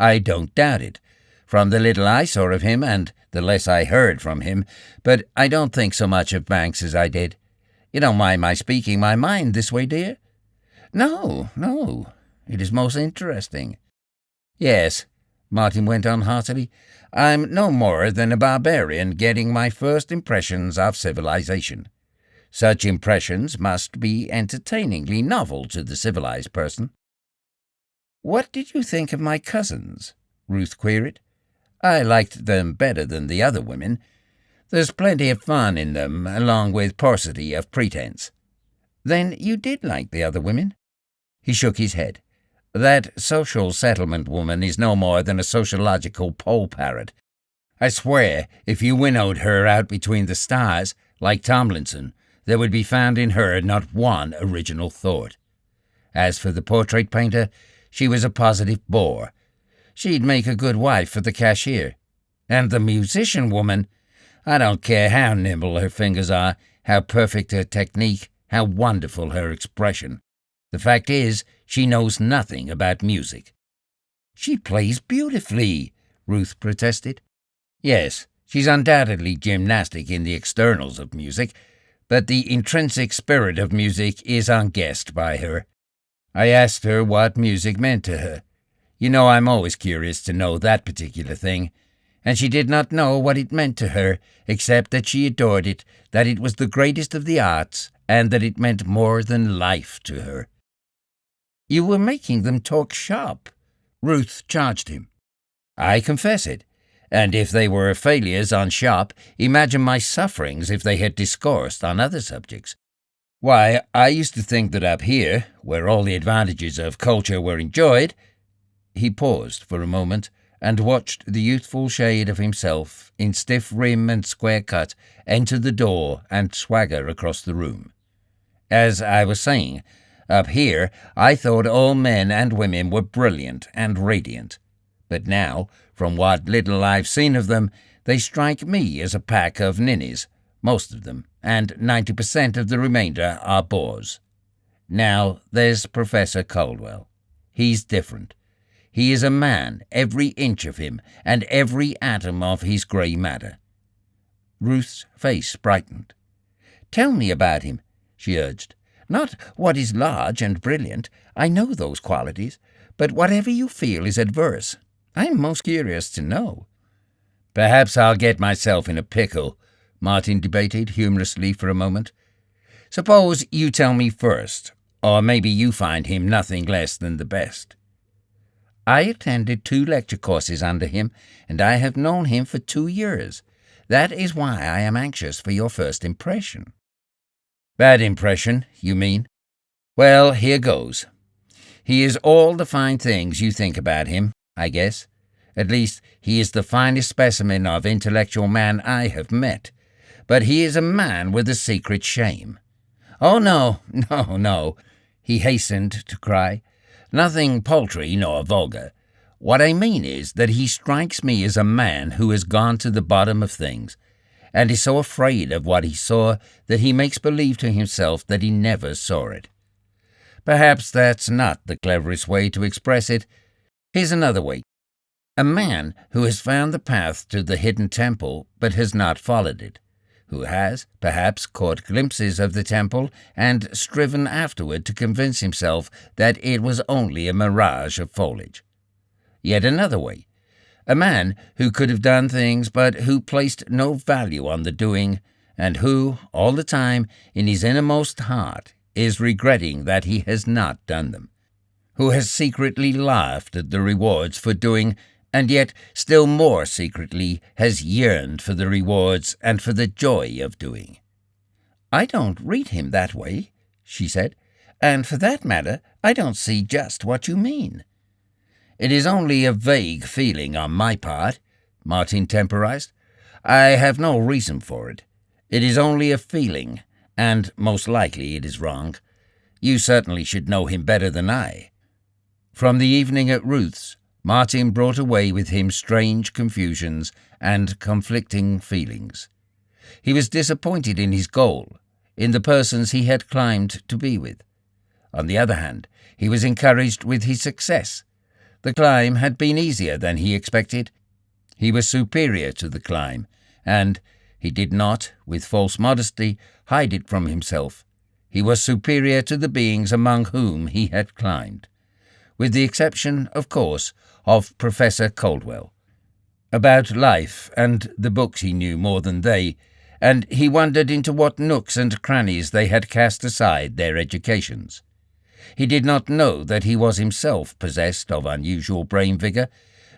I don't doubt it, from the little I saw of him and the less I heard from him, but I don't think so much of Banks as I did. You don't mind my speaking my mind this way, dear? No, no. It is most interesting. Yes, Martin went on heartily, I'm no more than a barbarian getting my first impressions of civilization. Such impressions must be entertainingly novel to the civilized person. What did you think of my cousins? Ruth queried. I liked them better than the other women. There's plenty of fun in them, along with paucity of pretense. Then you did like the other women? He shook his head. That social settlement woman is no more than a sociological poll parrot. I swear, if you winnowed her out between the stars, like Tomlinson, there would be found in her not one original thought. As for the portrait painter, she was a positive bore. She'd make a good wife for the cashier. And the musician woman, I don't care how nimble her fingers are, how perfect her technique, how wonderful her expression. The fact is, she knows nothing about music. She plays beautifully, Ruth protested. Yes, she's undoubtedly gymnastic in the externals of music, but the intrinsic spirit of music is unguessed by her. I asked her what music meant to her. You know I'm always curious to know that particular thing. And she did not know what it meant to her, except that she adored it, that it was the greatest of the arts, and that it meant more than life to her. You were making them talk shop, Ruth charged him. I confess it. And if they were failures on shop, imagine my sufferings if they had discoursed on other subjects. Why, I used to think that up here, where all the advantages of culture were enjoyed— He paused for a moment and watched the youthful shade of himself, in stiff rim and square cut, enter the door and swagger across the room. As I was saying, up here I thought all men and women were brilliant and radiant. But now, from what little I've seen of them, they strike me as a pack of ninnies, most of them, and 90% of the remainder are bores. Now there's Professor Caldwell. He's different. He is a man, every inch of him, and every atom of his grey matter. Ruth's face brightened. Tell me about him, she urged. Not what is large and brilliant, I know those qualities, but whatever you feel is adverse. I'm most curious to know. Perhaps I'll get myself in a pickle, Martin debated humorously for a moment. Suppose you tell me first, or maybe you find him nothing less than the best. I attended 2 lecture courses under him, and I have known him for 2 years. That is why I am anxious for your first impression. Bad impression, you mean? Well, here goes. He is all the fine things you think about him, I guess. At least, he is the finest specimen of intellectual man I have met. But he is a man with a secret shame. Oh, no, no, no, he hastened to cry. Nothing paltry nor vulgar. What I mean is that he strikes me as a man who has gone to the bottom of things, and is so afraid of what he saw that he makes believe to himself that he never saw it. Perhaps that's not the cleverest way to express it. Here's another way. A man who has found the path to the hidden temple but has not followed it, who has, perhaps, caught glimpses of the temple and striven afterward to convince himself that it was only a mirage of foliage. Yet another way. A man who could have done things but who placed no value on the doing, and who, all the time, in his innermost heart, is regretting that he has not done them, who has secretly laughed at the rewards for doing, and yet still more secretly has yearned for the rewards and for the joy of doing. I don't read him that way, she said, and for that matter, I don't see just what you mean. It is only a vague feeling on my part, Martin temporized. I have no reason for it. It is only a feeling, and most likely it is wrong. You certainly should know him better than I. From the evening at Ruth's, Martin brought away with him strange confusions and conflicting feelings. He was disappointed in his goal, in the persons he had climbed to be with. On the other hand, he was encouraged with his success. The climb had been easier than he expected. He was superior to the climb, and he did not, with false modesty, hide it from himself. He was superior to the beings among whom he had climbed, with the exception, of course, of Professor Coldwell. About life and the books he knew more than they, and he wondered into what nooks and crannies they had cast aside their educations. He did not know that he was himself possessed of unusual brain vigour,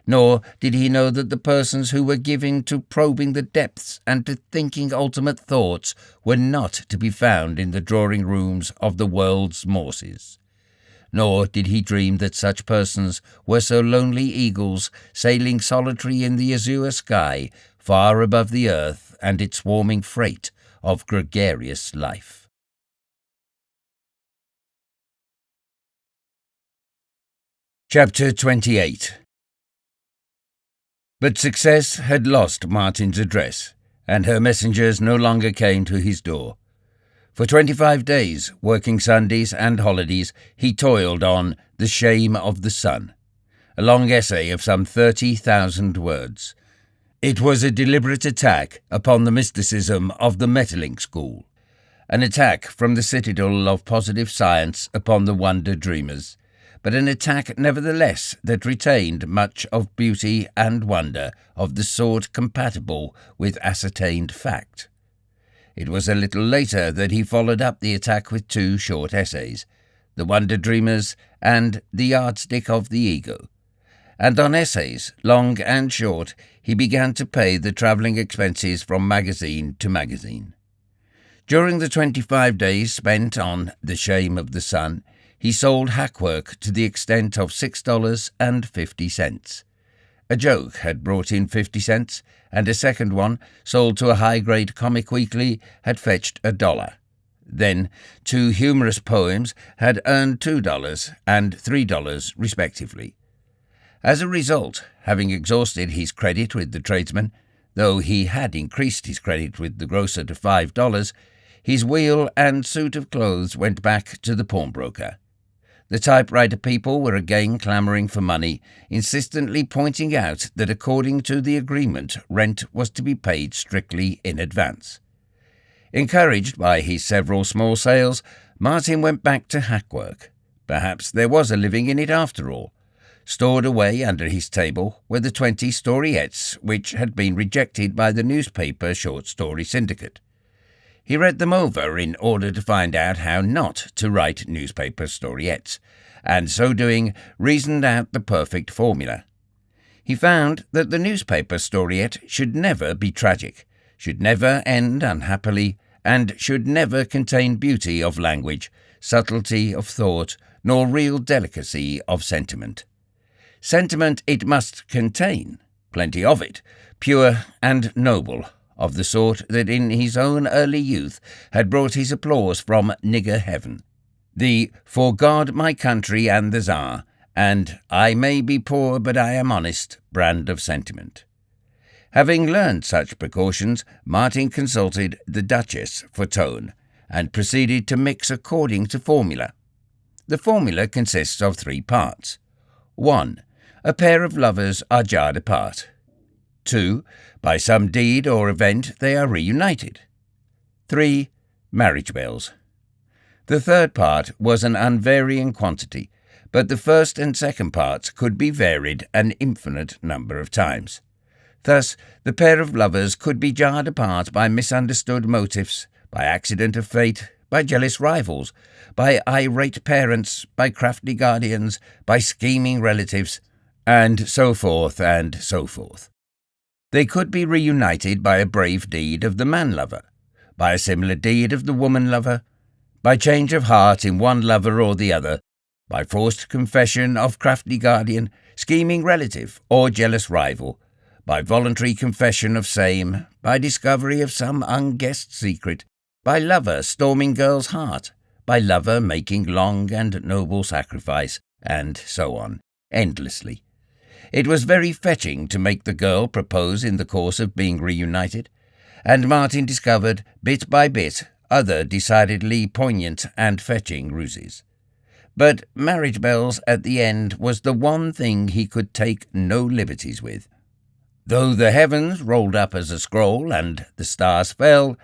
nor did he know that the persons who were given to probing the depths and to thinking ultimate thoughts were not to be found in the drawing-rooms of the world's Morses. Nor did he dream that such persons were so lonely eagles sailing solitary in the azure sky, far above the earth and its swarming freight of gregarious life. Chapter 28. But success had lost Martin's address, and her messengers no longer came to his door. For 25 days, working Sundays and holidays, he toiled on The Shame of the Sun, a long essay of some 30,000 words. It was a deliberate attack upon the mysticism of the Mettling school, an attack from the citadel of positive science upon the wonder dreamers, but an attack nevertheless that retained much of beauty and wonder of the sort compatible with ascertained fact. It was a little later that he followed up the attack with 2 short essays, The Wonder Dreamers and The Yardstick of the Ego. And on essays, long and short, he began to pay the travelling expenses from magazine to magazine. During the 25 days spent on The Shame of the Sun, he sold hackwork to the extent of $6.50. A joke had brought in 50 cents, and a second one, sold to a high-grade comic weekly, had fetched $1. Then 2 humorous poems had earned $2 and $3 respectively. As a result, having exhausted his credit with the tradesman, though he had increased his credit with the grocer to $5, his wheel and suit of clothes went back to the pawnbroker. The typewriter people were again clamouring for money, insistently pointing out that according to the agreement rent was to be paid strictly in advance. Encouraged by his several small sales, Martin went back to hackwork. Perhaps there was a living in it after all. Stored away under his table were the 20 storiettes which had been rejected by the newspaper short story syndicate. He read them over in order to find out how not to write newspaper storiettes, and so doing reasoned out the perfect formula. He found that the newspaper storiette should never be tragic, should never end unhappily, and should never contain beauty of language, subtlety of thought, nor real delicacy of sentiment. Sentiment it must contain, plenty of it, pure and noble, of the sort that in his own early youth had brought his applause from nigger heaven. The "For God, my country, and the Tsar," and "I may be poor, but I am honest" brand of sentiment. Having learned such precautions, Martin consulted the Duchess for tone, and proceeded to mix according to formula. The formula consists of 3 parts. 1. A pair of lovers are jarred apart. 2. By some deed or event they are reunited. 3. Marriage bells. The third part was an unvarying quantity, but the first and second parts could be varied an infinite number of times. Thus, the pair of lovers could be jarred apart by misunderstood motives, by accident of fate, by jealous rivals, by irate parents, by crafty guardians, by scheming relatives, and so forth and so forth. They could be reunited by a brave deed of the man-lover, by a similar deed of the woman-lover, by change of heart in one lover or the other, by forced confession of crafty guardian, scheming relative, or jealous rival, by voluntary confession of same, by discovery of some unguessed secret, by lover storming girl's heart, by lover making long and noble sacrifice, and so on, endlessly. It was very fetching to make the girl propose in the course of being reunited, and Martin discovered, bit by bit, other decidedly poignant and fetching ruses. But marriage bells at the end was the one thing he could take no liberties with. Though the heavens rolled up as a scroll and the stars fell,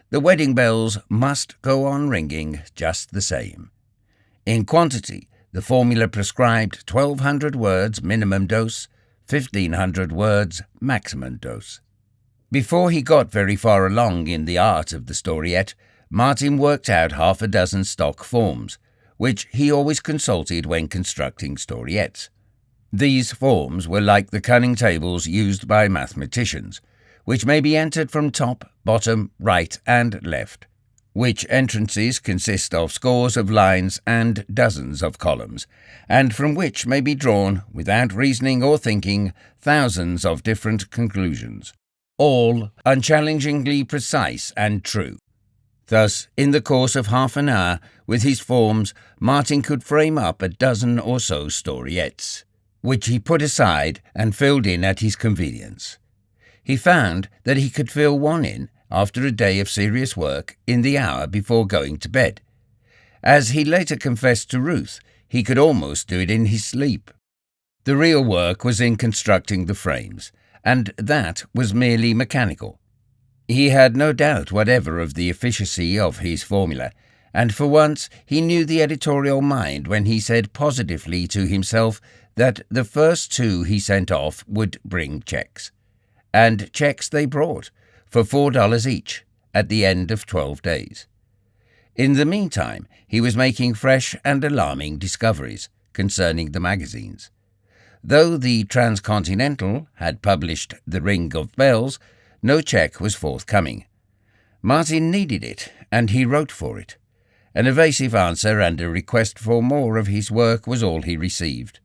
the wedding bells must go on ringing just the same. In quantity, the formula prescribed 1,200 words minimum dose, 1,500 words maximum dose. Before he got very far along in the art of the storiette, Martin worked out half a dozen stock forms, which he always consulted when constructing storiettes. These forms were like the cunning tables used by mathematicians, which may be entered from top, bottom, right, and left, which entrances consist of scores of lines and dozens of columns, and from which may be drawn, without reasoning or thinking, thousands of different conclusions, all unchallengingly precise and true. Thus, in the course of half an hour, with his forms, Martin could frame up a dozen or so storiettes, which he put aside and filled in at his convenience. He found that he could fill one in, after a day of serious work, in the hour before going to bed. As he later confessed to Ruth, he could almost do it in his sleep. The real work was in constructing the frames, and that was merely mechanical. He had no doubt whatever of the efficacy of his formula, and for once he knew the editorial mind when he said positively to himself that the first two he sent off would bring checks. And checks they brought, for $4 each, at the end of 12 days. In the meantime, he was making fresh and alarming discoveries concerning the magazines. Though the Transcontinental had published The Ring of Bells, no check was forthcoming. Martin needed it, and he wrote for it. An evasive answer and a request for more of his work was all he received.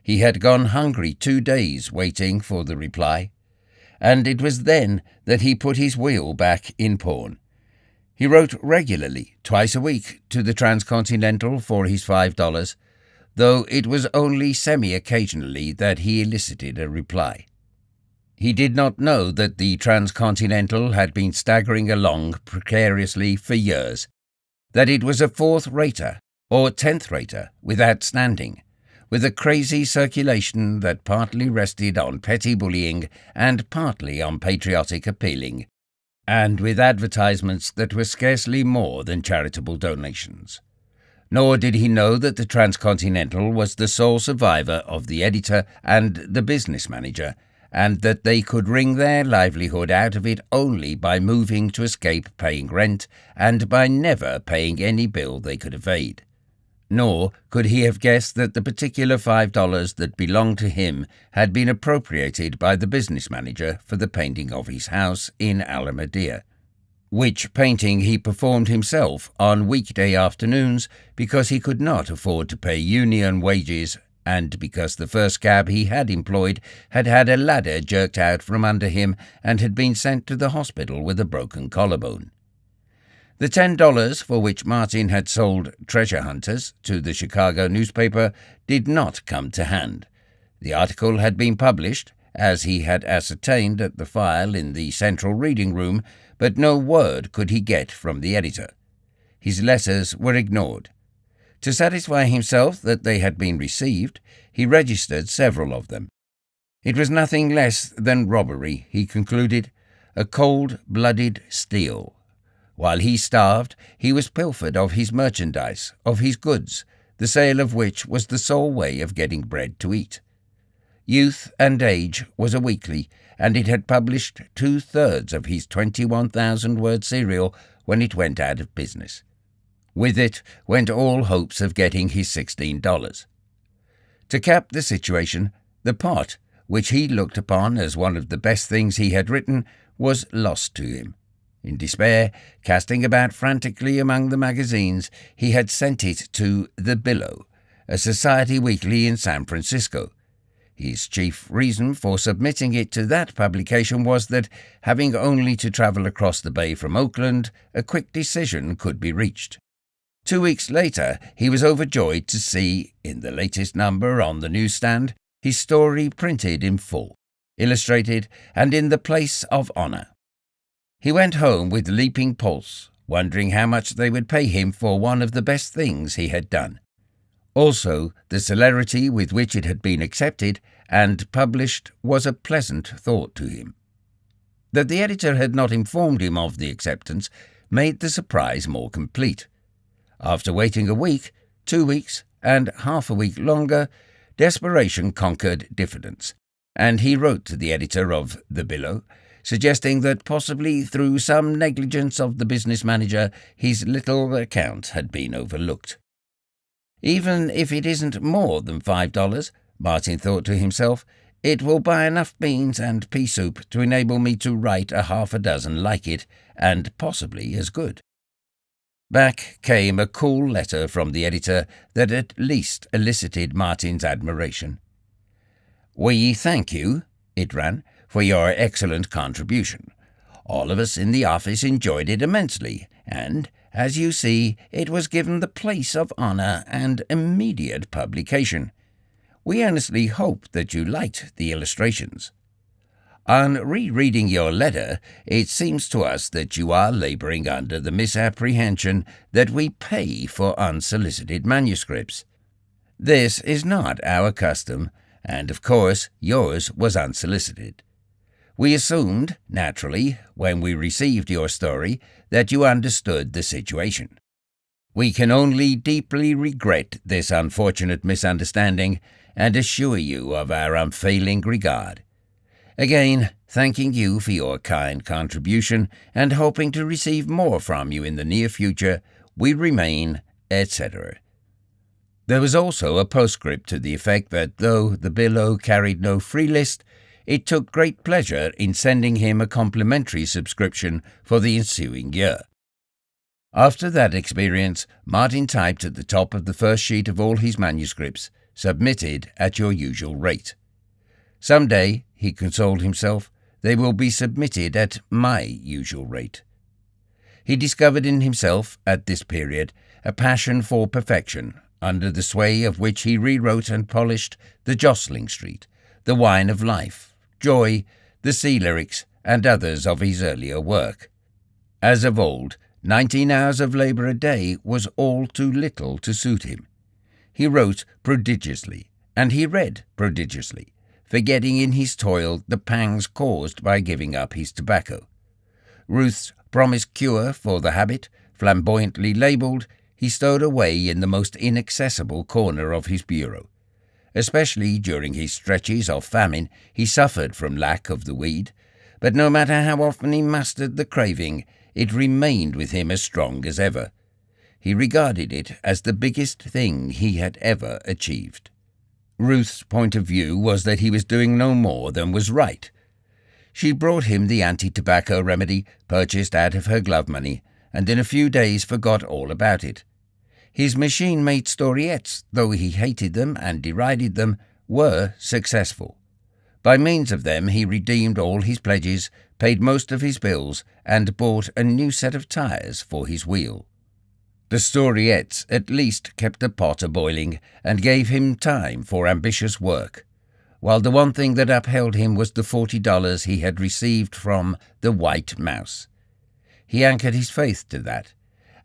He had gone hungry 2 days waiting for the reply, and it was then that he put his wheel back in pawn. He wrote regularly, twice a week, to the Transcontinental for his $5, though it was only semi-occasionally that he elicited a reply. He did not know that the Transcontinental had been staggering along precariously for years, that it was a fourth-rater or 10th-rater without standing, with a crazy circulation that partly rested on petty bullying and partly on patriotic appealing, and with advertisements that were scarcely more than charitable donations. Nor did he know that the Transcontinental was the sole survivor of the editor and the business manager, and that they could wring their livelihood out of it only by moving to escape paying rent and by never paying any bill they could evade. Nor could he have guessed that the particular $5 that belonged to him had been appropriated by the business manager for the painting of his house in Alameda, which painting he performed himself on weekday afternoons because he could not afford to pay union wages and because the first cab he had employed had had a ladder jerked out from under him and had been sent to the hospital with a broken collarbone. The $10 for which Martin had sold Treasure Hunters to the Chicago newspaper did not come to hand. The article had been published, as he had ascertained at the file in the central reading room, but no word could he get from the editor. His letters were ignored. To satisfy himself that they had been received, he registered several of them. It was nothing less than robbery, he concluded, a cold-blooded steal. While he starved, he was pilfered of his merchandise, of his goods, the sale of which was the sole way of getting bread to eat. Youth and Age was a weekly, and it had published 2/3 of his 21,000-word serial when it went out of business. With it went all hopes of getting his $16. To cap the situation, the Pot, which he looked upon as one of the best things he had written, was lost to him. In despair, casting about frantically among the magazines, he had sent it to The Billow, a society weekly in San Francisco. His chief reason for submitting it to that publication was that, having only to travel across the bay from Oakland, a quick decision could be reached. 2 weeks later, he was overjoyed to see, in the latest number on the newsstand, his story printed in full, illustrated, and in the place of honor. He went home with leaping pulse, wondering how much they would pay him for one of the best things he had done. Also, the celerity with which it had been accepted and published was a pleasant thought to him. That the editor had not informed him of the acceptance made the surprise more complete. After waiting a week, 2 weeks, and half a week longer, desperation conquered diffidence, and he wrote to the editor of The Billow, suggesting that possibly through some negligence of the business manager his little account had been overlooked. Even if it isn't more than $5, Martin thought to himself, it will buy enough beans and pea soup to enable me to write a half a dozen like it, and possibly as good. Back came a cool letter from the editor that at least elicited Martin's admiration. "We thank you," it ran, "for your excellent contribution. All of us in the office enjoyed it immensely, and, as you see, it was given the place of honor and immediate publication. We earnestly hope that you liked the illustrations. On rereading your letter, it seems to us that you are laboring under the misapprehension that we pay for unsolicited manuscripts. This is not our custom, and of course yours was unsolicited. We assumed, naturally, when we received your story, that you understood the situation. We can only deeply regret this unfortunate misunderstanding and assure you of our unfailing regard. Again, thanking you for your kind contribution and hoping to receive more from you in the near future, we remain, etc." There was also a postscript to the effect that though the Billow carried no free list, it took great pleasure in sending him a complimentary subscription for the ensuing year. After that experience, Martin typed at the top of the first sheet of all his manuscripts, "Submitted at your usual rate." Some day, he consoled himself, they will be submitted at my usual rate. He discovered in himself, at this period, a passion for perfection, under the sway of which he rewrote and polished The Jostling Street, The Wine of Life, Joy, The Sea Lyrics, and others of his earlier work. As of old, 19 hours of labour a day was all too little to suit him. He wrote prodigiously, and he read prodigiously, forgetting in his toil the pangs caused by giving up his tobacco. Ruth's promised cure for the habit, flamboyantly labelled, he stowed away in the most inaccessible corner of his bureau. Especially during his stretches of famine, he suffered from lack of the weed, but no matter how often he mastered the craving, it remained with him as strong as ever. He regarded it as the biggest thing he had ever achieved. Ruth's point of view was that he was doing no more than was right. She brought him the anti-tobacco remedy, purchased out of her glove money, and in a few days forgot all about it. His machine-made storiettes, though he hated them and derided them, were successful. By means of them he redeemed all his pledges, paid most of his bills, and bought a new set of tires for his wheel. The storiettes at least kept the pot a-boiling and gave him time for ambitious work, while the one thing that upheld him was the $40 he had received from The White Mouse. He anchored his faith to that,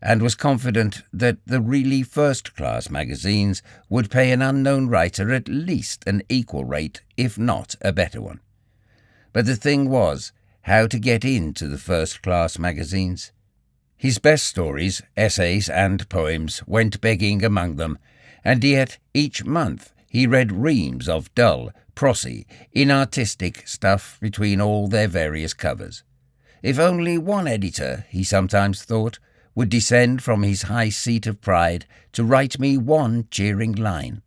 and was confident that the really first-class magazines would pay an unknown writer at least an equal rate, if not a better one. But the thing was, how to get into the first-class magazines. His best stories, essays, and poems went begging among them, and yet each month he read reams of dull, prosy, inartistic stuff between all their various covers. If only one editor, he sometimes thought, would descend from his high seat of pride to write me one cheering line.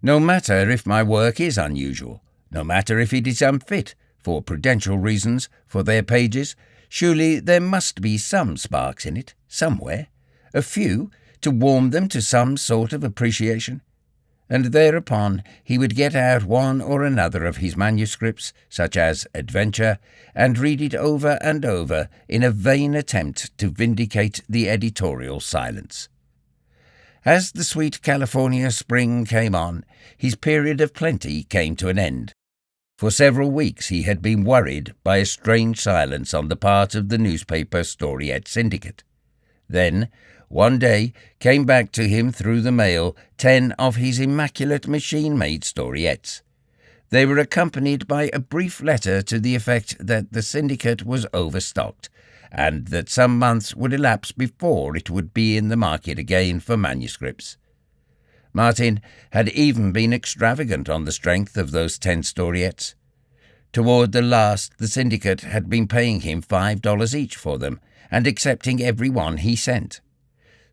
No matter if my work is unusual, no matter if it is unfit, for prudential reasons, for their pages, surely there must be some sparks in it, somewhere, a few, to warm them to some sort of appreciation. And thereupon he would get out one or another of his manuscripts, such as Adventure, and read it over and over in a vain attempt to vindicate the editorial silence. As the sweet California spring came on, his period of plenty came to an end. For several weeks he had been worried by a strange silence on the part of the newspaper Storiette Syndicate. Then, one day came back to him through the mail 10 of his immaculate machine-made storiettes. They were accompanied by a brief letter to the effect that the syndicate was overstocked, and that some months would elapse before it would be in the market again for manuscripts. Martin had even been extravagant on the strength of those 10 storiettes. Toward the last, the syndicate had been paying him $5 each for them, and accepting every one he sent.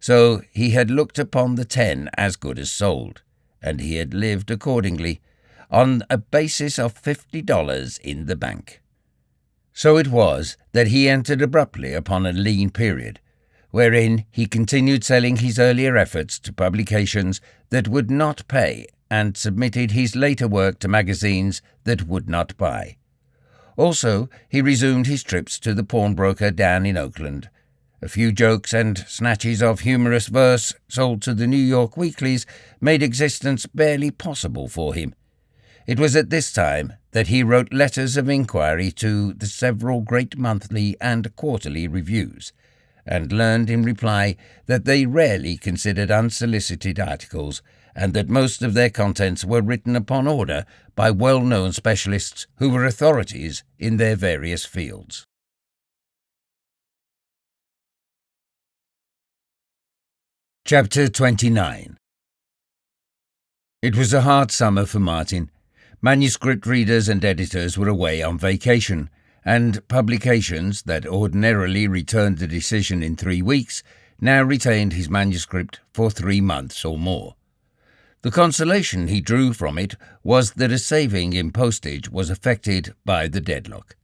So he had looked upon the 10 as good as sold, and he had lived accordingly, on a basis of $50 in the bank. So it was that he entered abruptly upon a lean period, wherein he continued selling his earlier efforts to publications that would not pay, and submitted his later work to magazines that would not buy. Also, he resumed his trips to the pawnbroker down in Oakland. A few jokes and snatches of humorous verse sold to the New York weeklies made existence barely possible for him. It was at this time that he wrote letters of inquiry to the several great monthly and quarterly reviews, and learned in reply that they rarely considered unsolicited articles, and that most of their contents were written upon order by well-known specialists who were authorities in their various fields. Chapter 29. It was a hard summer for Martin. Manuscript readers and editors were away on vacation, and publications that ordinarily returned the decision in 3 weeks now retained his manuscript for 3 months or more. The consolation he drew from it was that a saving in postage was affected by the deadlock.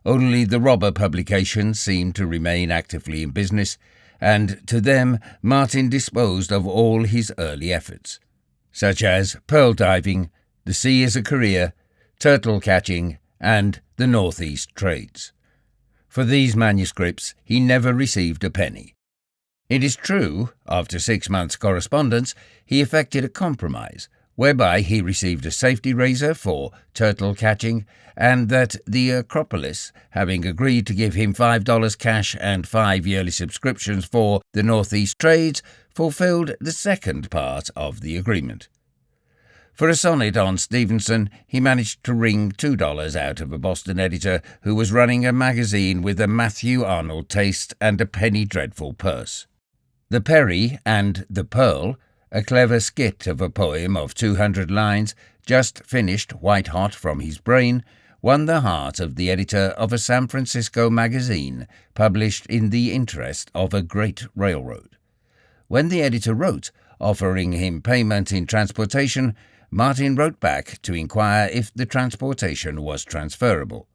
Only the robber publications seemed to remain actively in business, and to them Martin disposed of all his early efforts, such as pearl diving, the sea as a career, turtle catching, and the Northeast trades. For these manuscripts he never received a penny. It is true, after 6 months' correspondence, he effected a compromise, whereby he received a safety razor for turtle catching, and that the Acropolis, having agreed to give him $5 cash and 5 yearly subscriptions for the Northeast trades, fulfilled the second part of the agreement. For a sonnet on Stevenson, he managed to wring $2 out of a Boston editor who was running a magazine with a Matthew Arnold taste and a penny dreadful purse. The Perry and the Pearl, a clever skit of a poem of 200 lines, just finished white-hot from his brain, won the heart of the editor of a San Francisco magazine published in the interest of a great railroad. When the editor wrote, offering him payment in transportation, Martin wrote back to inquire if the transportation was transferable.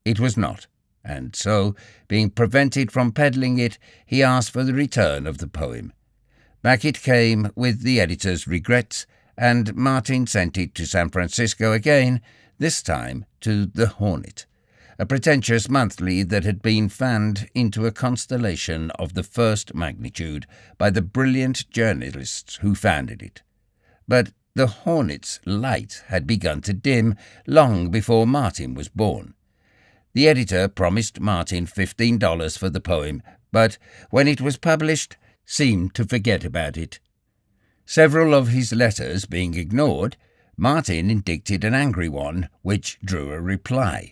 It was not, and so, being prevented from peddling it, he asked for the return of the poem. Back it came with the editor's regrets, and Martin sent it to San Francisco again, this time to the Hornet, a pretentious monthly that had been fanned into a constellation of the first magnitude by the brilliant journalists who founded it. But the Hornet's light had begun to dim long before Martin was born. The editor promised Martin $15 for the poem, but when it was published, seemed to forget about it. Several of his letters being ignored, Martin indicted an angry one, which drew a reply.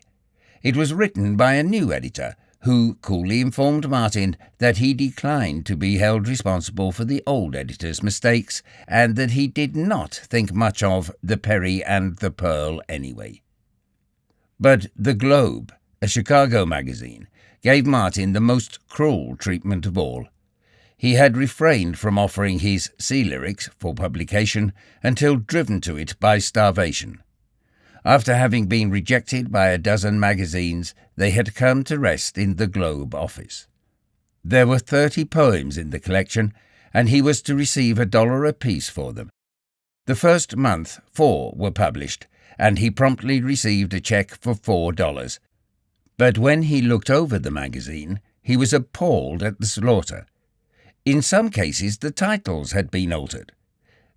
It was written by a new editor, who coolly informed Martin that he declined to be held responsible for the old editor's mistakes, and that he did not think much of the Perry and the Pearl anyway. But the Globe, a Chicago magazine, gave Martin the most cruel treatment of all. He had refrained from offering his sea lyrics for publication until driven to it by starvation. After having been rejected by a dozen magazines, they had come to rest in the Globe office. There were 30 poems in the collection, and he was to receive $1 apiece for them. The first month 4 were published, and he promptly received a check for $4. But when he looked over the magazine, he was appalled at the slaughter. In some cases the titles had been altered.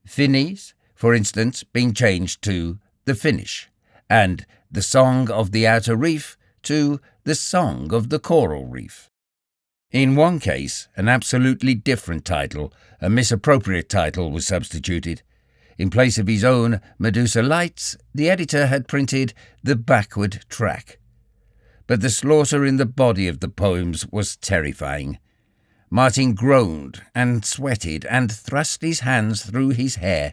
Finis, for instance, being changed to The Finish, and The Song of the Outer Reef to The Song of the Coral Reef. In one case, an absolutely different title, a misappropriate title, was substituted. In place of his own Medusa Lights, the editor had printed The Backward Track. But the slaughter in the body of the poems was terrifying. Martin groaned and sweated and thrust his hands through his hair.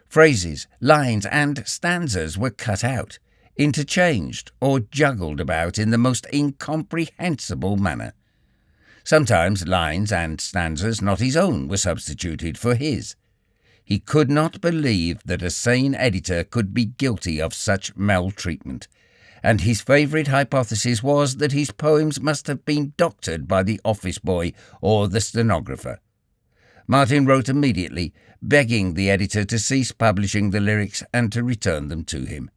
Phrases, lines, and stanzas were cut out, interchanged, or juggled about in the most incomprehensible manner. Sometimes lines and stanzas not his own were substituted for his. He could not believe that a sane editor could be guilty of such maltreatment, and his favourite hypothesis was that his poems must have been doctored by the office boy or the stenographer. Martin wrote immediately, begging the editor to cease publishing the lyrics and to return them to him.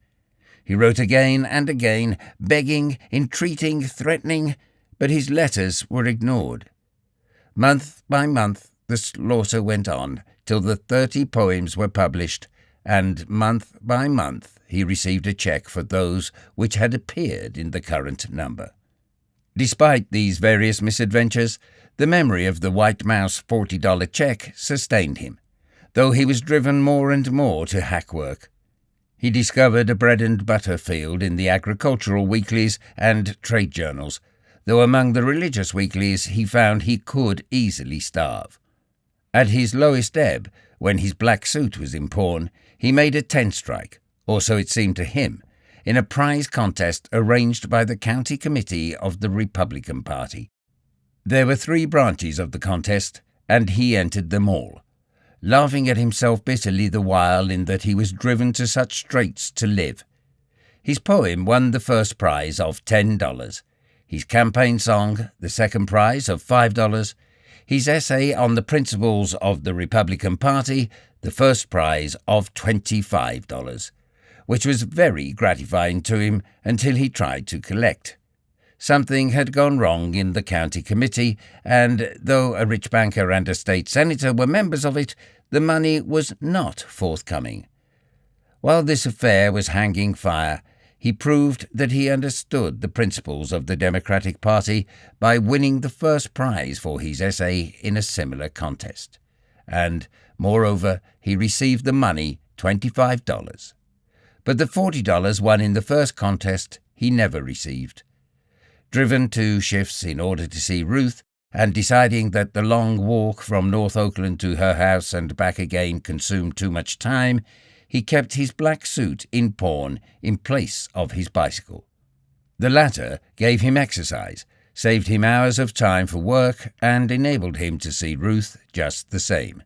He wrote again and again, begging, entreating, threatening, but his letters were ignored. Month by month the slaughter went on, till the 30 poems were published, and month by month he received a cheque for those which had appeared in the current number. Despite these various misadventures, the memory of the White Mouse $40 cheque sustained him, though he was driven more and more to hack work. He discovered a bread-and-butter field in the agricultural weeklies and trade journals, though among the religious weeklies he found he could easily starve. At his lowest ebb, when his black suit was in pawn, he made a 10-strike, or so it seemed to him, in a prize contest arranged by the county committee of the Republican Party. There were 3 branches of the contest, and he entered them all, laughing at himself bitterly the while in that he was driven to such straits to live. His poem won the first prize of $10, his campaign song the second prize of $5, his essay on the principles of the Republican Party the first prize of $25, which was very gratifying to him until he tried to collect. Something had gone wrong in the county committee, and though a rich banker and a state senator were members of it, the money was not forthcoming. While this affair was hanging fire, he proved that he understood the principles of the Democratic Party by winning the first prize for his essay in a similar contest. And, moreover, he received the money, $25. But the $40 won in the first contest he never received. Driven to shifts in order to see Ruth, and deciding that the long walk from North Oakland to her house and back again consumed too much time, he kept his black suit in pawn in place of his bicycle. The latter gave him exercise, saved him hours of time for work, and enabled him to see Ruth just the same.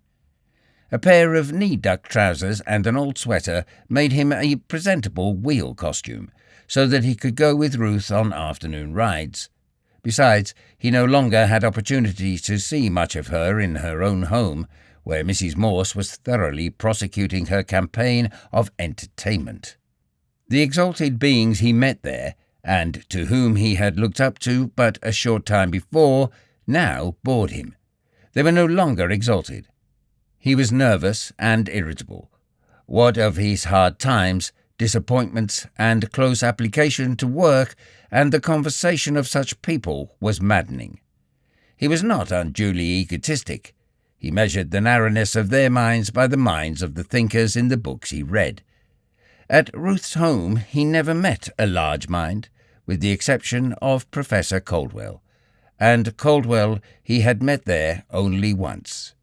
A pair of knee-duck trousers and an old sweater made him a presentable wheel costume, so that he could go with Ruth on afternoon rides. Besides, he no longer had opportunity to see much of her in her own home, where Mrs. Morse was thoroughly prosecuting her campaign of entertainment. The exalted beings he met there, and to whom he had looked up to but a short time before, now bored him. They were no longer exalted. He was nervous and irritable. What of his hard times, disappointments, and close application to work, and the conversation of such people was maddening. He was not unduly egotistic. He measured the narrowness of their minds by the minds of the thinkers in the books he read. At Ruth's home he never met a large mind, with the exception of Professor Caldwell, and Caldwell he had met there only once.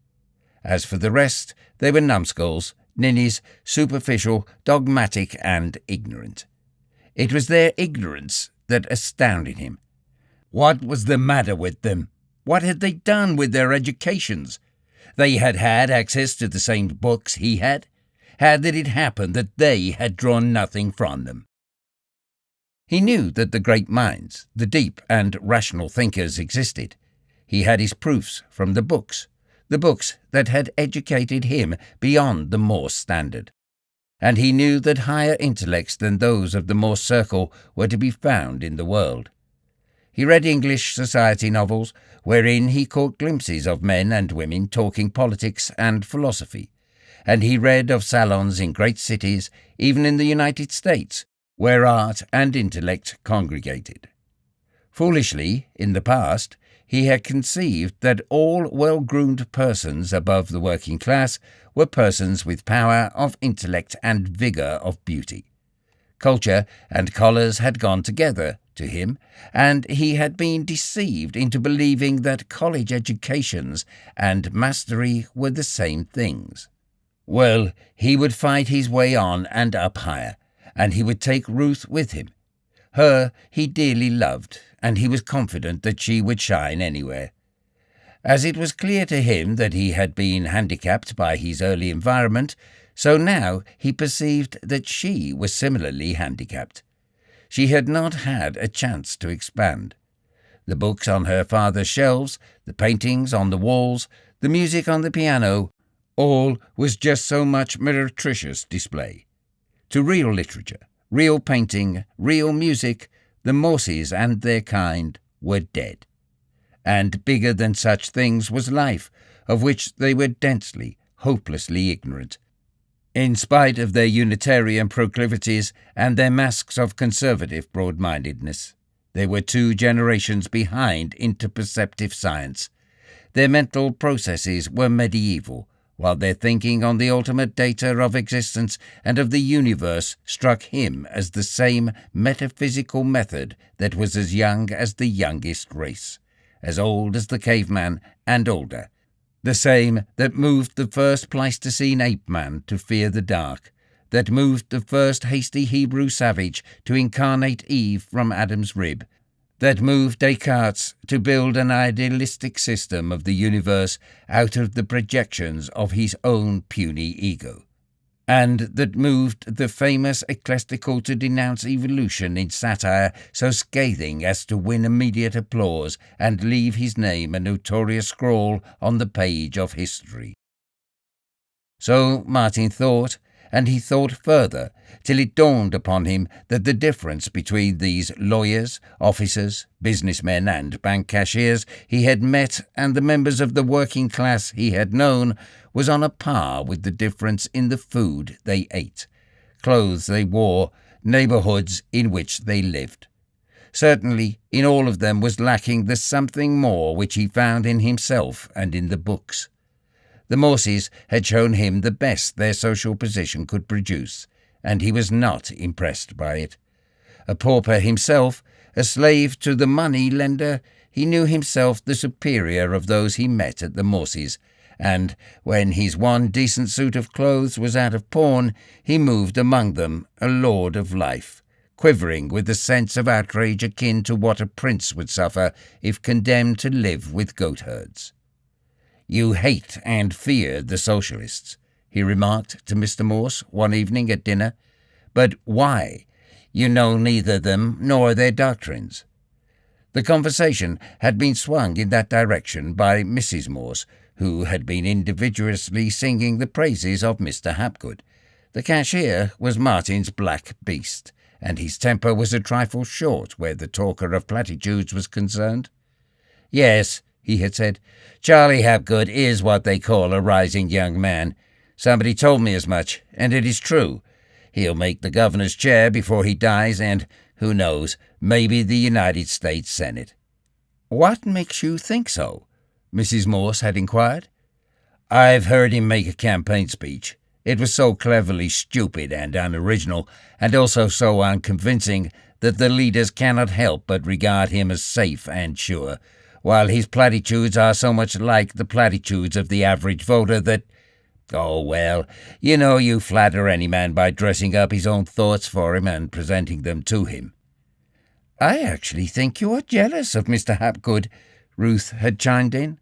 As for the rest, they were numbskulls, ninnies, superficial, dogmatic, and ignorant. It was their ignorance that astounded him. What was the matter with them? What had they done with their educations? They had had access to the same books he had. How did it happen that they had drawn nothing from them? He knew that the great minds, the deep and rational thinkers existed. He had his proofs from the books that had educated him beyond the Morse standard. And he knew that higher intellects than those of the Morse circle were to be found in the world. He read English society novels, wherein he caught glimpses of men and women talking politics and philosophy, and he read of salons in great cities, even in the United States, where art and intellect congregated. Foolishly, in the past, he had conceived that all well-groomed persons above the working class were persons with power of intellect and vigour of beauty. Culture and collars had gone together to him, and he had been deceived into believing that college educations and mastery were the same things. Well, he would fight his way on and up higher, and he would take Ruth with him. Her he dearly loved, and he was confident that she would shine anywhere. As it was clear to him that he had been handicapped by his early environment, so now he perceived that she was similarly handicapped. She had not had a chance to expand. The books on her father's shelves, the paintings on the walls, the music on the piano, all was just so much meretricious display. To real literature, real painting, real music, the Morses and their kind were dead. And bigger than such things was life, of which they were densely, hopelessly ignorant. In spite of their Unitarian proclivities and their masks of conservative broad-mindedness, they were 2 generations behind interperceptive science. Their mental processes were medieval, while their thinking on the ultimate data of existence and of the universe struck him as the same metaphysical method that was as young as the youngest race, as old as the caveman and older, the same that moved the first Pleistocene ape-man to fear the dark, that moved the first hasty Hebrew savage to incarnate Eve from Adam's rib, that moved Descartes to build an idealistic system of the universe out of the projections of his own puny ego, and that moved the famous ecclesiastical to denounce evolution in satire so scathing as to win immediate applause and leave his name a notorious scrawl on the page of history. So Martin thought, and he thought further, till it dawned upon him that the difference between these lawyers, officers, businessmen, and bank cashiers he had met and the members of the working class he had known was on a par with the difference in the food they ate, clothes they wore, neighbourhoods in which they lived. Certainly, in all of them was lacking the something more which he found in himself and in the books. The Morses had shown him the best their social position could produce, and he was not impressed by it. A pauper himself, a slave to the money-lender, he knew himself the superior of those he met at the Morses, and when his one decent suit of clothes was out of pawn, he moved among them a lord of life, quivering with a sense of outrage akin to what a prince would suffer if condemned to live with goatherds. "You hate and fear the socialists," he remarked to Mr. Morse one evening at dinner. "But why? You know neither them nor their doctrines." The conversation had been swung in that direction by Mrs. Morse, who had been invidiously singing the praises of Mr. Hapgood. The cashier was Martin's black beast, and his temper was a trifle short where the talker of platitudes was concerned. "Yes," he had said, "Charlie Hapgood is what they call a rising young man. Somebody told me as much, and it is true. He'll make the governor's chair before he dies, and, who knows, maybe the United States Senate." "What makes you think so?" Mrs. Morse had inquired. "I've heard him make a campaign speech. It was so cleverly stupid and unoriginal, and also so unconvincing, that the leaders cannot help but regard him as safe and sure, while his platitudes are so much like the platitudes of the average voter that— Oh, well, you know you flatter any man by dressing up his own thoughts for him and presenting them to him." "I actually think you are jealous of Mr. Hapgood," Ruth had chimed in.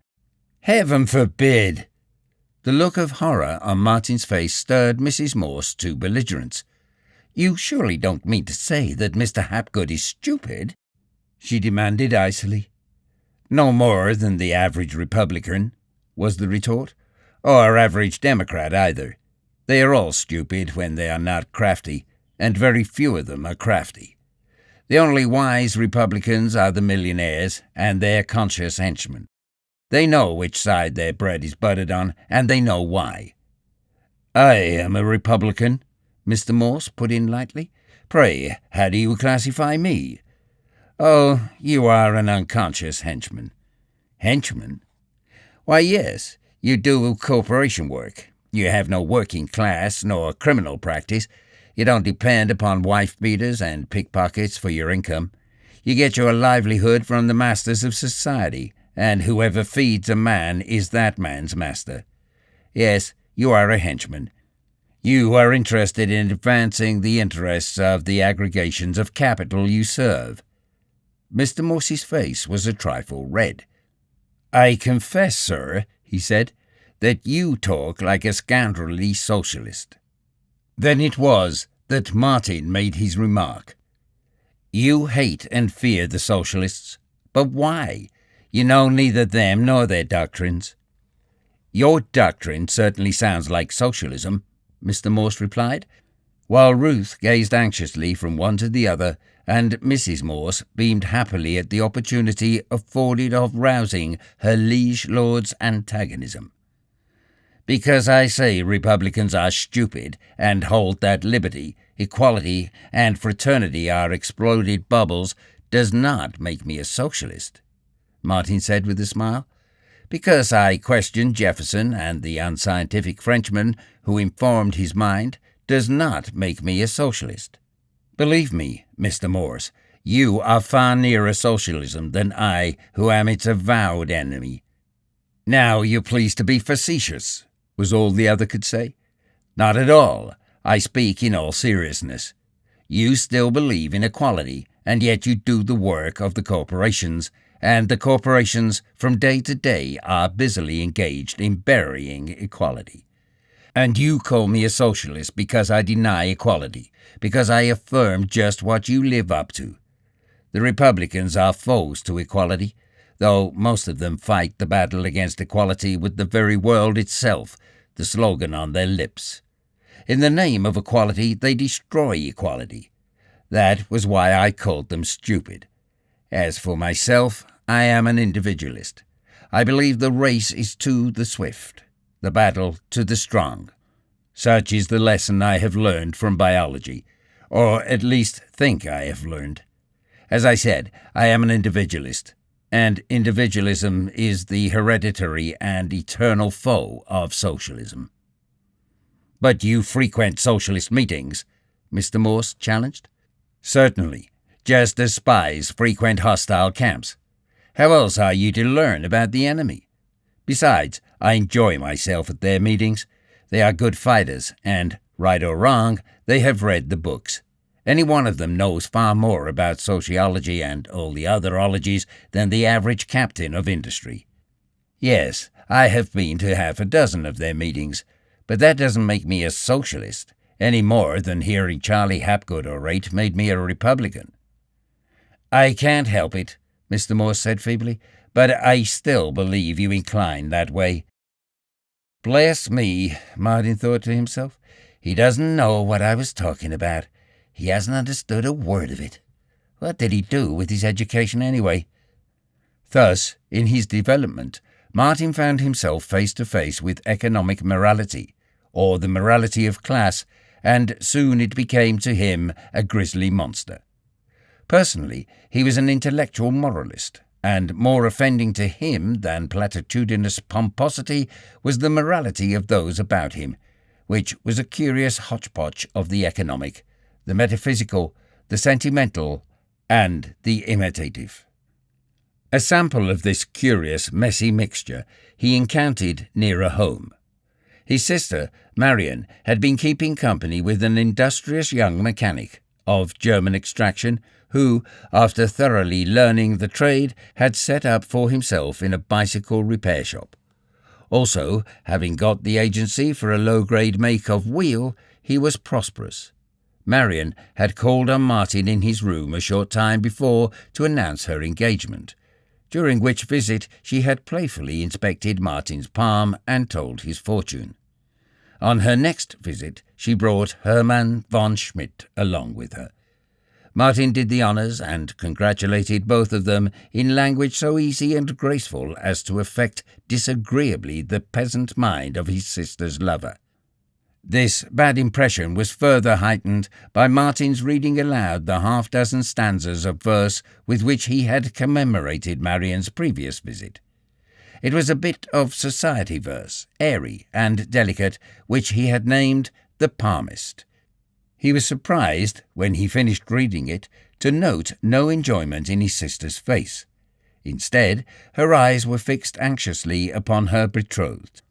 "Heaven forbid!" The look of horror on Martin's face stirred Mrs. Morse to belligerence. "You surely don't mean to say that Mr. Hapgood is stupid?" she demanded icily. "No more than the average Republican," was the retort, "or average Democrat either. They are all stupid when they are not crafty, and very few of them are crafty. The only wise Republicans are the millionaires and their conscious henchmen. They know which side their bread is buttered on, and they know why." "I am a Republican," Mr. Morse put in lightly. "Pray, how do you classify me?" "Oh, you are an unconscious henchman." Henchman? Why, yes, you do corporation work. You have no working class nor criminal practice. You don't depend upon wife-beaters and pickpockets for your income. You get your livelihood from the masters of society, and whoever feeds a man is that man's master. Yes, you are a henchman. You are interested in advancing the interests of the aggregations of capital you serve. Mr. Morse's face was a trifle red. I confess, sir, he said, that you talk like a scoundrelly socialist. Then it was that Martin made his remark. You hate and fear the socialists, but why? You know neither them nor their doctrines. Your doctrine certainly sounds like socialism, Mr. Morse replied, while Ruth gazed anxiously from one to the other, and Mrs. Morse beamed happily at the opportunity afforded of rousing her liege lord's antagonism. Because I say Republicans are stupid and hold that liberty, equality, and fraternity are exploded bubbles does not make me a socialist, Martin said with a smile. Because I question Jefferson and the unscientific Frenchman who informed his mind does not make me a socialist. Believe me, Mr. Morse, you are far nearer socialism than I, who am its avowed enemy. Now you please to be facetious, was all the other could say. Not at all. I speak in all seriousness. You still believe in equality, and yet you do the work of the corporations, and the corporations from day to day are busily engaged in burying equality. And you call me a socialist because I deny equality, because I affirm just what you live up to. The Republicans are foes to equality, though most of them fight the battle against equality with the very world itself, the slogan on their lips. In the name of equality, they destroy equality. That was why I called them stupid. As for myself, I am an individualist. I believe the race is to the swift, the battle to the strong. Such is the lesson I have learned from biology, or at least think I have learned. As I said, I am an individualist, and individualism is the hereditary and eternal foe of socialism. But you frequent socialist meetings, Mr. Morse challenged. Certainly, just as spies frequent hostile camps. How else are you to learn about the enemy? Besides, I enjoy myself at their meetings. They are good fighters, and, right or wrong, they have read the books. Any one of them knows far more about sociology and all the other ologies than the average captain of industry. Yes, I have been to half a dozen of their meetings, but that doesn't make me a socialist, any more than hearing Charlie Hapgood orate made me a Republican. I can't help it, Mr. Morse said feebly, but I still believe you incline that way. Bless me, Martin thought to himself. He doesn't know what I was talking about. He hasn't understood a word of it. What did he do with his education anyway? Thus, in his development, Martin found himself face to face with economic morality, or the morality of class, and soon it became to him a grisly monster. Personally, he was an intellectual moralist, and more offending to him than platitudinous pomposity was the morality of those about him, which was a curious hodgepodge of the economic, the metaphysical, the sentimental, and the imitative. A sample of this curious, messy mixture he encountered nearer home. His sister, Marion, had been keeping company with an industrious young mechanic of German extraction who, after thoroughly learning the trade, had set up for himself in a bicycle repair shop. Also, having got the agency for a low-grade make of wheel, he was prosperous. Marion had called on Martin in his room a short time before to announce her engagement, during which visit she had playfully inspected Martin's palm and told his fortune. On her next visit, she brought Hermann von Schmidt along with her. Martin did the honours and congratulated both of them in language so easy and graceful as to affect disagreeably the peasant mind of his sister's lover. This bad impression was further heightened by Martin's reading aloud the half-dozen stanzas of verse with which he had commemorated Marion's previous visit. It was a bit of society verse, airy and delicate, which he had named The Palmist. He was surprised, when he finished reading it, to note no enjoyment in his sister's face. Instead, her eyes were fixed anxiously upon her betrothed,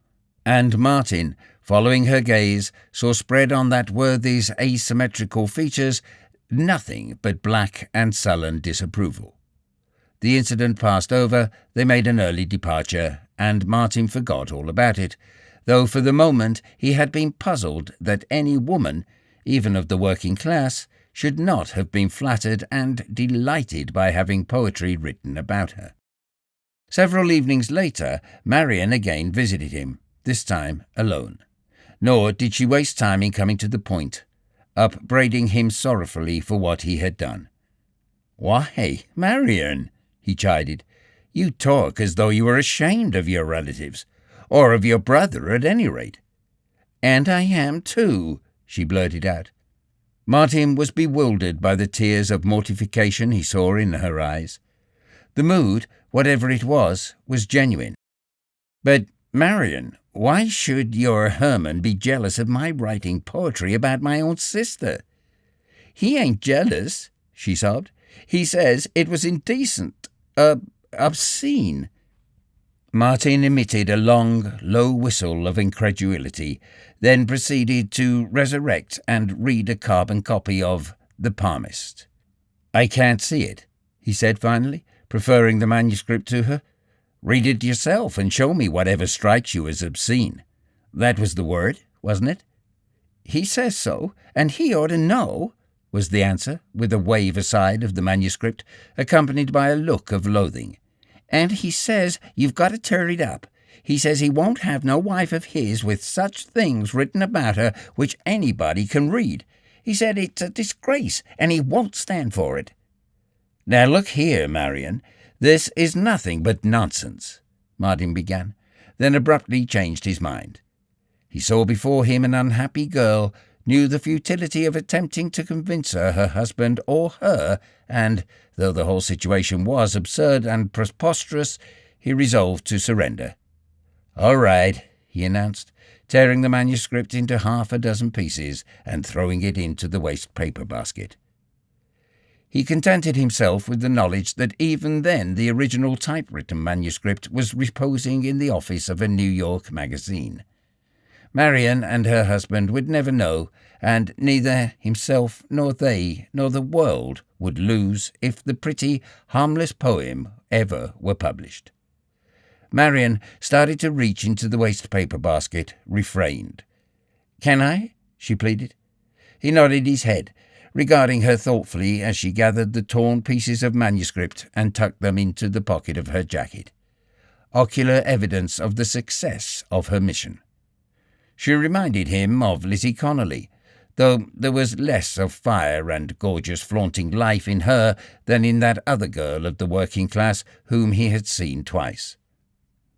and Martin, following her gaze, saw spread on that worthy's asymmetrical features nothing but black and sullen disapproval. The incident passed over, they made an early departure, and Martin forgot all about it, though for the moment he had been puzzled that any woman, even of the working class, should not have been flattered and delighted by having poetry written about her. Several evenings later, Marian again visited him, this time alone. Nor did she waste time in coming to the point, upbraiding him sorrowfully for what he had done. "Why, Marian," he chided, "you talk as though you were ashamed of your relatives, or of your brother at any rate." "And I am too," she blurted out. Martin was bewildered by the tears of mortification he saw in her eyes. The mood, whatever it was genuine. "But, Marian, why should your Herman be jealous of my writing poetry about my own sister?" "He ain't jealous," she sobbed. "He says it was indecent, obscene." Martin emitted a long, low whistle of incredulity, then proceeded to resurrect and read a carbon copy of The Palmist. "I can't see it," he said finally, preferring the manuscript to her. "Read it yourself and show me whatever strikes you as obscene. That was the word, wasn't it?" "He says so, and he ought to know," was the answer, with a wave aside of the manuscript, accompanied by a look of loathing. "And he says you've got to tear it up. He says he won't have no wife of his with such things written about her which anybody can read. He said it's a disgrace, and he won't stand for it." "Now look here, Marian, this is nothing but nonsense," Martin began, then abruptly changed his mind. He saw before him an unhappy girl, knew the futility of attempting to convince her husband or her, and, though the whole situation was absurd and preposterous, he resolved to surrender. "All right," he announced, tearing the manuscript into half a dozen pieces and throwing it into the waste paper basket. He contented himself with the knowledge that even then the original typewritten manuscript was reposing in the office of a New York magazine. Marian and her husband would never know, and neither himself nor they nor the world would lose if the pretty, harmless poem ever were published. Marian started to reach into the waste paper basket, refrained. "Can I?" she pleaded. He nodded his head, regarding her thoughtfully as she gathered the torn pieces of manuscript and tucked them into the pocket of her jacket. Ocular evidence of the success of her mission. She reminded him of Lizzie Connolly, though there was less of fire and gorgeous flaunting life in her than in that other girl of the working class whom he had seen twice.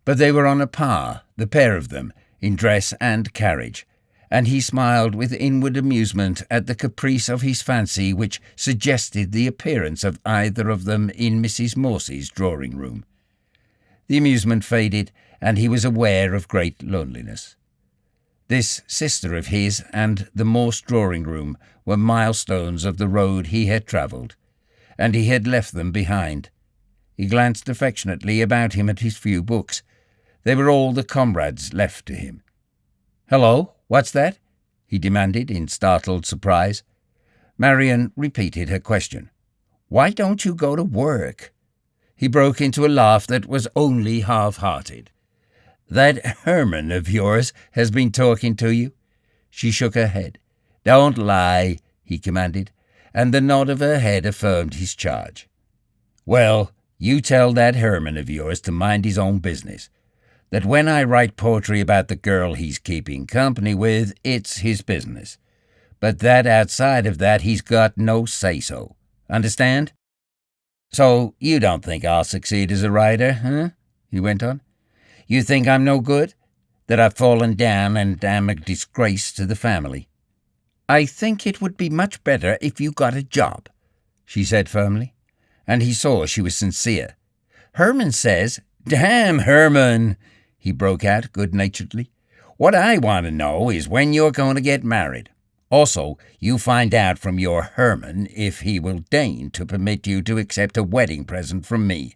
But they were on a par, the pair of them, in dress and carriage, and he smiled with inward amusement at the caprice of his fancy which suggested the appearance of either of them in Mrs. Morse's drawing-room. The amusement faded, and he was aware of great loneliness. This sister of his and the Morse drawing-room were milestones of the road he had travelled, and he had left them behind. He glanced affectionately about him at his few books. They were all the comrades left to him. "Hello, what's that?" he demanded in startled surprise. Marian repeated her question. "Why don't you go to work?" He broke into a laugh that was only half-hearted. "That Herman of yours has been talking to you?" She shook her head. "Don't lie," he commanded, and the nod of her head affirmed his charge. "Well, you tell that Herman of yours to mind his own business. That when I write poetry about the girl he's keeping company with, it's his business. But that outside of that, he's got no say-so. Understand? So you don't think I'll succeed as a writer, huh?" he went on. "You think I'm no good? That I've fallen down and am a disgrace to the family?" "I think it would be much better if you got a job," she said firmly, and he saw she was sincere. "Herman says, Damn, Herman, he broke out good-naturedly. What I want to know is when you're going to get married. Also, you find out from your Herman if he will deign to permit you to accept a wedding present from me.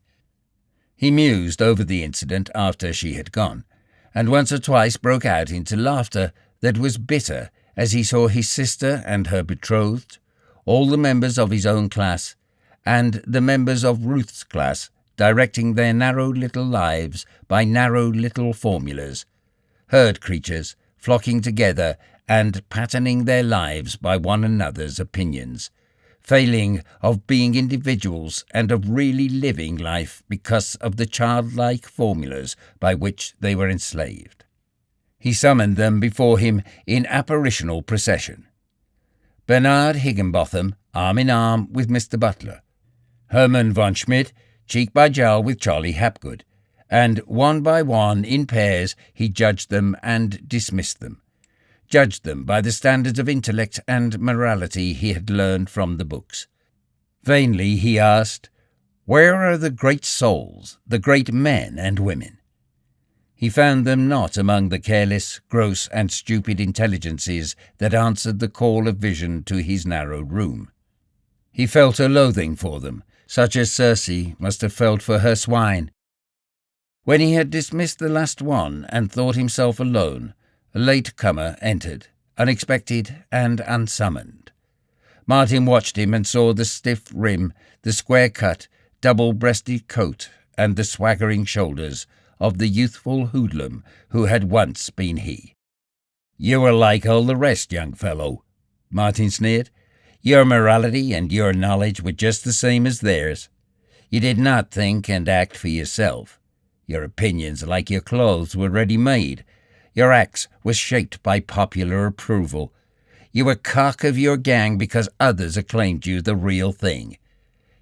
He mused over the incident after she had gone, and once or twice broke out into laughter that was bitter as he saw his sister and her betrothed, all the members of his own class, and the members of Ruth's class directing their narrow little lives by narrow little formulas, herd creatures flocking together and patterning their lives by one another's opinions, failing of being individuals and of really living life because of the childlike formulas by which they were enslaved. He summoned them before him in apparitional procession. Bernard Higginbotham, arm in arm with Mr. Butler. Herman von Schmidt, cheek by jowl with Charlie Hapgood, and one by one, in pairs, he judged them and dismissed them. Judged them by the standards of intellect and morality he had learned from the books. Vainly he asked, "Where are the great souls, the great men and women?" He found them not among the careless, gross, and stupid intelligences that answered the call of vision to his narrow room. He felt a loathing for them, such as Circe must have felt for her swine. When he had dismissed the last one and thought himself alone, a late comer entered, unexpected and unsummoned. Martin watched him and saw the stiff rim, the square-cut, double-breasted coat, and the swaggering shoulders of the youthful hoodlum who had once been he. "You are like all the rest, young fellow," Martin sneered. "Your morality and your knowledge were just the same as theirs. You did not think and act for yourself. Your opinions, like your clothes, were ready-made. Your acts were shaped by popular approval. You were cock of your gang because others acclaimed you the real thing.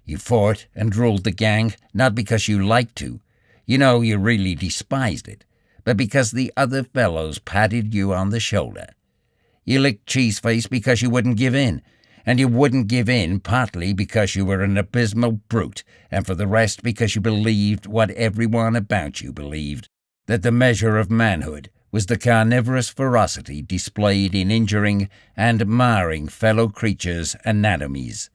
You fought and ruled the gang not because you liked to. You know you really despised it, but because the other fellows patted you on the shoulder. You licked Cheeseface because you wouldn't give in, and you wouldn't give in partly because you were an abysmal brute, and for the rest because you believed what everyone about you believed, that the measure of manhood was the carnivorous ferocity displayed in injuring and marring fellow creatures' anatomies.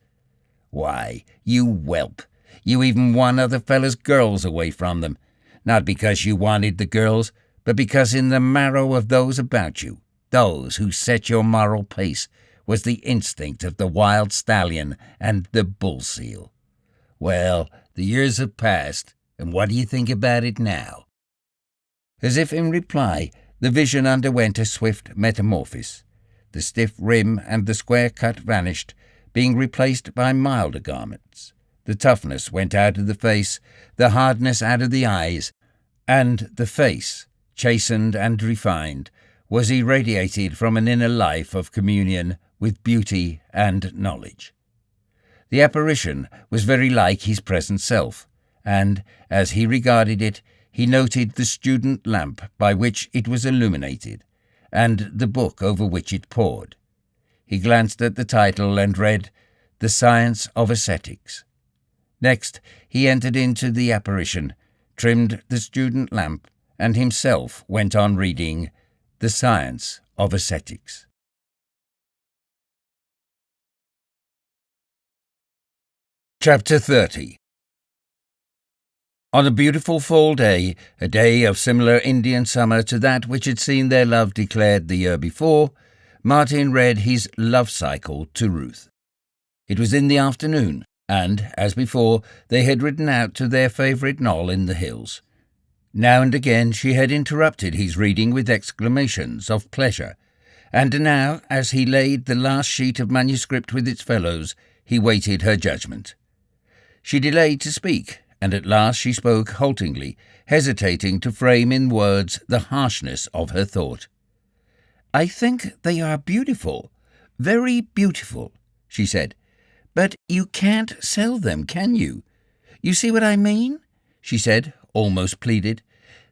Why, you whelp, you even won other fellas' girls away from them, not because you wanted the girls, but because in the marrow of those about you, those who set your moral pace, was the instinct of the wild stallion and the bull seal. Well, the years have passed, and what do you think about it now?" As if in reply, the vision underwent a swift metamorphosis. The stiff rim and the square cut vanished, being replaced by milder garments. The toughness went out of the face, the hardness out of the eyes, and the face, chastened and refined, was irradiated from an inner life of communion with beauty and knowledge. The apparition was very like his present self, and, as he regarded it, he noted the student lamp by which it was illuminated, and the book over which it pored. He glanced at the title and read, "The Science of Ascetics." Next, he entered into the apparition, trimmed the student lamp, and himself went on reading The Science of Ascetics. Chapter 30. On a beautiful fall day, a day of similar Indian summer to that which had seen their love declared the year before, Martin read his love cycle to Ruth. It was in the afternoon, and, as before, they had ridden out to their favourite knoll in the hills. Now and again she had interrupted his reading with exclamations of pleasure, and now, as he laid the last sheet of manuscript with its fellows, he waited her judgment. She delayed to speak, and at last she spoke haltingly, hesitating to frame in words the harshness of her thought. "I think they are beautiful, very beautiful," she said. "But you can't sell them, can you? You see what I mean?" she said, almost pleaded.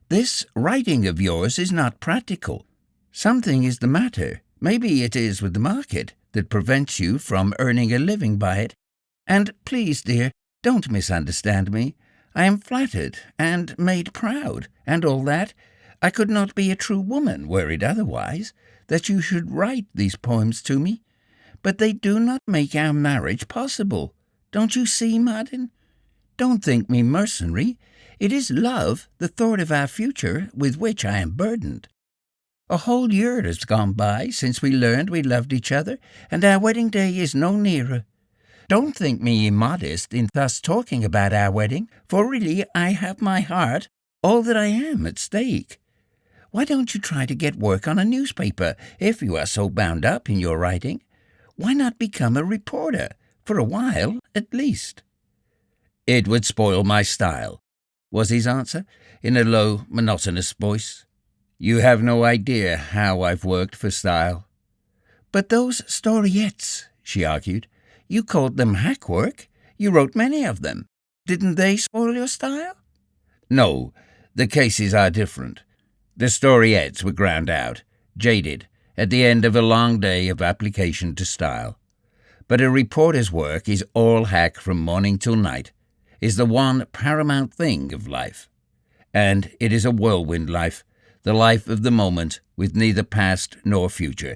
"This writing of yours is not practical. Something is the matter. Maybe it is with the market that prevents you from earning a living by it. And please, dear, don't misunderstand me. I am flattered and made proud, and all that. I could not be a true woman were it otherwise, that you should write these poems to me. But they do not make our marriage possible. Don't you see, Martin? Don't think me mercenary. It is love, the thought of our future, with which I am burdened. A whole year has gone by since we learned we loved each other, and our wedding day is no nearer. Don't think me immodest in thus talking about our wedding, for really I have my heart, all that I am, at stake. Why don't you try to get work on a newspaper, if you are so bound up in your writing? Why not become a reporter, for a while at least? It would spoil my style, was his answer, in a low, monotonous voice. You have no idea how I've worked for style. But those storiettes, she argued, you called them hack work. You wrote many of them. Didn't they spoil your style? No, the cases are different. The storiettes were ground out, jaded, at the end of a long day of application to style. But a reporter's work is all hack from morning till night, is the one paramount thing of life. And it is a whirlwind life, the life of the moment, with neither past nor future,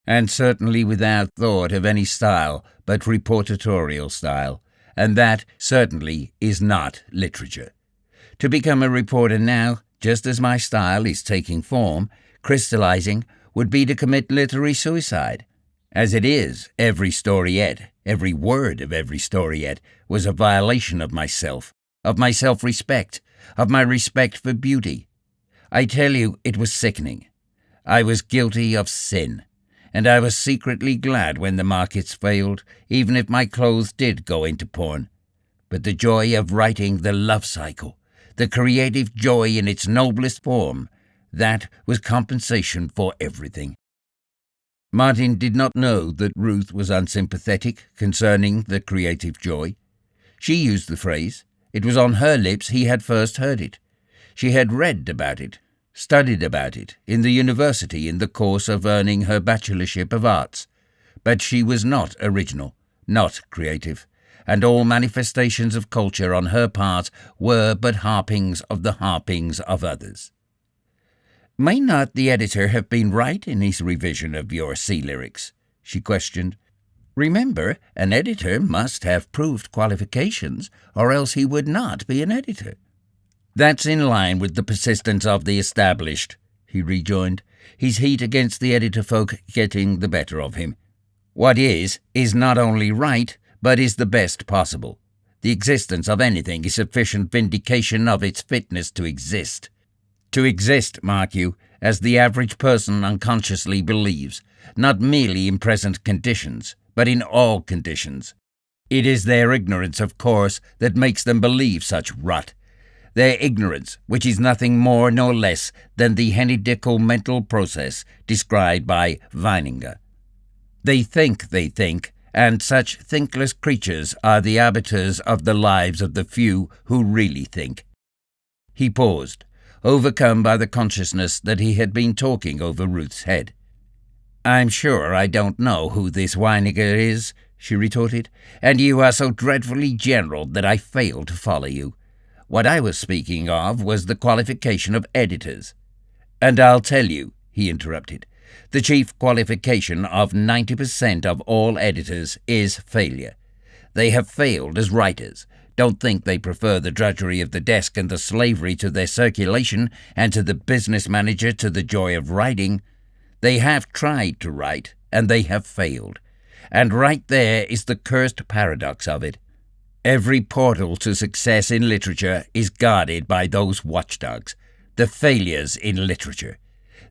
and certainly without thought of any style but reportatorial style, and that certainly is not literature. To become a reporter now, just as my style is taking form, crystallizing, would be to commit literary suicide. As it is, every storiette, every word of every storiette, was a violation of my self-respect, of my respect for beauty. I tell you, it was sickening. I was guilty of sin, and I was secretly glad when the markets failed, even if my clothes did go into pawn. But the joy of writing the love cycle, the creative joy in its noblest form, that was compensation for everything. Martin did not know that Ruth was unsympathetic concerning the creative joy. She used the phrase. It was on her lips he had first heard it. She had read about it, studied about it, in the university in the course of earning her bachelorship of arts. But she was not original, not creative, and all manifestations of culture on her part were but harpings of the harpings of others. May not the editor have been right in his revision of your sea lyrics? She questioned. Remember, an editor must have proved qualifications, or else he would not be an editor. That's in line with the persistence of the established, he rejoined, his heat against the editor folk getting the better of him. What is not only right, but is the best possible. The existence of anything is sufficient vindication of its fitness to exist. To exist, mark you, as the average person unconsciously believes, not merely in present conditions, but in all conditions. It is their ignorance, of course, that makes them believe such rot. Their ignorance, which is nothing more nor less than the hennidical mental process described by Weininger. They think, and such thinkless creatures are the arbiters of the lives of the few who really think. He paused, overcome by the consciousness that he had been talking over Ruth's head. I'm sure I don't know who this Weininger is, she retorted, and you are so dreadfully general that I fail to follow you. What I was speaking of was the qualification of editors. And I'll tell you, he interrupted, the chief qualification of 90% of all editors is failure. They have failed as writers. Don't think they prefer the drudgery of the desk and the slavery to their circulation and to the business manager to the joy of writing. They have tried to write, and they have failed. And right there is the cursed paradox of it. Every portal to success in literature is guarded by those watchdogs, the failures in literature.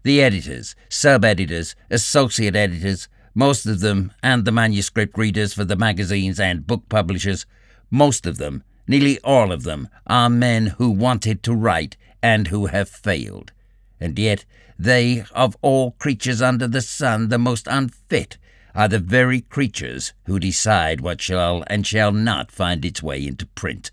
The editors, sub-editors, associate editors, most of them, and the manuscript readers for the magazines and book publishers, most of them, nearly all of them, are men who wanted to write and who have failed. And yet they, of all creatures under the sun, the most unfit, are the very creatures who decide what shall and shall not find its way into print.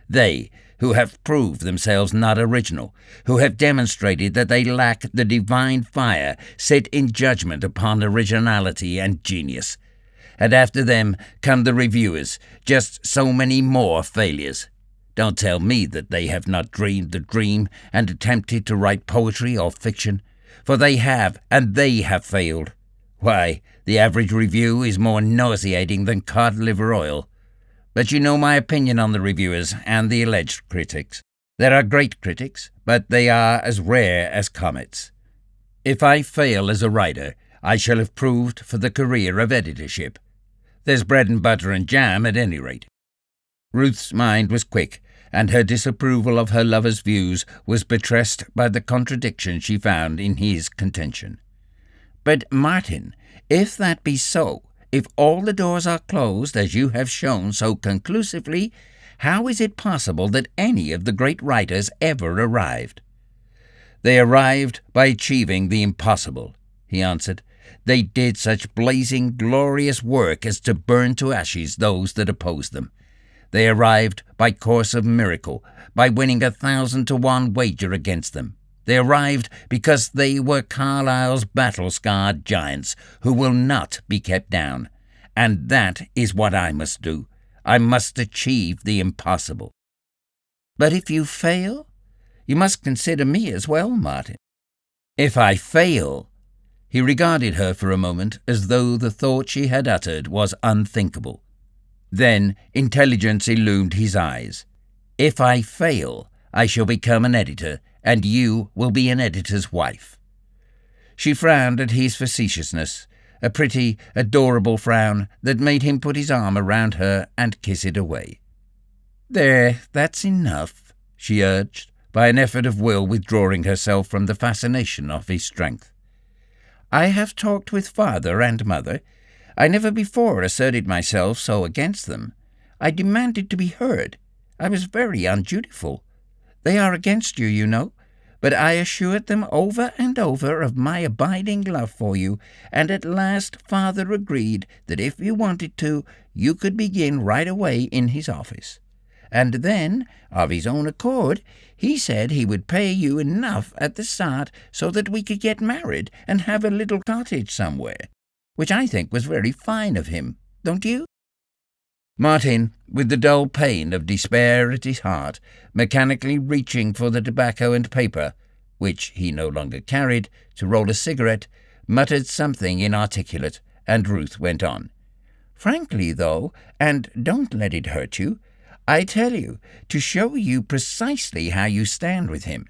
They, who have proved themselves not original, who have demonstrated that they lack the divine fire set in judgment upon originality and genius. And after them come the reviewers, just so many more failures. Don't tell me that they have not dreamed the dream and attempted to write poetry or fiction, for they have, and they have failed. Why, the average review is more nauseating than cod liver oil. But you know my opinion on the reviewers and the alleged critics. There are great critics, but they are as rare as comets. If I fail as a writer, I shall have proved for the career of editorship. There's bread and butter and jam at any rate. Ruth's mind was quick, and her disapproval of her lover's views was buttressed by the contradiction she found in his contention. But, Martin, if that be so, if all the doors are closed, as you have shown so conclusively, how is it possible that any of the great writers ever arrived? They arrived by achieving the impossible, he answered. They did such blazing, glorious work as to burn to ashes those that opposed them. They arrived by course of miracle, by winning 1,000-to-1 wager against them. They arrived because they were Carlyle's battle-scarred giants who will not be kept down. And that is what I must do. I must achieve the impossible. But if you fail, you must consider me as well, Martin. If I fail, he regarded her for a moment as though the thought she had uttered was unthinkable. Then intelligence illumined his eyes. If I fail, I shall become an editor, and you will be an editor's wife. She frowned at his facetiousness, a pretty, adorable frown that made him put his arm around her and kiss it away. "There, that's enough," she urged, by an effort of will withdrawing herself from the fascination of his strength. "I have talked with father and mother. I never before asserted myself so against them. I demanded to be heard. I was very undutiful. They are against you, you know, but I assured them over and over of my abiding love for you, and at last father agreed that if you wanted to, you could begin right away in his office. And then, of his own accord, he said he would pay you enough at the start so that we could get married and have a little cottage somewhere, which I think was very fine of him, don't you?" Martin, with the dull pain of despair at his heart, mechanically reaching for the tobacco and paper, which he no longer carried, to roll a cigarette, muttered something inarticulate, and Ruth went on. "Frankly, though, and don't let it hurt you, I tell you, to show you precisely how you stand with him.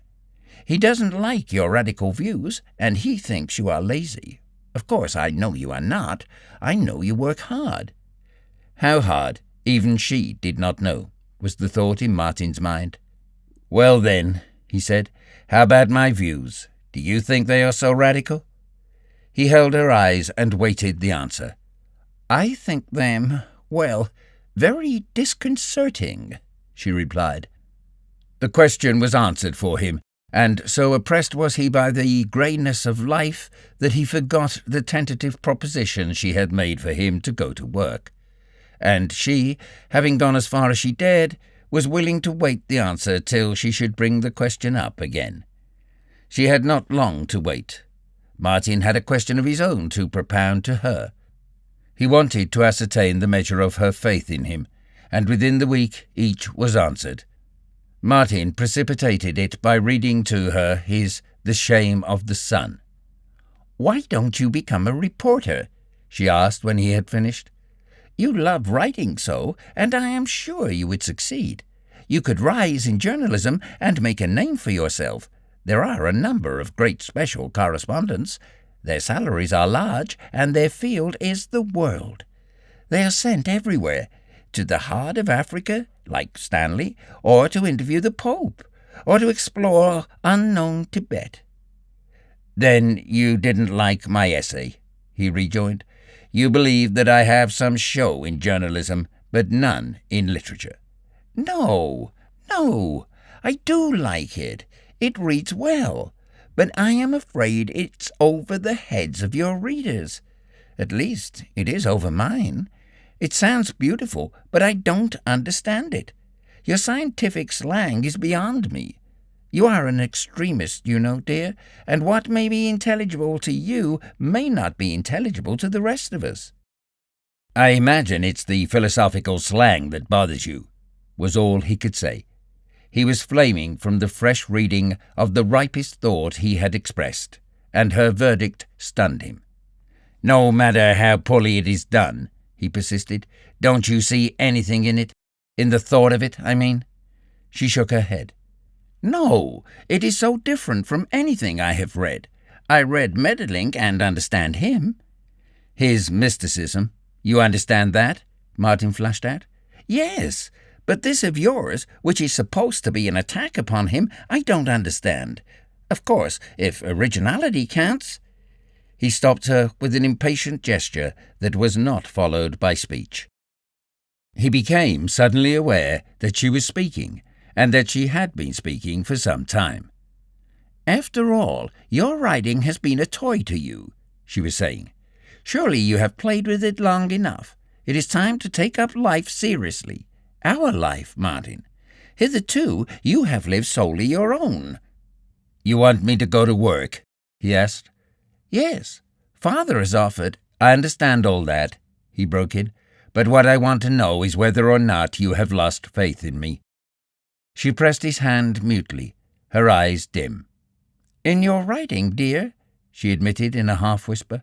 He doesn't like your radical views, and he thinks you are lazy. Of course, I know you are not. I know you work hard." How hard, even she did not know, was the thought in Martin's mind. "Well then," he said, "how about my views? Do you think they are so radical?" He held her eyes and waited the answer. "I think them, well, very disconcerting," she replied. The question was answered for him, and so oppressed was he by the greyness of life that he forgot the tentative proposition she had made for him to go to work. And she, having gone as far as she dared, was willing to wait the answer till she should bring the question up again. She had not long to wait. Martin had a question of his own to propound to her. He wanted to ascertain the measure of her faith in him, and within the week each was answered. Martin precipitated it by reading to her his The Shame of the Sun. "Why don't you become a reporter?" she asked when he had finished. "You love writing so, and I am sure you would succeed. You could rise in journalism and make a name for yourself. There are a number of great special correspondents. Their salaries are large, and their field is the world. They are sent everywhere, to the heart of Africa, like Stanley, or to interview the Pope, or to explore unknown Tibet." "Then you didn't like my essay," he rejoined. "You believe that I have some show in journalism, but none in literature." No, I do like it. It reads well, but I am afraid it's over the heads of your readers. At least, it is over mine. It sounds beautiful, but I don't understand it. Your scientific slang is beyond me. You are an extremist, you know, dear, and what may be intelligible to you may not be intelligible to the rest of us." "I imagine it's the philosophical slang that bothers you," was all he could say. He was flaming from the fresh reading of the ripest thought he had expressed, and her verdict stunned him. "No matter how poorly it is done," he persisted, "don't you see anything in it? In the thought of it, I mean?" She shook her head. "No, it is so different from anything I have read. I read Maeterlinck and understand him." "His mysticism, you understand that?" Martin flashed out. "Yes, but this of yours, which is supposed to be an attack upon him, I don't understand. Of course, if originality counts—" He stopped her with an impatient gesture that was not followed by speech. He became suddenly aware that she was speaking, and that she had been speaking for some time. "After all, your writing has been a toy to you," she was saying. "Surely you have played with it long enough. It is time to take up life seriously. Our life, Martin. Hitherto you have lived solely your own." "You want me to go to work?" he asked. "Yes. Father has offered—" "I understand all that," he broke in, "but what I want to know is whether or not you have lost faith in me." She pressed his hand mutely, her eyes dim. "In your writing, dear," she admitted in a half-whisper.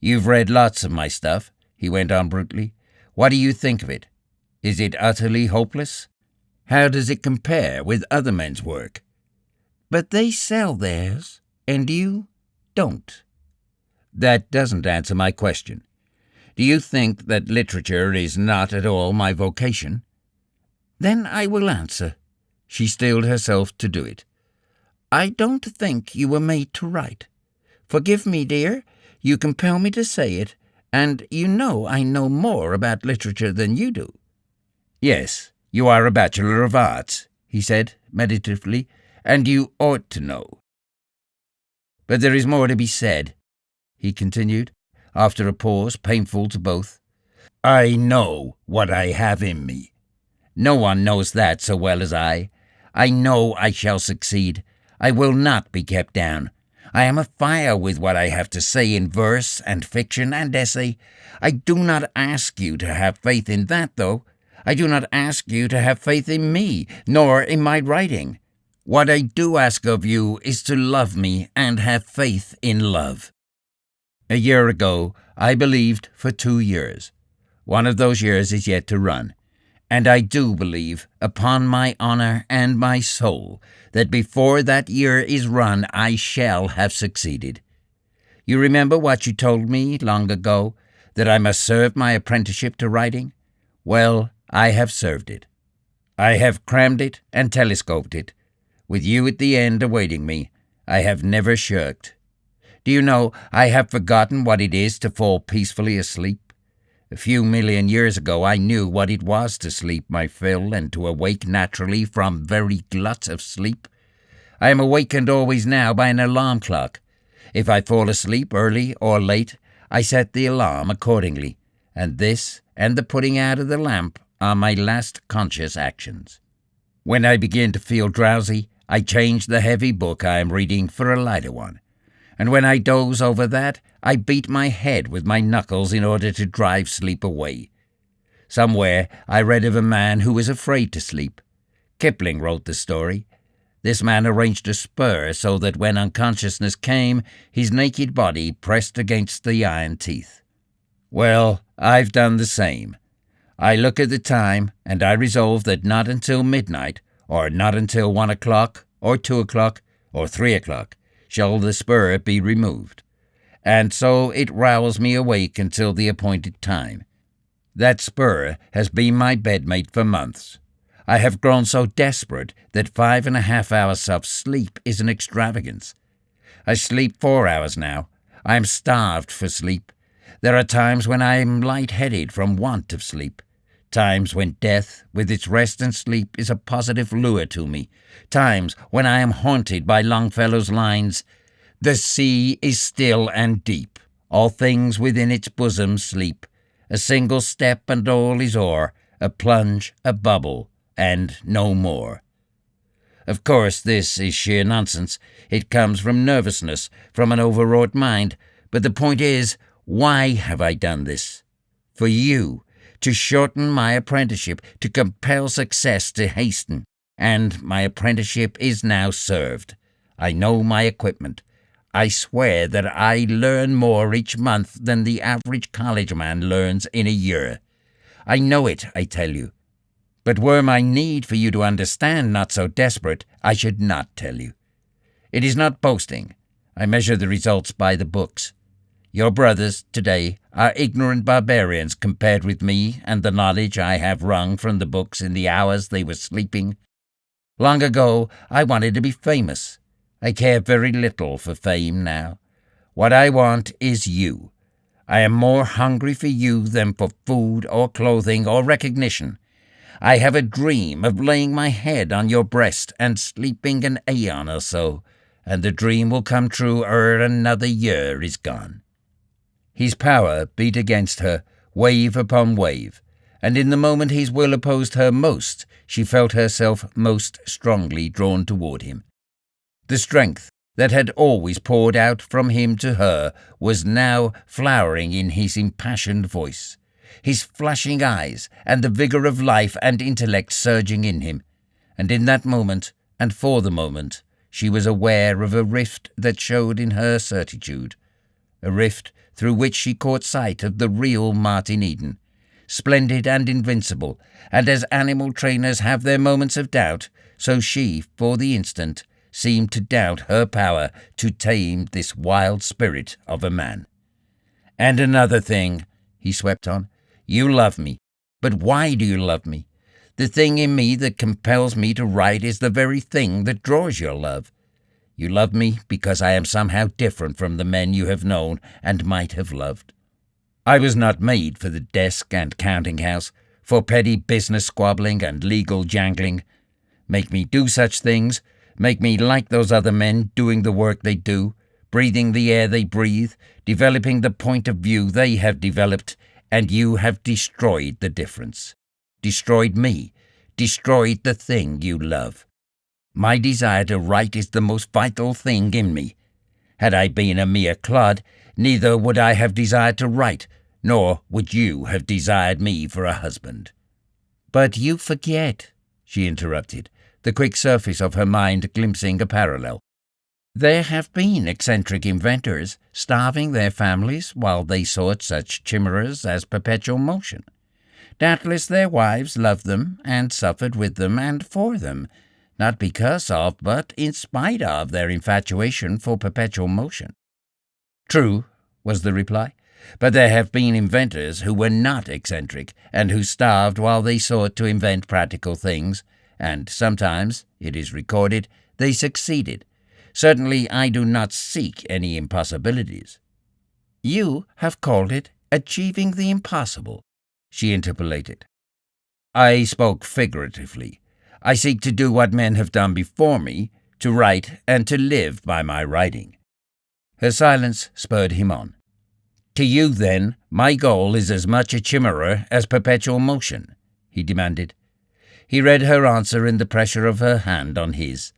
"You've read lots of my stuff," he went on brutally. "What do you think of it? Is it utterly hopeless? How does it compare with other men's work?" "But they sell theirs, and you don't." "That doesn't answer my question. Do you think that literature is not at all my vocation?" "Then I will answer." She steeled herself to do it. "I don't think you were made to write. Forgive me, dear. You compel me to say it, and you know I know more about literature than you do." "Yes, you are a Bachelor of Arts," he said meditatively, "and you ought to know." "But there is more to be said," he continued, after a pause painful to both. "I know what I have in me. No one knows that so well as I. I know I shall succeed. I will not be kept down. I am afire with what I have to say in verse and fiction and essay. I do not ask you to have faith in that, though. I do not ask you to have faith in me, nor in my writing. What I do ask of you is to love me and have faith in love. A year ago, I believed for 2 years. One of those years is yet to run. And I do believe, upon my honor and my soul, that before that year is run I shall have succeeded. You remember what you told me long ago, that I must serve my apprenticeship to writing? Well, I have served it. I have crammed it and telescoped it. With you at the end awaiting me, I have never shirked. Do you know, I have forgotten what it is to fall peacefully asleep? A few million years ago I knew what it was to sleep my fill and to awake naturally from very glut of sleep. I am awakened always now by an alarm clock. If I fall asleep early or late, I set the alarm accordingly, and this and the putting out of the lamp are my last conscious actions. When I begin to feel drowsy, I change the heavy book I am reading for a lighter one. And when I doze over that, I beat my head with my knuckles in order to drive sleep away. Somewhere I read of a man who was afraid to sleep. Kipling wrote the story. This man arranged a spur so that when unconsciousness came, his naked body pressed against the iron teeth. Well, I've done the same. I look at the time, and I resolve that not until midnight, or not until 1 o'clock, or 2 o'clock, or 3 o'clock, shall the spur be removed, and so it roused me awake until the appointed time. That spur has been my bedmate for months. I have grown so desperate that 5.5 hours of sleep is an extravagance. I sleep 4 hours now. I am starved for sleep. There are times when I am light-headed from want of sleep. Times when death, with its rest and sleep, is a positive lure to me. Times when I am haunted by Longfellow's lines, "The sea is still and deep, all things within its bosom sleep. A single step and all is o'er, a plunge, a bubble, and no more." Of course, this is sheer nonsense. It comes from nervousness, from an overwrought mind. But the point is, why have I done this? For you. To shorten my apprenticeship, to compel success to hasten. and my apprenticeship is now served. I know my equipment. I swear that I learn more each month than the average college man learns in a year. I know it, I tell you. But were my need for you to understand not so desperate, I should not tell you. It is not boasting. I measure the results by the books. Your brothers, today, are ignorant barbarians compared with me and the knowledge I have wrung from the books in the hours they were sleeping. Long ago, I wanted to be famous. I care very little for fame now. What I want is you. I am more hungry for you than for food or clothing or recognition. I have a dream of laying my head on your breast and sleeping an aeon or so, and the dream will come true ere another year is gone." His power beat against her, wave upon wave, and in the moment his will opposed her most, she felt herself most strongly drawn toward him. The strength that had always poured out from him to her was now flowering in his impassioned voice, his flashing eyes, and the vigour of life and intellect surging in him. And in that moment, and for the moment, she was aware of a rift that showed in her certitude, a rift through which she caught sight of the real Martin Eden, splendid and invincible, and as animal trainers have their moments of doubt, so she, for the instant, seemed to doubt her power to tame this wild spirit of a man. "And another thing," he swept on, "you love me. But why do you love me? The thing in me that compels me to write is the very thing that draws your love. You love me because I am somehow different from the men you have known and might have loved. I was not made for the desk and counting-house, for petty business squabbling and legal jangling. Make me do such things, make me like those other men doing the work they do, breathing the air they breathe, developing the point of view they have developed, and you have destroyed the difference. Destroyed me, destroyed the thing you love. My desire to write is the most vital thing in me. Had I been a mere clod, neither would I have desired to write, nor would you have desired me for a husband." "But you forget," she interrupted, the quick surface of her mind glimpsing a parallel. "There have been eccentric inventors starving their families while they sought such chimeras as perpetual motion. Doubtless their wives loved them and suffered with them and for them, not because of, but in spite of their infatuation for perpetual motion." "True," was the reply, "but there have been inventors who were not eccentric, and who starved while they sought to invent practical things, and sometimes, it is recorded, they succeeded. Certainly I do not seek any impossibilities." "You have called it achieving the impossible," she interpolated. "I spoke figuratively. I seek to do what men have done before me, to write and to live by my writing." Her silence spurred him on. "To you, then, my goal is as much a chimera as perpetual motion?" he demanded. He read her answer in the pressure of her hand on his,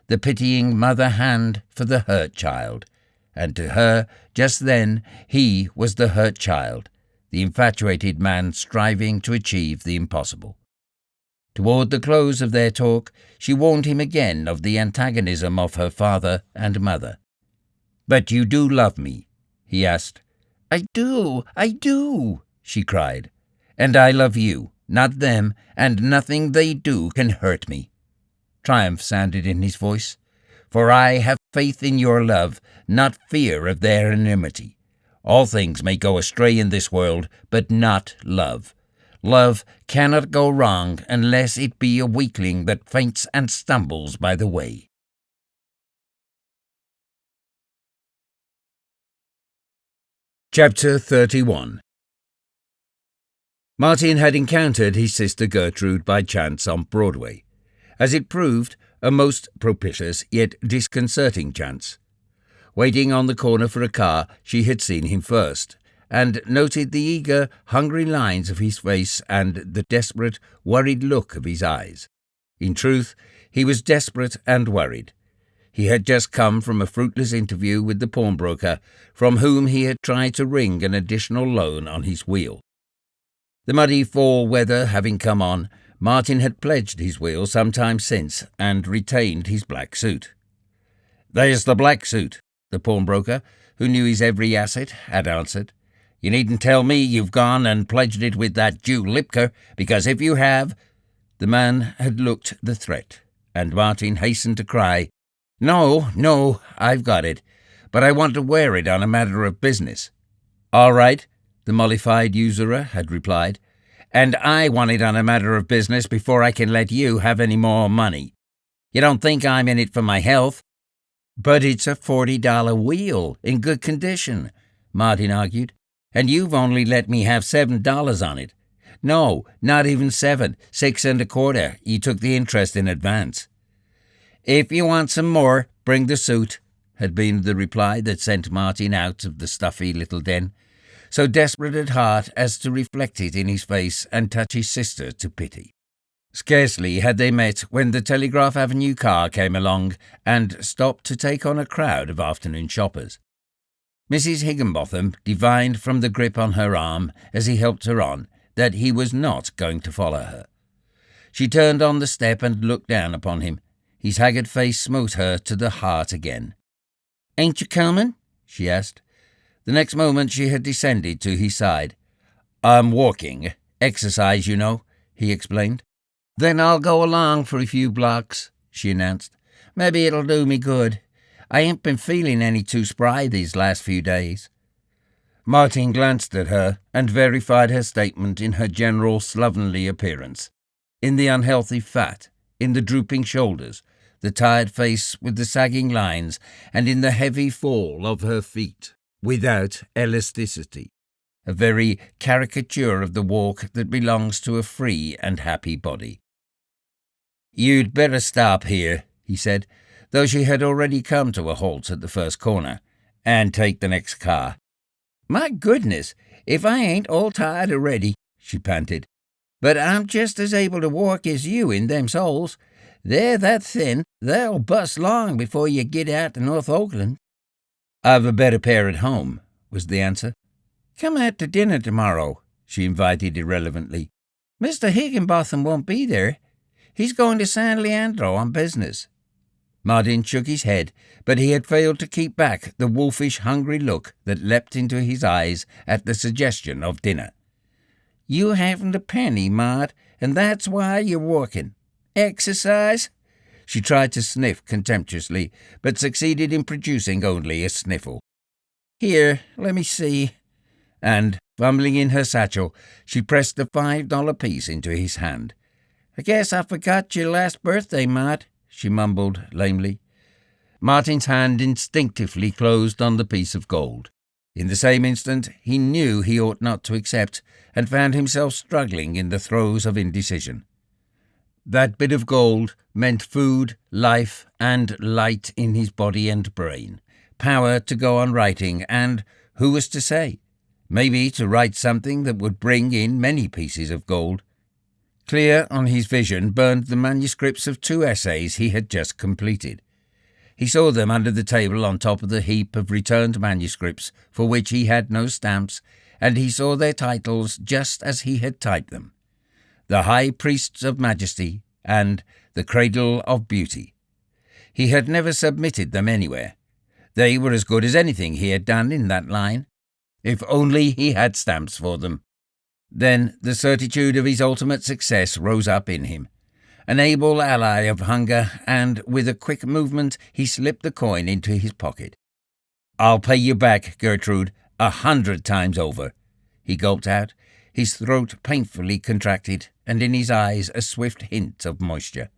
the pitying mother hand for the hurt child, and to her, just then, he was the hurt child, the infatuated man striving to achieve the impossible. Toward the close of their talk, she warned him again of the antagonism of her father and mother. "But you do love me?" he asked. I do," she cried. "And I love you, not them, and nothing they do can hurt me." Triumph sounded in his voice. "For I have faith in your love, not fear of their enmity. All things may go astray in this world, but not love. Love cannot go wrong unless it be a weakling that faints and stumbles by the way." Chapter 31. Martin had encountered his sister Gertrude by chance on Broadway. As it proved, a most propitious yet disconcerting chance. Waiting on the corner for a car, she had seen him first, and noted the eager, hungry lines of his face and the desperate, worried look of his eyes. In truth, he was desperate and worried. He had just come from a fruitless interview with the pawnbroker, from whom he had tried to wring an additional loan on his wheel. The muddy fall weather having come on, Martin had pledged his will some time since and retained his black suit. "There's the black suit," the pawnbroker, who knew his every asset, had answered. "You needn't tell me you've gone and pledged it with that Jew Lipker, because if you have—" The man had looked the threat, and Martin hastened to cry, No, I've got it, but I want to wear it on a matter of business." "All right," the mollified usurer had replied, "and I want it on a matter of business before I can let you have any more money. You don't think I'm in it for my health?" "But it's a $40 wheel in good condition," Martin argued, "and you've only let me have $7 on it. No, not even 7, 6 1/4. You took the interest in advance." "If you want some more, bring the suit," had been the reply that sent Martin out of the stuffy little den, so desperate at heart as to reflect it in his face and touch his sister to pity. Scarcely had they met when the Telegraph Avenue car came along and stopped to take on a crowd of afternoon shoppers. Mrs. Higginbotham divined from the grip on her arm as he helped her on that he was not going to follow her. She turned on the step and looked down upon him. His haggard face smote her to the heart again. "Ain't you coming?" she asked. The next moment she had descended to his side. "I'm walking. Exercise, you know," he explained. "Then I'll go along for a few blocks," she announced. "Maybe it'll do me good. I ain't been feeling any too spry these last few days." Martin glanced at her and verified her statement in her general slovenly appearance, in the unhealthy fat, in the drooping shoulders, the tired face with the sagging lines, and in the heavy fall of her feet, without elasticity, a very caricature of the walk that belongs to a free and happy body. "You'd better stop here," he said, though she had already come to a halt at the first corner, "and take the next car." "My goodness, if I ain't all tired already," she panted. "But I'm just as able to walk as you in them soles. They're that thin, they'll bust long before you get out to North Oakland." "I've a better pair at home," was the answer. "Come out to dinner tomorrow," she invited irrelevantly. "Mr. Higginbotham won't be there. He's going to San Leandro on business." Martin shook his head, but he had failed to keep back the wolfish, hungry look that leapt into his eyes at the suggestion of dinner. "You haven't a penny, Mart, and that's why you're working. Exercise?" She tried to sniff contemptuously, but succeeded in producing only a sniffle. "Here, let me see." And, fumbling in her satchel, she pressed the $5 piece into his hand. "I guess I forgot your last birthday, Mart," she mumbled lamely. Martin's hand instinctively closed on the piece of gold. In the same instant, he knew he ought not to accept, and found himself struggling in the throes of indecision. That bit of gold meant food, life, and light in his body and brain, power to go on writing, and, who was to say, maybe to write something that would bring in many pieces of gold. Clear on his vision burned the manuscripts of 2 essays he had just completed. He saw them under the table on top of the heap of returned manuscripts for which he had no stamps, and he saw their titles just as he had typed them: The High Priests of Majesty and The Cradle of Beauty. He had never submitted them anywhere. They were as good as anything he had done in that line. If only he had stamps for them. Then the certitude of his ultimate success rose up in him, an able ally of hunger, and with a quick movement he slipped the coin into his pocket. "I'll pay you back, Gertrude, 100 times over," he gulped out, his throat painfully contracted, and in his eyes a swift hint of moisture.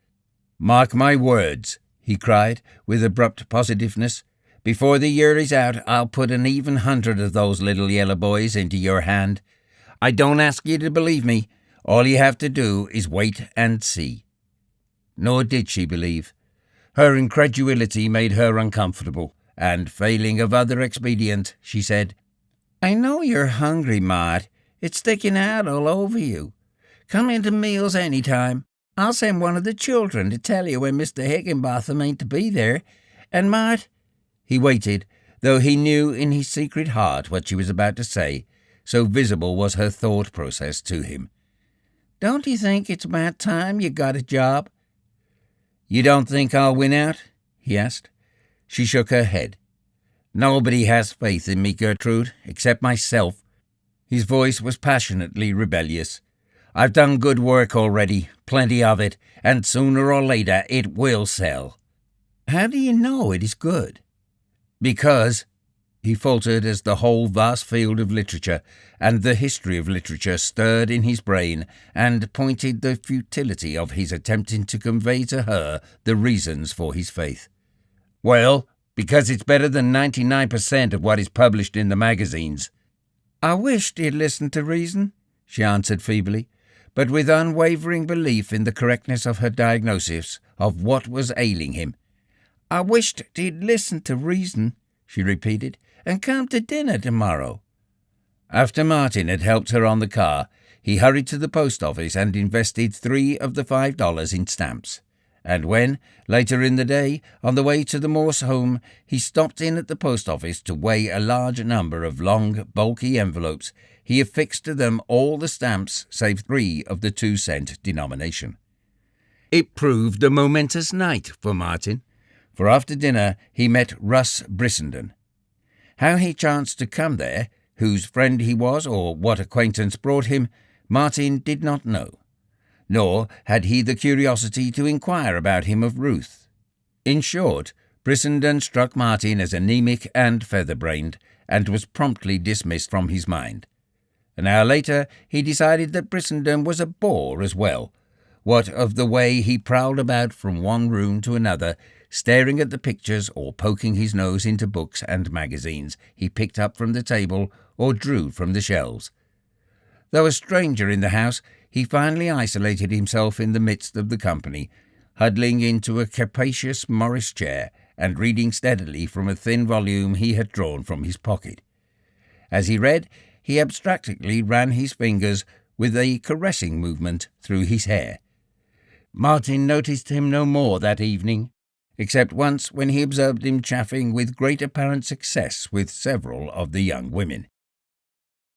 "Mark my words," he cried, with abrupt positiveness. "Before the year is out, I'll put an even 100 of those little yellow boys into your hand. I don't ask you to believe me. All you have to do is wait and see." Nor did she believe. Her incredulity made her uncomfortable, and, failing of other expedient, she said, "I know you're hungry, Mart. It's sticking out all over you. Come into meals any time. I'll send one of the children to tell you when Mr. Higginbotham ain't to be there. And, Mart—" He waited, though he knew in his secret heart what she was about to say, so visible was her thought process to him. Don't you think it's about time you got a job?" "You don't think I'll win out?" he asked. She shook her head. "Nobody has faith in me, Gertrude, except myself." His voice was passionately rebellious. "I've done good work already, plenty of it, and sooner or later it will sell." "How do you know it is good?" "Because," he faltered as the whole vast field of literature and the history of literature stirred in his brain and pointed the futility of his attempting to convey to her the reasons for his faith. "Well, because it's better than 99% of what is published in the magazines." "I wished he'd listened to reason," she answered feebly, but with unwavering belief in the correctness of her diagnosis of what was ailing him. "I wished he'd listened to reason," she repeated, "and come to dinner tomorrow." After Martin had helped her on the car, he hurried to the post office and invested $3 of the $5 in stamps. And when, later in the day, on the way to the Morse home, he stopped in at the post office to weigh a large number of long, bulky envelopes, he affixed to them all the stamps save 3 of the 2-cent denomination. It proved a momentous night for Martin, for after dinner he met Russ Brissenden. How he chanced to come there, whose friend he was, or what acquaintance brought him, Martin did not know. Nor had he the curiosity to inquire about him of Ruth. In short, Brissenden struck Martin as anemic and feather-brained, and was promptly dismissed from his mind. An hour later he decided that Brissenden was a bore as well. What of the way he prowled about from one room to another, staring at the pictures or poking his nose into books and magazines he picked up from the table or drew from the shelves. Though a stranger in the house, he finally isolated himself in the midst of the company, huddling into a capacious Morris chair and reading steadily from a thin volume he had drawn from his pocket. As he read, he abstractedly ran his fingers with a caressing movement through his hair. Martin noticed him no more that evening, except once when he observed him chaffing with great apparent success with several of the young women.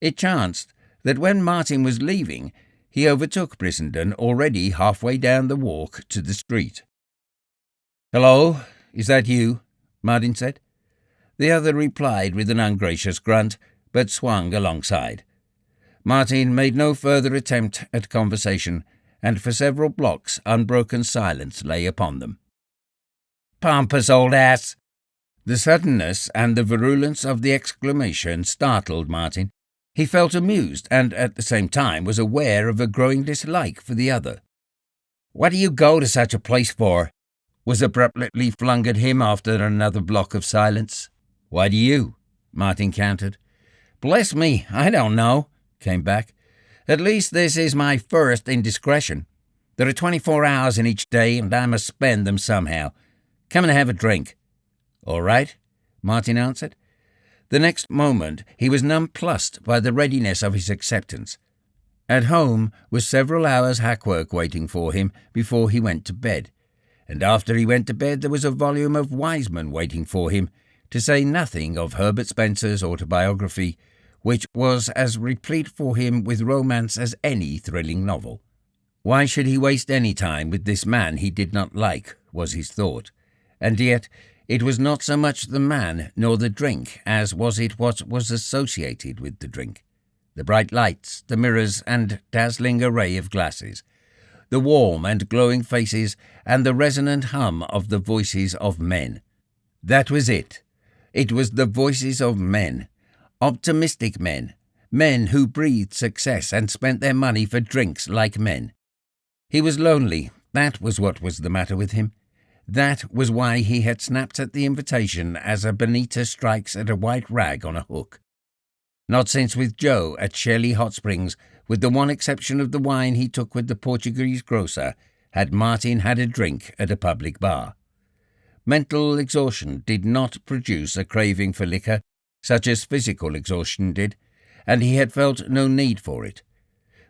It chanced that when Martin was leaving, he overtook Brissenden already halfway down the walk to the street. "Hello, is that you?" Martin said. The other replied with an ungracious grunt, but swung alongside. Martin made no further attempt at conversation, and for several blocks unbroken silence lay upon them. "Pompous old ass!" The suddenness and the virulence of the exclamation startled Martin. He felt amused and at the same time was aware of a growing dislike for the other. "What do you go to such a place for?" was abruptly flung at him after another block of silence. "Why do you?" Martin countered. "Bless me, I don't know," came back. "At least this is my first indiscretion. There are 24 hours in each day, and I must spend them somehow. Come and have a drink." "All right," Martin answered. The next moment he was nonplussed by the readiness of his acceptance. At home was several hours' hack work waiting for him before he went to bed, and after he went to bed there was a volume of Wiseman waiting for him, to say nothing of Herbert Spencer's autobiography, which was as replete for him with romance as any thrilling novel. Why should he waste any time with this man he did not like, was his thought, and yet it was not so much the man nor the drink as was it what was associated with the drink. The bright lights, the mirrors and dazzling array of glasses, the warm and glowing faces and the resonant hum of the voices of men. That was it. It was the voices of men, optimistic men, men who breathed success and spent their money for drinks like men. He was lonely, that was what was the matter with him. That was why he had snapped at the invitation as a bonita strikes at a white rag on a hook. Not since with Joe at Shelley Hot Springs, with the one exception of the wine he took with the Portuguese grocer, had Martin had a drink at a public bar. Mental exhaustion did not produce a craving for liquor, such as physical exhaustion did, and he had felt no need for it.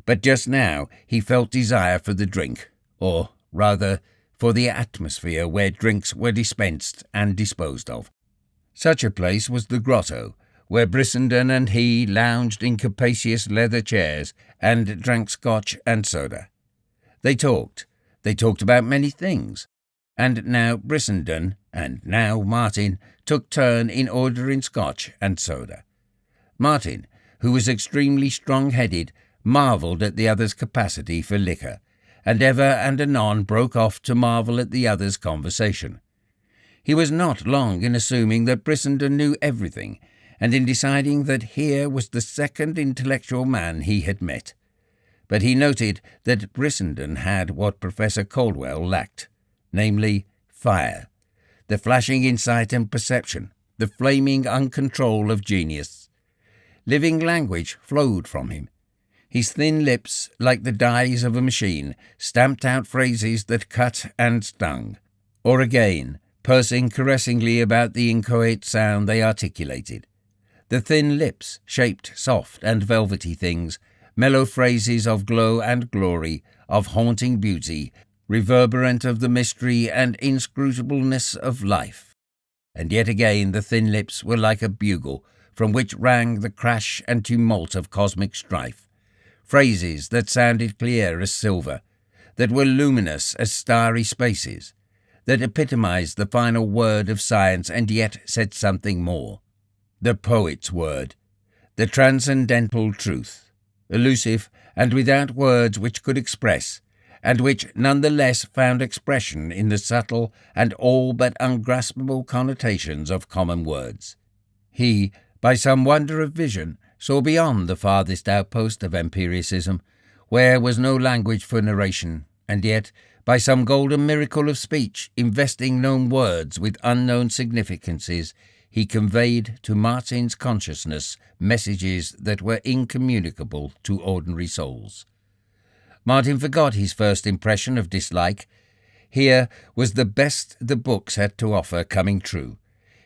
But just now he felt desire for the drink, or, rather, for the atmosphere where drinks were dispensed and disposed of. Such a place was the grotto, where Brissenden and he lounged in capacious leather chairs and drank scotch and soda. They talked about many things, and now Brissenden and now Martin took turn in ordering scotch and soda. Martin, who was extremely strong-headed, marvelled at the other's capacity for liquor, and ever and anon broke off to marvel at the other's conversation. He was not long in assuming that Brissenden knew everything, and in deciding that here was the second intellectual man he had met. But he noted that Brissenden had what Professor Caldwell lacked, namely fire, the flashing insight and perception, the flaming uncontrol of genius. Living language flowed from him. His thin lips, like the dies of a machine, stamped out phrases that cut and stung, or again, pursing caressingly about the inchoate sound they articulated. The thin lips shaped soft and velvety things, mellow phrases of glow and glory, of haunting beauty, reverberant of the mystery and inscrutableness of life. And yet again the thin lips were like a bugle, from which rang the crash and tumult of cosmic strife. Phrases that sounded clear as silver, that were luminous as starry spaces, that epitomized the final word of science and yet said something more. The poet's word, the transcendental truth, elusive and without words which could express, and which none the less found expression in the subtle and all but ungraspable connotations of common words. He, by some wonder of vision, saw beyond the farthest outpost of empiricism, where was no language for narration, and yet, by some golden miracle of speech, investing known words with unknown significances, he conveyed to Martin's consciousness messages that were incommunicable to ordinary souls. Martin forgot his first impression of dislike. Here was the best the books had to offer coming true.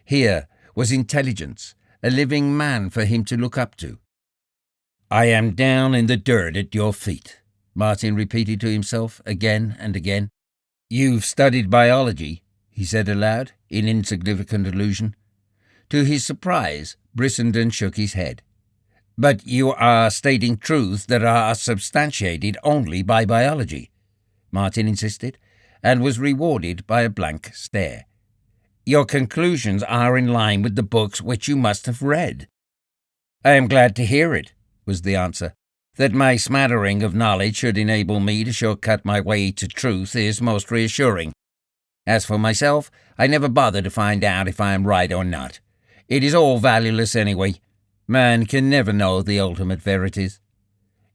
Here was intelligence, a living man for him to look up to. "I am down in the dirt at your feet," Martin repeated to himself again and again. "You've studied biology," he said aloud, in insignificant allusion. To his surprise, Brissenden shook his head. "But you are stating truths that are substantiated only by biology," Martin insisted, and was rewarded by a blank stare. "Your conclusions are in line with the books which you must have read." "I am glad to hear it," was the answer. "That my smattering of knowledge should enable me to shortcut my way to truth is most reassuring. As for myself, I never bother to find out if I am right or not. It is all valueless anyway. Man can never know the ultimate verities."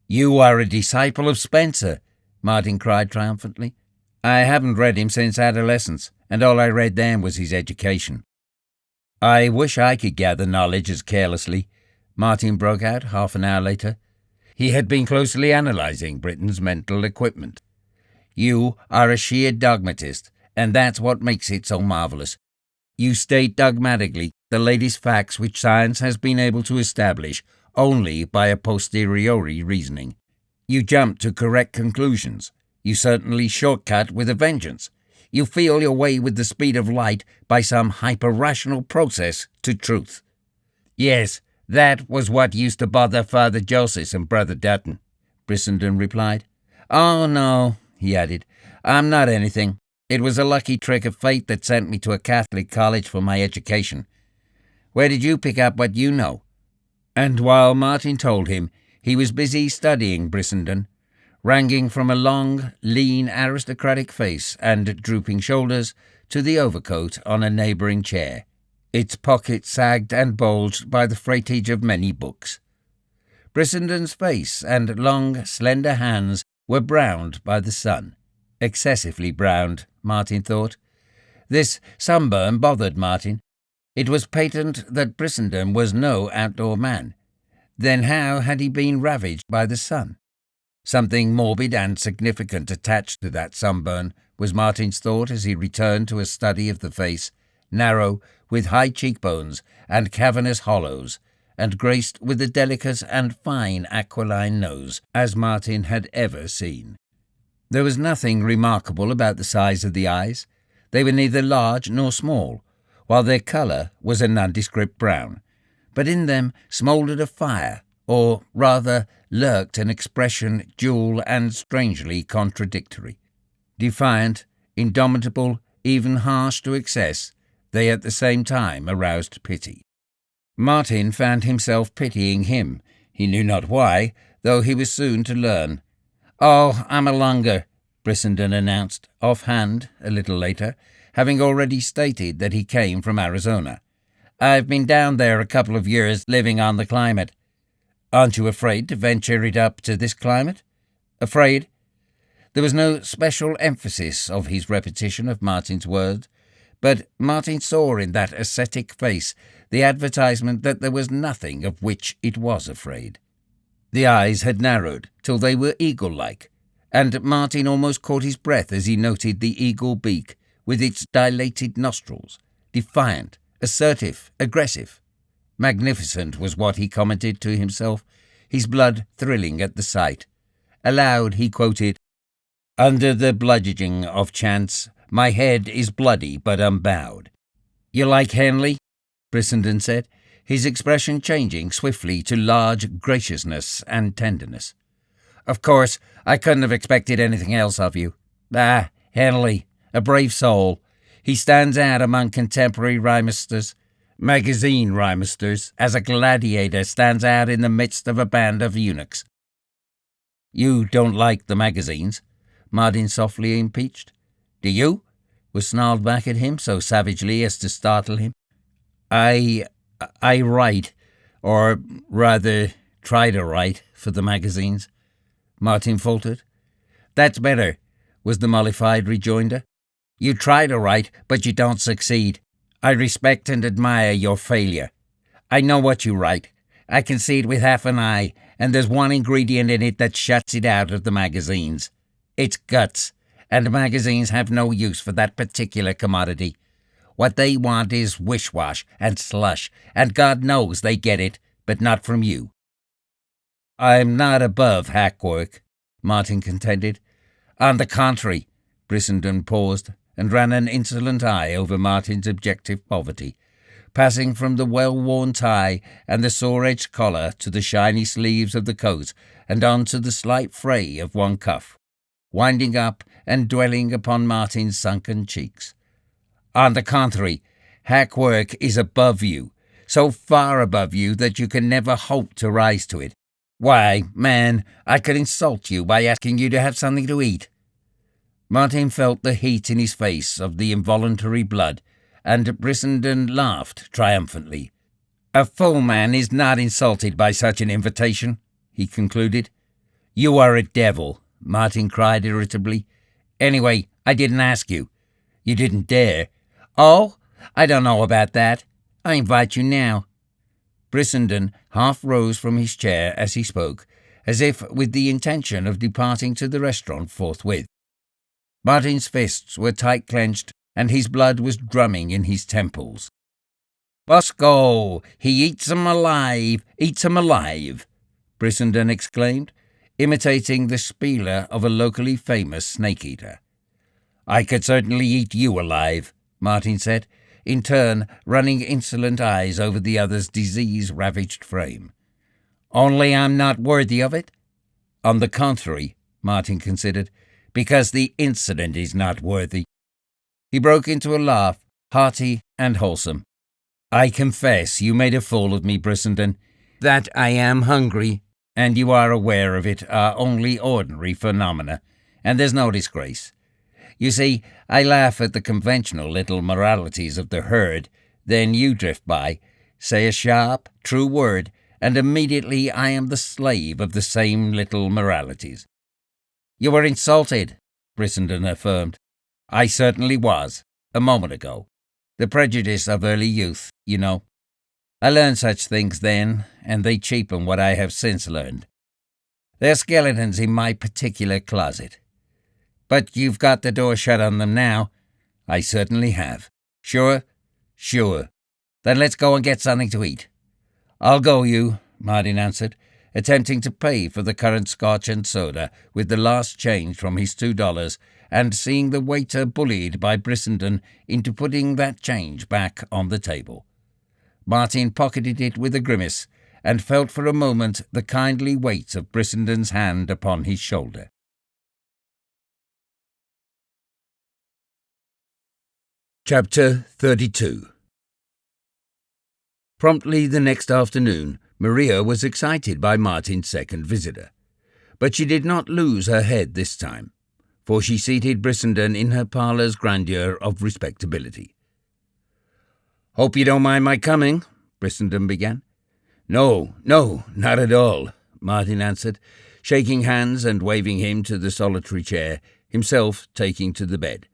"You are a disciple of Spencer," Martin cried triumphantly. "I haven't read him since adolescence, and all I read then was his education." "I wish I could gather knowledge as carelessly," Martin broke out half an hour later. He had been closely analysing Britain's mental equipment. "You are a sheer dogmatist, and that's what makes it so marvellous. You state dogmatically the latest facts which science has been able to establish only by a posteriori reasoning. You jump to correct conclusions. You certainly shortcut with a vengeance. You feel your way with the speed of light by some hyper-rational process to truth." "Yes, that was what used to bother Father Joseph and Brother Dutton," Brissenden replied. "Oh, no," he added, "I'm not anything. It was a lucky trick of fate that sent me to a Catholic college for my education. Where did you pick up what you know?" And while Martin told him, he was busy studying Brissenden, ranging from a long, lean, aristocratic face and drooping shoulders to the overcoat on a neighbouring chair. Its pockets sagged and bulged by the freightage of many books. Brissenden's face and long, slender hands were browned by the sun. Excessively browned, Martin thought. This sunburn bothered Martin. It was patent that Brissenden was no outdoor man. Then how had he been ravaged by the sun? Something morbid and significant attached to that sunburn, was Martin's thought as he returned to a study of the face, narrow, with high cheekbones and cavernous hollows, and graced with a delicate and fine aquiline nose, as Martin had ever seen. There was nothing remarkable about the size of the eyes. They were neither large nor small, while their colour was a nondescript brown, but in them smouldered a fire, or rather lurked an expression dual and strangely contradictory. Defiant, indomitable, even harsh to excess, they at the same time aroused pity. Martin found himself pitying him. He knew not why, though he was soon to learn. "Oh, I'm a lunger," Brissenden announced, offhand, a little later, having already stated that he came from Arizona. "I've been down there a couple of years living on the climate." "Aren't you afraid to venture it up to this climate?" "Afraid?" There was no special emphasis of his repetition of Martin's words, but Martin saw in that ascetic face the advertisement that there was nothing of which it was afraid. The eyes had narrowed till they were eagle-like, and Martin almost caught his breath as he noted the eagle beak with its dilated nostrils, defiant, assertive, aggressive. Magnificent was what he commented to himself, his blood thrilling at the sight. Aloud he quoted, "Under the bludgeoning of chance, my head is bloody but unbowed." "You like Henley?" Brissenden said, his expression changing swiftly to large graciousness and tenderness. "Of course, I couldn't have expected anything else of you. Henley, a brave soul. He stands out among contemporary rhymesters, magazine rhymesters, as a gladiator stands out in the midst of a band of eunuchs." "You don't like the magazines?" Martin softly impeached. "Do you?" was snarled back at him so savagely as to startle him. I write, or rather try to write, for the magazines," Martin faltered. "That's better," was the mollified rejoinder. "You try to write, but you don't succeed. I respect and admire your failure. I know what you write. I can see it with half an eye, and there's one ingredient in it that shuts it out of the magazines. It's guts, and magazines have no use for that particular commodity. What they want is wish-wash and slush, and God knows they get it, but not from you." "I'm not above hack work," Martin contended. "On the contrary," Brissenden paused and ran an insolent eye over Martin's objective poverty, passing from the well-worn tie and the sore-edged collar to the shiny sleeves of the coat and on to the slight fray of one cuff, winding up and dwelling upon Martin's sunken cheeks. "On the contrary, hack work is above you, so far above you that you can never hope to rise to it. Why, man, I could insult you by asking you to have something to eat." Martin felt the heat in his face of the involuntary blood, and Brissenden laughed triumphantly. "A full man is not insulted by such an invitation," he concluded. "You are a devil," Martin cried irritably. "Anyway, I didn't ask you. You didn't dare. Oh, I don't know about that. I invite you now." Brissenden half rose from his chair as he spoke, as if with the intention of departing to the restaurant forthwith. Martin's fists were tight-clenched, and his blood was drumming in his temples. "Bosco, he eats 'em alive, Brissenden exclaimed, imitating the spieler of a locally famous snake-eater. "I could certainly eat you alive," Martin said, in turn running insolent eyes over the other's disease-ravaged frame. "Only I'm not worthy of it?" "On the contrary," Martin considered, "because the incident is not worthy." He broke into a laugh, hearty and wholesome. "I confess you made a fool of me, Brissenden. That I am hungry, and you are aware of it, are only ordinary phenomena, and there's no disgrace. You see, I laugh at the conventional little moralities of the herd, then you drift by, say a sharp, true word, and immediately I am the slave of the same little moralities." "You were insulted," Brissenden affirmed. "I certainly was, a moment ago. The prejudice of early youth, you know. I learned such things then, and they cheapen what I have since learned. They're skeletons in my particular closet. But you've got the door shut on them now." "I certainly have." "Sure?" "Sure." "Then let's go and get something to eat." "I'll go you," Martin answered, attempting to pay for the currant scotch and soda with the last change from his $2, and seeing the waiter bullied by Brissenden into putting that change back on the table. Martin pocketed it with a grimace, and felt for a moment the kindly weight of Brissenden's hand upon his shoulder. Chapter 32. Promptly the next afternoon, Maria was excited by Martin's second visitor. But she did not lose her head this time, for she seated Brissenden in her parlour's grandeur of respectability. "Hope you don't mind my coming," Brissenden began. No, not at all," Martin answered, shaking hands and waving him to the solitary chair, himself taking to the bed.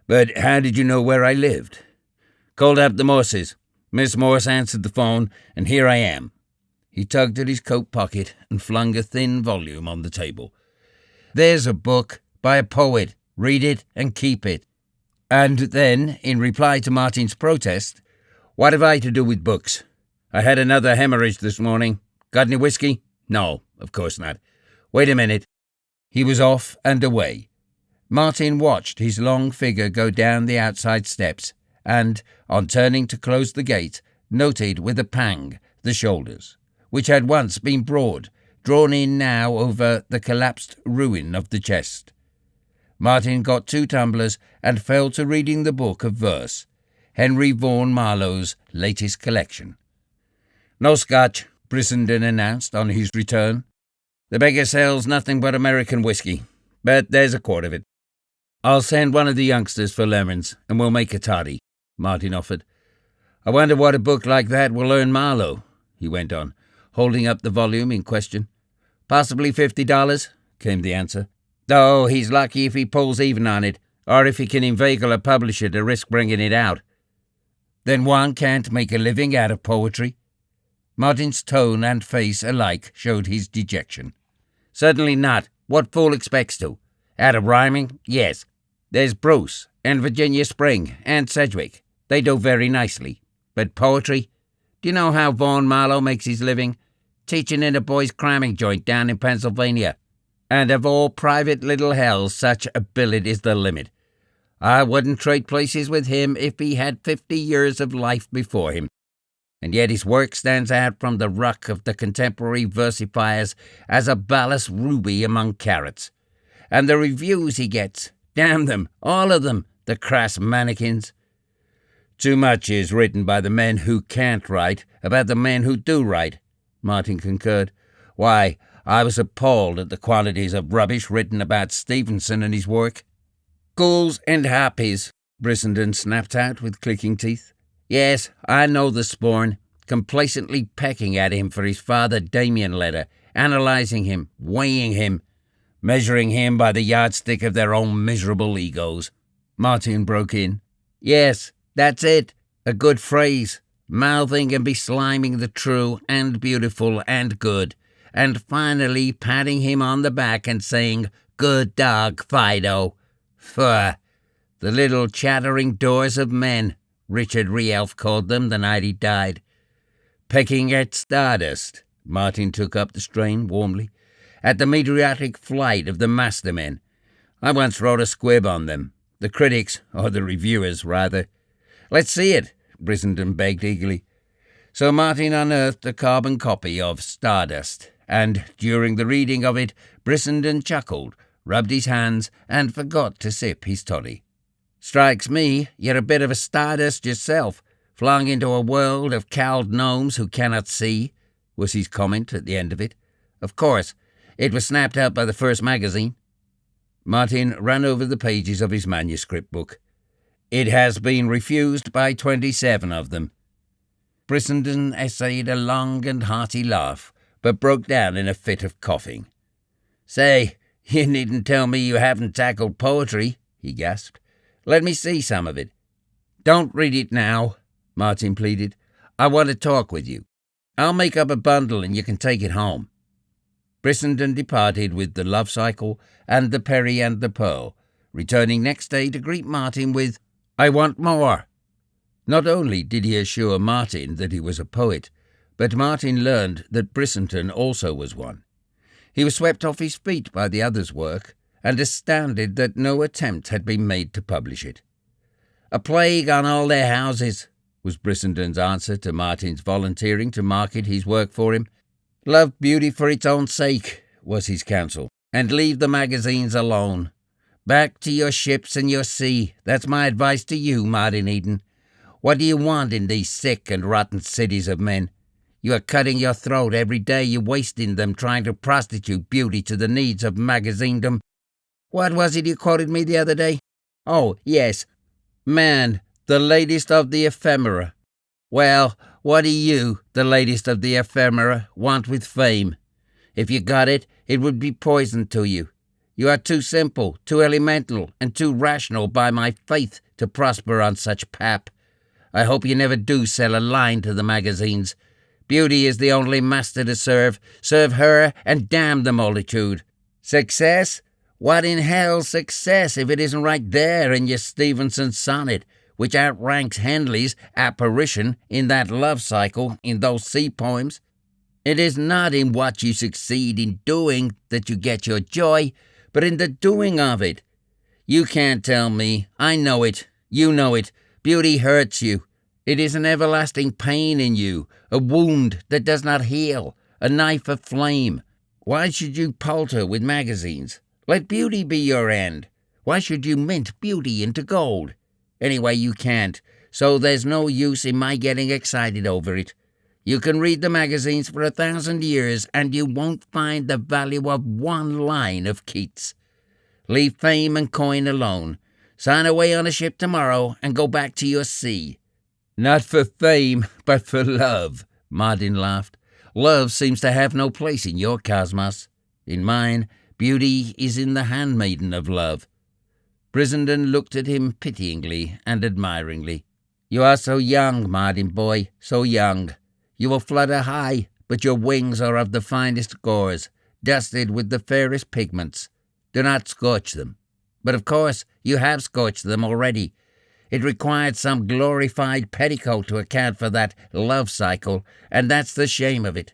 "But how did you know where I lived?" "Called up the Morses. Miss Morse answered the phone, and here I am." He tugged at his coat pocket and flung a thin volume on the table. "There's a book by a poet. Read it and keep it." And then, in reply to Martin's protest, "What have I to do with books? I had another hemorrhage this morning. Got any whiskey? No, of course not. Wait a minute." He was off and away. Martin watched his long figure go down the outside steps and, on turning to close the gate, noted with a pang the shoulders, which had once been broad, drawn in now over the collapsed ruin of the chest. Martin got 2 tumblers and fell to reading the book of verse, Henry Vaughan Marlowe's latest collection. "No Scotch," Brissenden announced on his return. "The beggar sells nothing but American whiskey, but there's a quart of it." "I'll send one of the youngsters for lemons, and we'll make a toddy," Martin offered. "I wonder what a book like that will earn Marlowe," he went on, holding up the volume in question. "Possibly $50, came the answer. "Though he's lucky if he pulls even on it, or if he can inveigle a publisher to risk bringing it out." "Then one can't make a living out of poetry?" Martin's tone and face alike showed his dejection. "Certainly not. What fool expects to? Out of rhyming, yes. There's Bruce, and Virginia Spring, and Sedgwick. They do very nicely. But poetry? Do you know how Vaughan Marlowe makes his living? Teaching in a boys' cramming joint down in Pennsylvania. And of all private little hells, such a billet is the limit. I wouldn't trade places with him if he had 50 years of life before him. And yet his work stands out from the ruck of the contemporary versifiers as a ballast ruby among carrots. And the reviews he gets, damn them, all of them, the crass mannequins." "Too much is written by the men who can't write about the men who do write," Martin concurred. "Why, I was appalled at the quantities of rubbish written about Stevenson and his work." "Ghouls and harpies," Brissenden snapped out with clicking teeth. "Yes, I know the sporn, complacently pecking at him for his Father Damien letter, analysing him, weighing him, measuring him by the yardstick of their own miserable egos." Martin broke in. "Yes, that's it. A good phrase. Mouthing and besliming the true and beautiful and good, and finally patting him on the back and saying, 'Good dog, Fido.' Pho! The little chattering doors of men, Richard Realf called them the night he died. Pecking at stardust," Martin took up the strain warmly, "at the meteoric flight of the mastermen. I once wrote a squib on them. The critics, or the reviewers, rather." "Let's see it," Brissenden begged eagerly. So Martin unearthed a carbon copy of Stardust, and during the reading of it, Brissenden chuckled, rubbed his hands, and forgot to sip his toddy. "Strikes me you're a bit of a stardust yourself, flung into a world of cowled gnomes who cannot see," was his comment at the end of it. "Of course, it was snapped up by the first magazine." Martin ran over the pages of his manuscript book. "It has been refused by 27 of them." Brissenden essayed a long and hearty laugh, but broke down in a fit of coughing. "Say, you needn't tell me you haven't tackled poetry," he gasped. "Let me see some of it." "Don't read it now," Martin pleaded. "I want to talk with you. I'll make up a bundle and you can take it home." Brissenden departed with the Love Cycle and the Perry and the Pearl, returning next day to greet Martin with, "I want more." Not only did he assure Martin that he was a poet, but Martin learned that Brissenden also was one. He was swept off his feet by the other's work, and astounded that no attempt had been made to publish it. "A plague on all their houses," was Brissenden's answer to Martin's volunteering to market his work for him. Love beauty for its own sake, was his counsel, and leave the magazines alone. Back to your ships and your sea. That's my advice to you, Martin Eden. What do you want in these sick and rotten cities of men? You are cutting your throat every day. You're wasting them trying to prostitute beauty to the needs of magazinedom. What was it you quoted me the other day? Oh, yes. Man, the latest of the ephemera. Well, what do you, the latest of the ephemera, want with fame? If you got it, it would be poison to you. You are too simple, too elemental, and too rational by my faith to prosper on such pap. I hope you never do sell a line to the magazines. Beauty is the only master to serve. Serve her and damn the multitude. Success? What in hell's success if it isn't right there in your Stevenson sonnet, which outranks Henley's apparition in that love cycle in those sea poems? It is not in what you succeed in doing that you get your joy, but in the doing of it. You can't tell me. I know it. You know it. Beauty hurts you. It is an everlasting pain in you, a wound that does not heal, a knife of flame. Why should you palter with magazines? Let beauty be your end. Why should you mint beauty into gold? Anyway, you can't, so there's no use in my getting excited over it. You can read the magazines for 1,000 years, and you won't find the value of one line of Keats. Leave fame and coin alone. Sign away on a ship tomorrow and go back to your sea. Not for fame, but for love, Martin laughed. Love seems to have no place in your cosmos. In mine, beauty is in the handmaiden of love. Brissenden looked at him pityingly and admiringly. You are so young, Martin boy, so young. You will flutter high, but your wings are of the finest gauze, dusted with the fairest pigments. Do not scorch them. But of course you have scorched them already. It required some glorified petticoat to account for that love cycle, and that's the shame of it.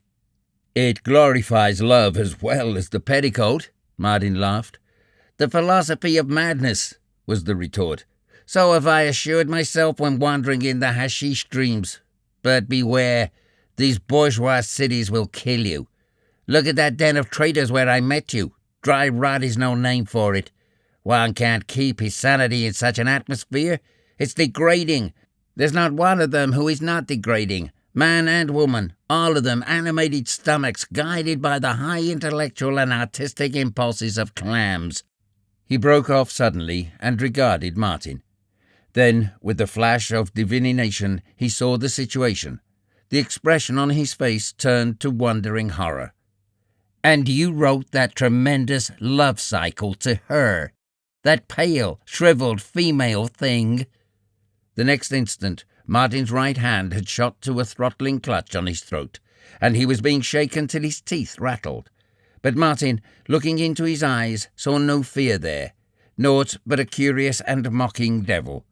It glorifies love as well as the petticoat, Martin laughed. The philosophy of madness, was the retort. So have I assured myself when wandering in the hashish dreams. But beware, these bourgeois cities will kill you. Look at that den of traitors where I met you. Dry rot is no name for it. One can't keep his sanity in such an atmosphere. It's degrading. There's not one of them who is not degrading. Man and woman, all of them animated stomachs guided by the high intellectual and artistic impulses of clams. He broke off suddenly and regarded Martin. Then, with a flash of divination, he saw the situation. The expression on his face turned to wondering horror. And you wrote that tremendous love cycle to her, that pale, shriveled female thing? The next instant, Martin's right hand had shot to a throttling clutch on his throat, and he was being shaken till his teeth rattled. But Martin, looking into his eyes, saw no fear there, naught but a curious and mocking devil.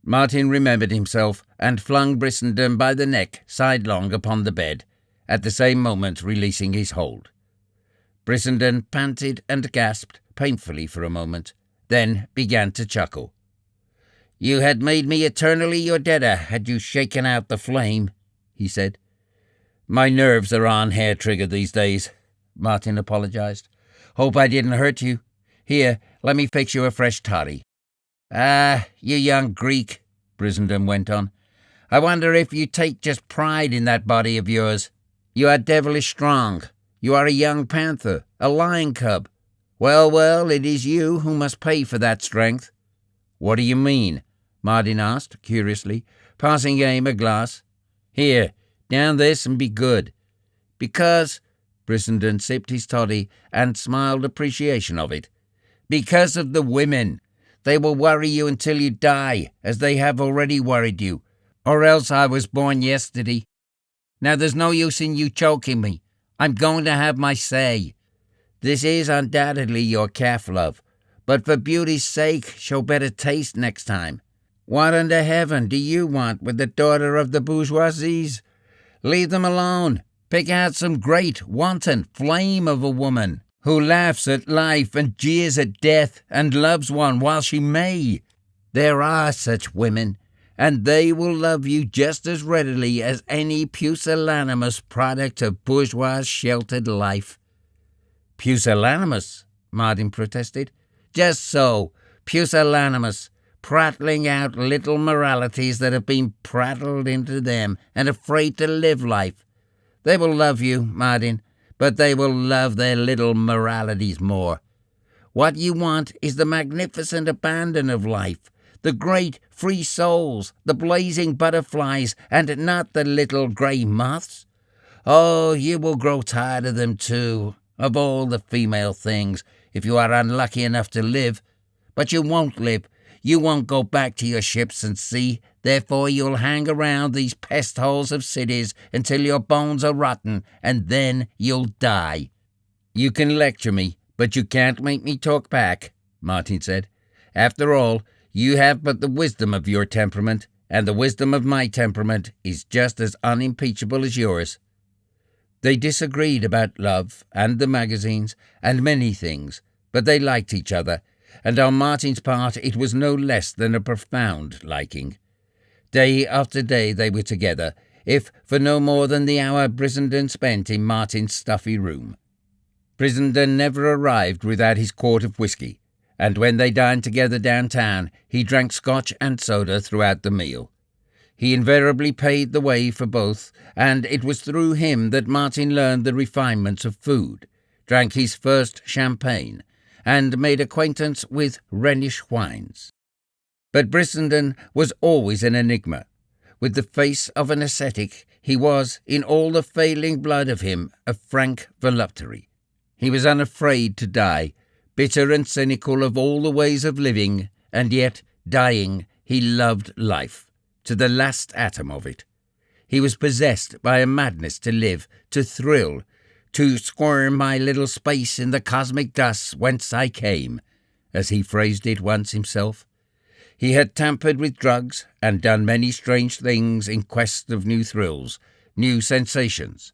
Martin remembered himself and flung Brissenden by the neck sidelong upon the bed, at the same moment releasing his hold. Brissenden panted and gasped painfully for a moment, then began to chuckle. You had made me eternally your debtor had you shaken out the flame, he said. My nerves are on hair-trigger these days, Martin apologized. Hope I didn't hurt you. Here, let me fix you a fresh toddy. Ah, you young Greek, Brissenden went on. I wonder if you take just pride in that body of yours. You are devilish strong. You are a young panther, a lion cub. Well, it is you who must pay for that strength. What do you mean? Martin asked, curiously, passing Aim a glass. Here, down this and be good. Because, Brissenden sipped his toddy and smiled appreciation of it. Because of the women. They will worry you until you die, as they have already worried you. Or else I was born yesterday. Now there's no use in you choking me. I'm going to have my say. This is undoubtedly your calf love, but for beauty's sake, show better taste next time. What under heaven do you want with the daughter of the bourgeoisies? Leave them alone. Pick out some great, wanton flame of a woman who laughs at life and jeers at death and loves one while she may. There are such women. and they will love you just as readily as any pusillanimous product of bourgeois sheltered life." "Pusillanimous?" Martin protested. "Just so, pusillanimous, prattling out little moralities that have been prattled into them, and afraid to live life. They will love you, Martin, but they will love their little moralities more. What you want is the magnificent abandon of life, the great free souls, the blazing butterflies, and not the little grey moths. Oh, you will grow tired of them too, of all the female things, if you are unlucky enough to live. But you won't live. You won't go back to your ships and sea. Therefore you'll hang around these pest holes of cities until your bones are rotten, and then you'll die." "You can lecture me, but you can't make me talk back," Martin said. "After all, you have but the wisdom of your temperament, and the wisdom of my temperament is just as unimpeachable as yours." They disagreed about love and the magazines and many things, but they liked each other, and on Martin's part it was no less than a profound liking. Day after day they were together, if for no more than the hour Brissenden spent in Martin's stuffy room. Brissenden never arrived without his quart of whisky, and when they dined together downtown, he drank scotch and soda throughout the meal. He invariably paid the way for both, and it was through him that Martin learned the refinements of food, drank his first champagne, and made acquaintance with Rhenish wines. But Brissenden was always an enigma. With the face of an ascetic, he was, in all the failing blood of him, a frank voluptuary. He was unafraid to die, bitter and cynical of all the ways of living, and yet, dying, he loved life, to the last atom of it. He was possessed by a madness to live, to thrill, to squirm my little space in the cosmic dust whence I came, as he phrased it once himself. He had tampered with drugs and done many strange things in quest of new thrills, new sensations.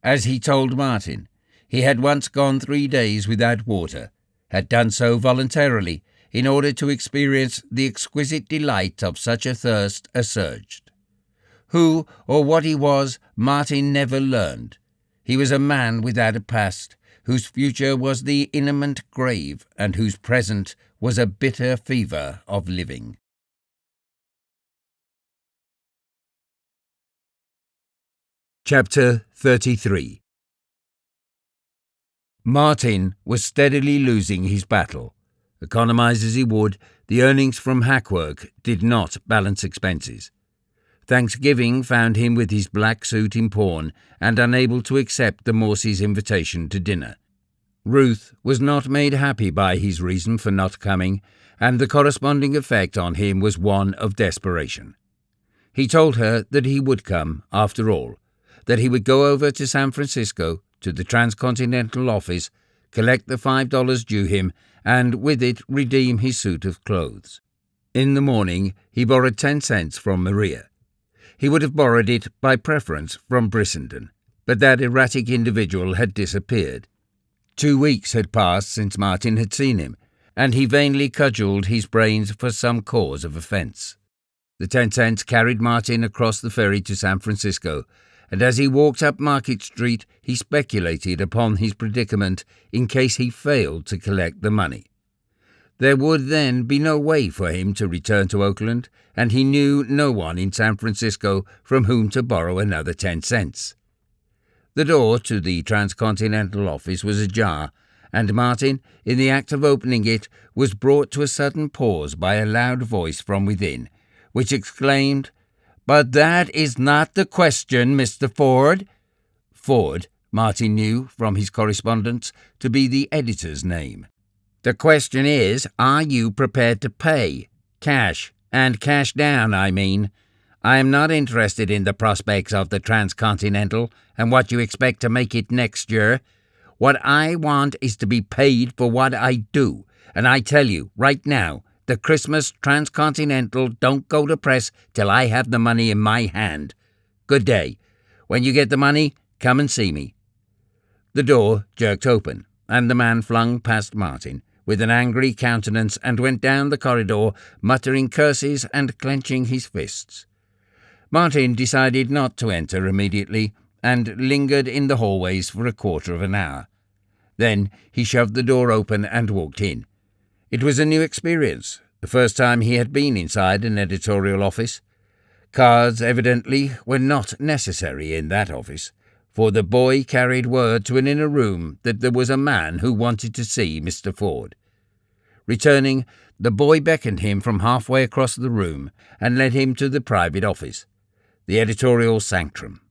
As he told Martin, he had once gone 3 days without water, had done so voluntarily in order to experience the exquisite delight of such a thirst assuaged. Who or what he was, Martin never learned. He was a man without a past, whose future was the imminent grave, and whose present was a bitter fever of living. Chapter 33. Martin was steadily losing his battle. Economise as he would, the earnings from hack work did not balance expenses. Thanksgiving found him with his black suit in pawn and unable to accept the Morseys' invitation to dinner. Ruth was not made happy by his reason for not coming, and the corresponding effect on him was one of desperation. He told her that he would come, after all, that he would go over to San Francisco, to the Transcontinental office, collect the $5 due him, and with it redeem his suit of clothes. In the morning he borrowed 10 cents from Maria. He would have borrowed it by preference from Brissenden, but that erratic individual had disappeared. 2 weeks had passed since Martin had seen him, and he vainly cudgelled his brains for some cause of offence. The 10 cents carried Martin across the ferry to San Francisco, and as he walked up Market Street he speculated upon his predicament in case he failed to collect the money. There would then be no way for him to return to Oakland, and he knew no one in San Francisco from whom to borrow another 10 cents. The door to the Transcontinental office was ajar, and Martin, in the act of opening it, was brought to a sudden pause by a loud voice from within, which exclaimed, "But that is not the question, Mr. Ford." Ford, Martin knew from his correspondence, to be the editor's name. "The question is, are you prepared to pay? Cash, and cash down, I mean. I am not interested in the prospects of the Transcontinental and what you expect to make it next year. What I want is to be paid for what I do, and I tell you, right now, the Christmas Transcontinental don't go to press till I have the money in my hand. Good day. When you get the money, come and see me." The door jerked open, and the man flung past Martin, with an angry countenance and went down the corridor, muttering curses and clenching his fists. Martin decided not to enter immediately and lingered in the hallways for a quarter of an hour. Then he shoved the door open and walked in. It was a new experience, the first time he had been inside an editorial office. Cards, evidently, were not necessary in that office, for the boy carried word to an inner room that there was a man who wanted to see Mr. Ford. Returning, the boy beckoned him from halfway across the room and led him to the private office, the editorial sanctum.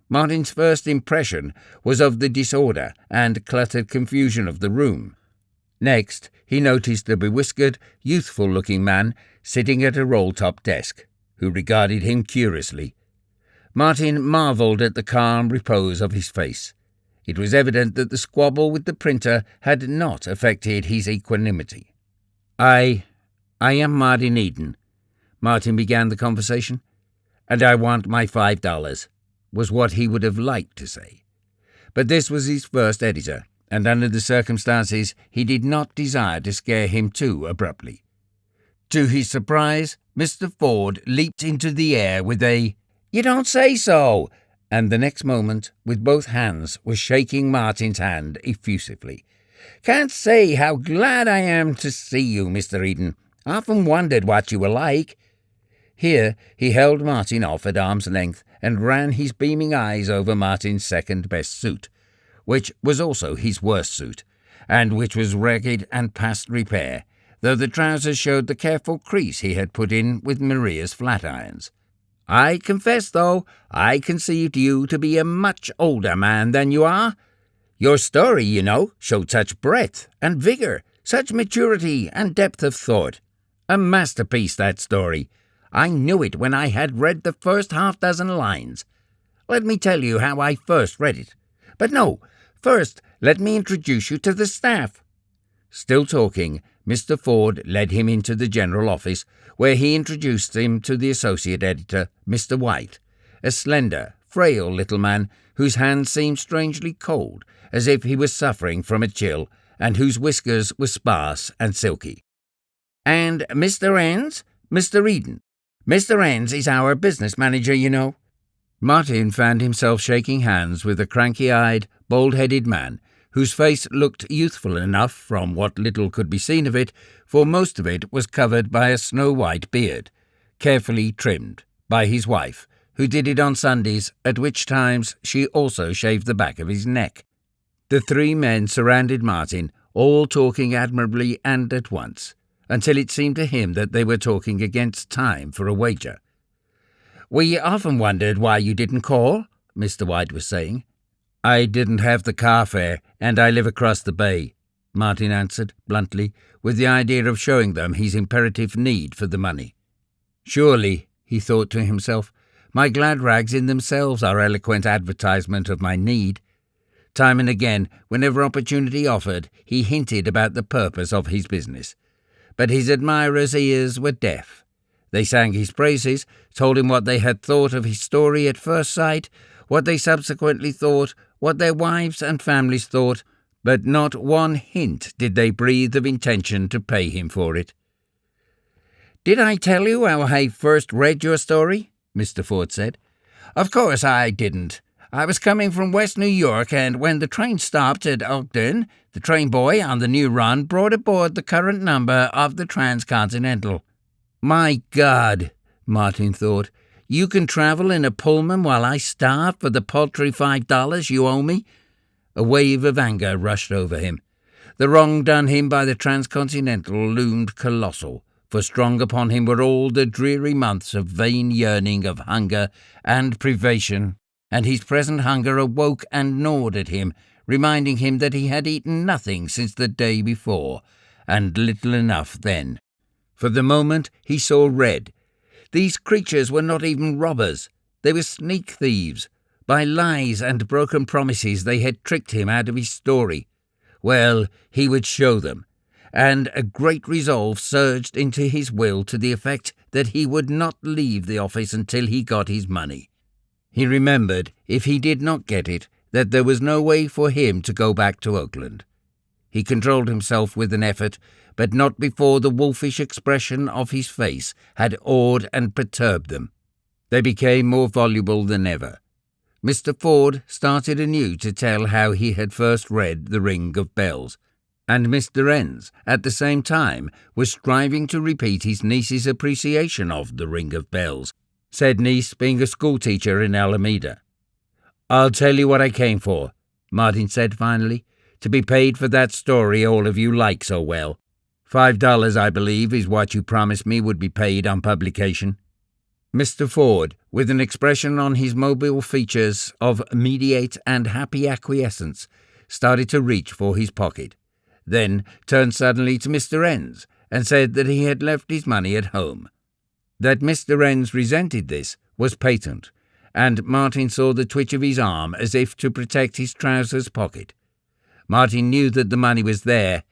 Martin's first impression was of the disorder and cluttered confusion of the room. Next, he noticed a bewhiskered, youthful-looking man sitting at a roll-top desk, who regarded him curiously. Martin marvelled at the calm repose of his face. It was evident that the squabble with the printer had not affected his equanimity. I am Martin Eden," Martin began the conversation, "and I want my $5, was what he would have liked to say. But this was his first editor, and under the circumstances he did not desire to scare him too abruptly. To his surprise, Mr. Ford leaped into the air with a "You don't say so!" and the next moment, with both hands, was shaking Martin's hand effusively. "Can't say how glad I am to see you, Mr. Eden. Often wondered what you were like." Here he held Martin off at arm's length and ran his beaming eyes over Martin's second-best suit, which was also his worst suit, and which was ragged and past repair, though the trousers showed the careful crease he had put in with Maria's flat-irons. "I confess, though, I conceived you to be a much older man than you are. Your story, you know, showed such breadth and vigour, such maturity and depth of thought. A masterpiece, that story. I knew it when I had read the first half-dozen lines. Let me tell you how I first read it. But no, first let me introduce you to the staff." Still talking, Mr. Ford led him into the general office, where he introduced him to the associate editor, Mr. White, a slender, frail little man whose hands seemed strangely cold, as if he was suffering from a chill, and whose whiskers were sparse and silky. "And Mr. Enns, Mr. Eden. Mr. Enns is our business manager, you know." Martin found himself shaking hands with a cranky-eyed, bald-headed man, whose face looked youthful enough from what little could be seen of it, for most of it was covered by a snow-white beard, carefully trimmed by his wife, who did it on Sundays, at which times she also shaved the back of his neck. The three men surrounded Martin, all talking admirably and at once, until it seemed to him that they were talking against time for a wager. "We often wondered why you didn't call," Mr. White was saying. "I didn't have the car fare, and I live across the bay," Martin answered, bluntly, with the idea of showing them his imperative need for the money. "Surely," he thought to himself, "my glad rags in themselves are eloquent advertisement of my need." Time and again, whenever opportunity offered, he hinted about the purpose of his business. But his admirers' ears were deaf. They sang his praises, told him what they had thought of his story at first sight, what they subsequently thought, what their wives and families thought, but not one hint did they breathe of intention to pay him for it. "Did I tell you how I first read your story?" Mr. Ford said. "Of course I didn't. I was coming from West New York, and when the train stopped at Ogden, the train boy on the new run brought aboard the current number of the Transcontinental." "My God," Martin thought, "you can travel in a Pullman while I starve for the paltry $5 you owe me?" A wave of anger rushed over him. The wrong done him by the Transcontinental loomed colossal, for strong upon him were all the dreary months of vain yearning, of hunger and privation, and his present hunger awoke and gnawed at him, reminding him that he had eaten nothing since the day before, and little enough then. For the moment he saw red. These creatures were not even robbers. They were sneak thieves. By lies and broken promises they had tricked him out of his story. Well, he would show them, and a great resolve surged into his will to the effect that he would not leave the office until he got his money. He remembered, if he did not get it, that there was no way for him to go back to Oakland. He controlled himself with an effort, but not before the wolfish expression of his face had awed and perturbed them. They became more voluble than ever. Mr. Ford started anew to tell how he had first read The Ring of Bells, and Mr. Enns, at the same time, was striving to repeat his niece's appreciation of The Ring of Bells, said niece being a schoolteacher in Alameda. "I'll tell you what I came for," Martin said finally, "to be paid for that story all of you like so well. $5, I believe, is what you promised me would be paid on publication." Mr. Ford, with an expression on his mobile features of immediate and happy acquiescence, started to reach for his pocket, then turned suddenly to Mr. Enns and said that he had left his money at home. That Mr. Enns resented this was patent, and Martin saw the twitch of his arm as if to protect his trousers pocket. Martin knew that the money was there.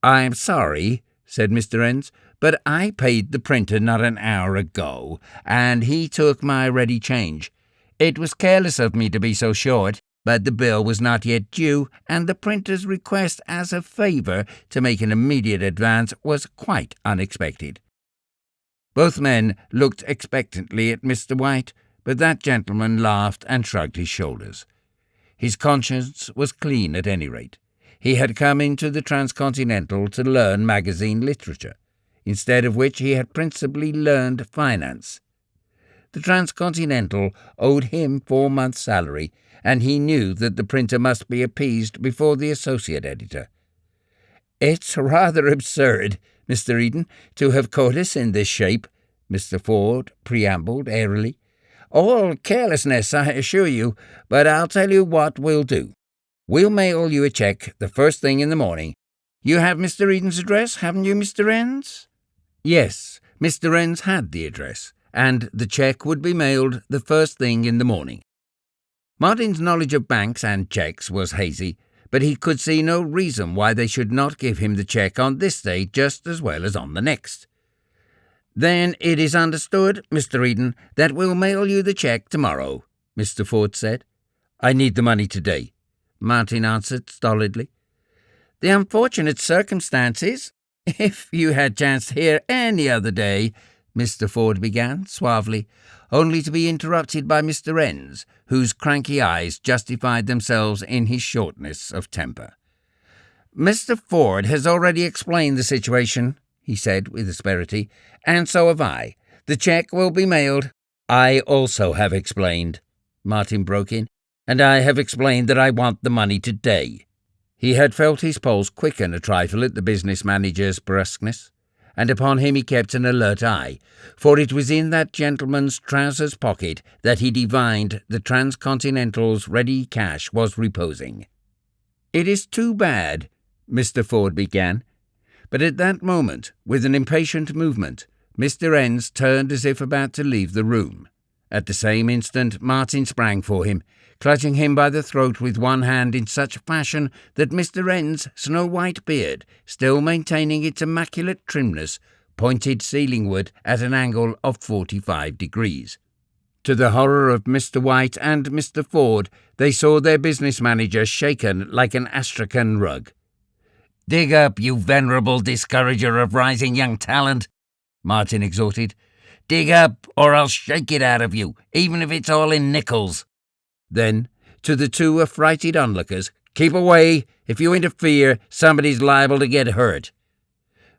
"I'm sorry," said Mr. Enns, "but I paid the printer not an hour ago, and he took my ready change. It was careless of me to be so short, but the bill was not yet due, and the printer's request as a favour to make an immediate advance was quite unexpected." Both men looked expectantly at Mr. White, but that gentleman laughed and shrugged his shoulders. His conscience was clean at any rate. He had come into the Transcontinental to learn magazine literature, instead of which he had principally learned finance. The Transcontinental owed him 4 months' salary, and he knew that the printer must be appeased before the associate editor. "It's rather absurd, Mr. Eden, to have caught us in this shape," Mr. Ford preambled airily. "All carelessness, I assure you, but I'll tell you what we'll do. We'll mail you a check the first thing in the morning. You have Mr. Eden's address, haven't you, Mr. Enns?" Yes, Mr. Enns had the address, and the check would be mailed the first thing in the morning. Martin's knowledge of banks and checks was hazy, but he could see no reason why they should not give him the check on this day just as well as on the next. "Then it is understood, Mr. Eden, that we'll mail you the check tomorrow," Mr. Ford said. "I need the money today," Martin answered stolidly. "The unfortunate circumstances, if you had chanced here any other day," Mr. Ford began suavely, only to be interrupted by Mr. Enns, whose cranky eyes justified themselves in his shortness of temper. "Mr. Ford has already explained the situation," he said with asperity, "and so have I. The check will be mailed." "I also have explained," Martin broke in, "and I have explained that I want the money today." He had felt his pulse quicken a trifle at the business manager's brusqueness, and upon him he kept an alert eye, for it was in that gentleman's trousers pocket that he divined the Transcontinental's ready cash was reposing. "It is too bad," Mr. Ford began, but at that moment, with an impatient movement, Mr. Enns turned as if about to leave the room. At the same instant Martin sprang for him, clutching him by the throat with one hand in such fashion that Mr. Enns' snow-white beard, still maintaining its immaculate trimness, pointed ceilingward at an angle of 45 degrees. To the horror of Mr. White and Mr. Ford, they saw their business manager shaken like an astrakhan rug. "Dig up, you venerable discourager of rising young talent," Martin exhorted. "Dig up, or I'll shake it out of you, even if it's all in nickels." Then, to the two affrighted onlookers, "Keep away. If you interfere, somebody's liable to get hurt."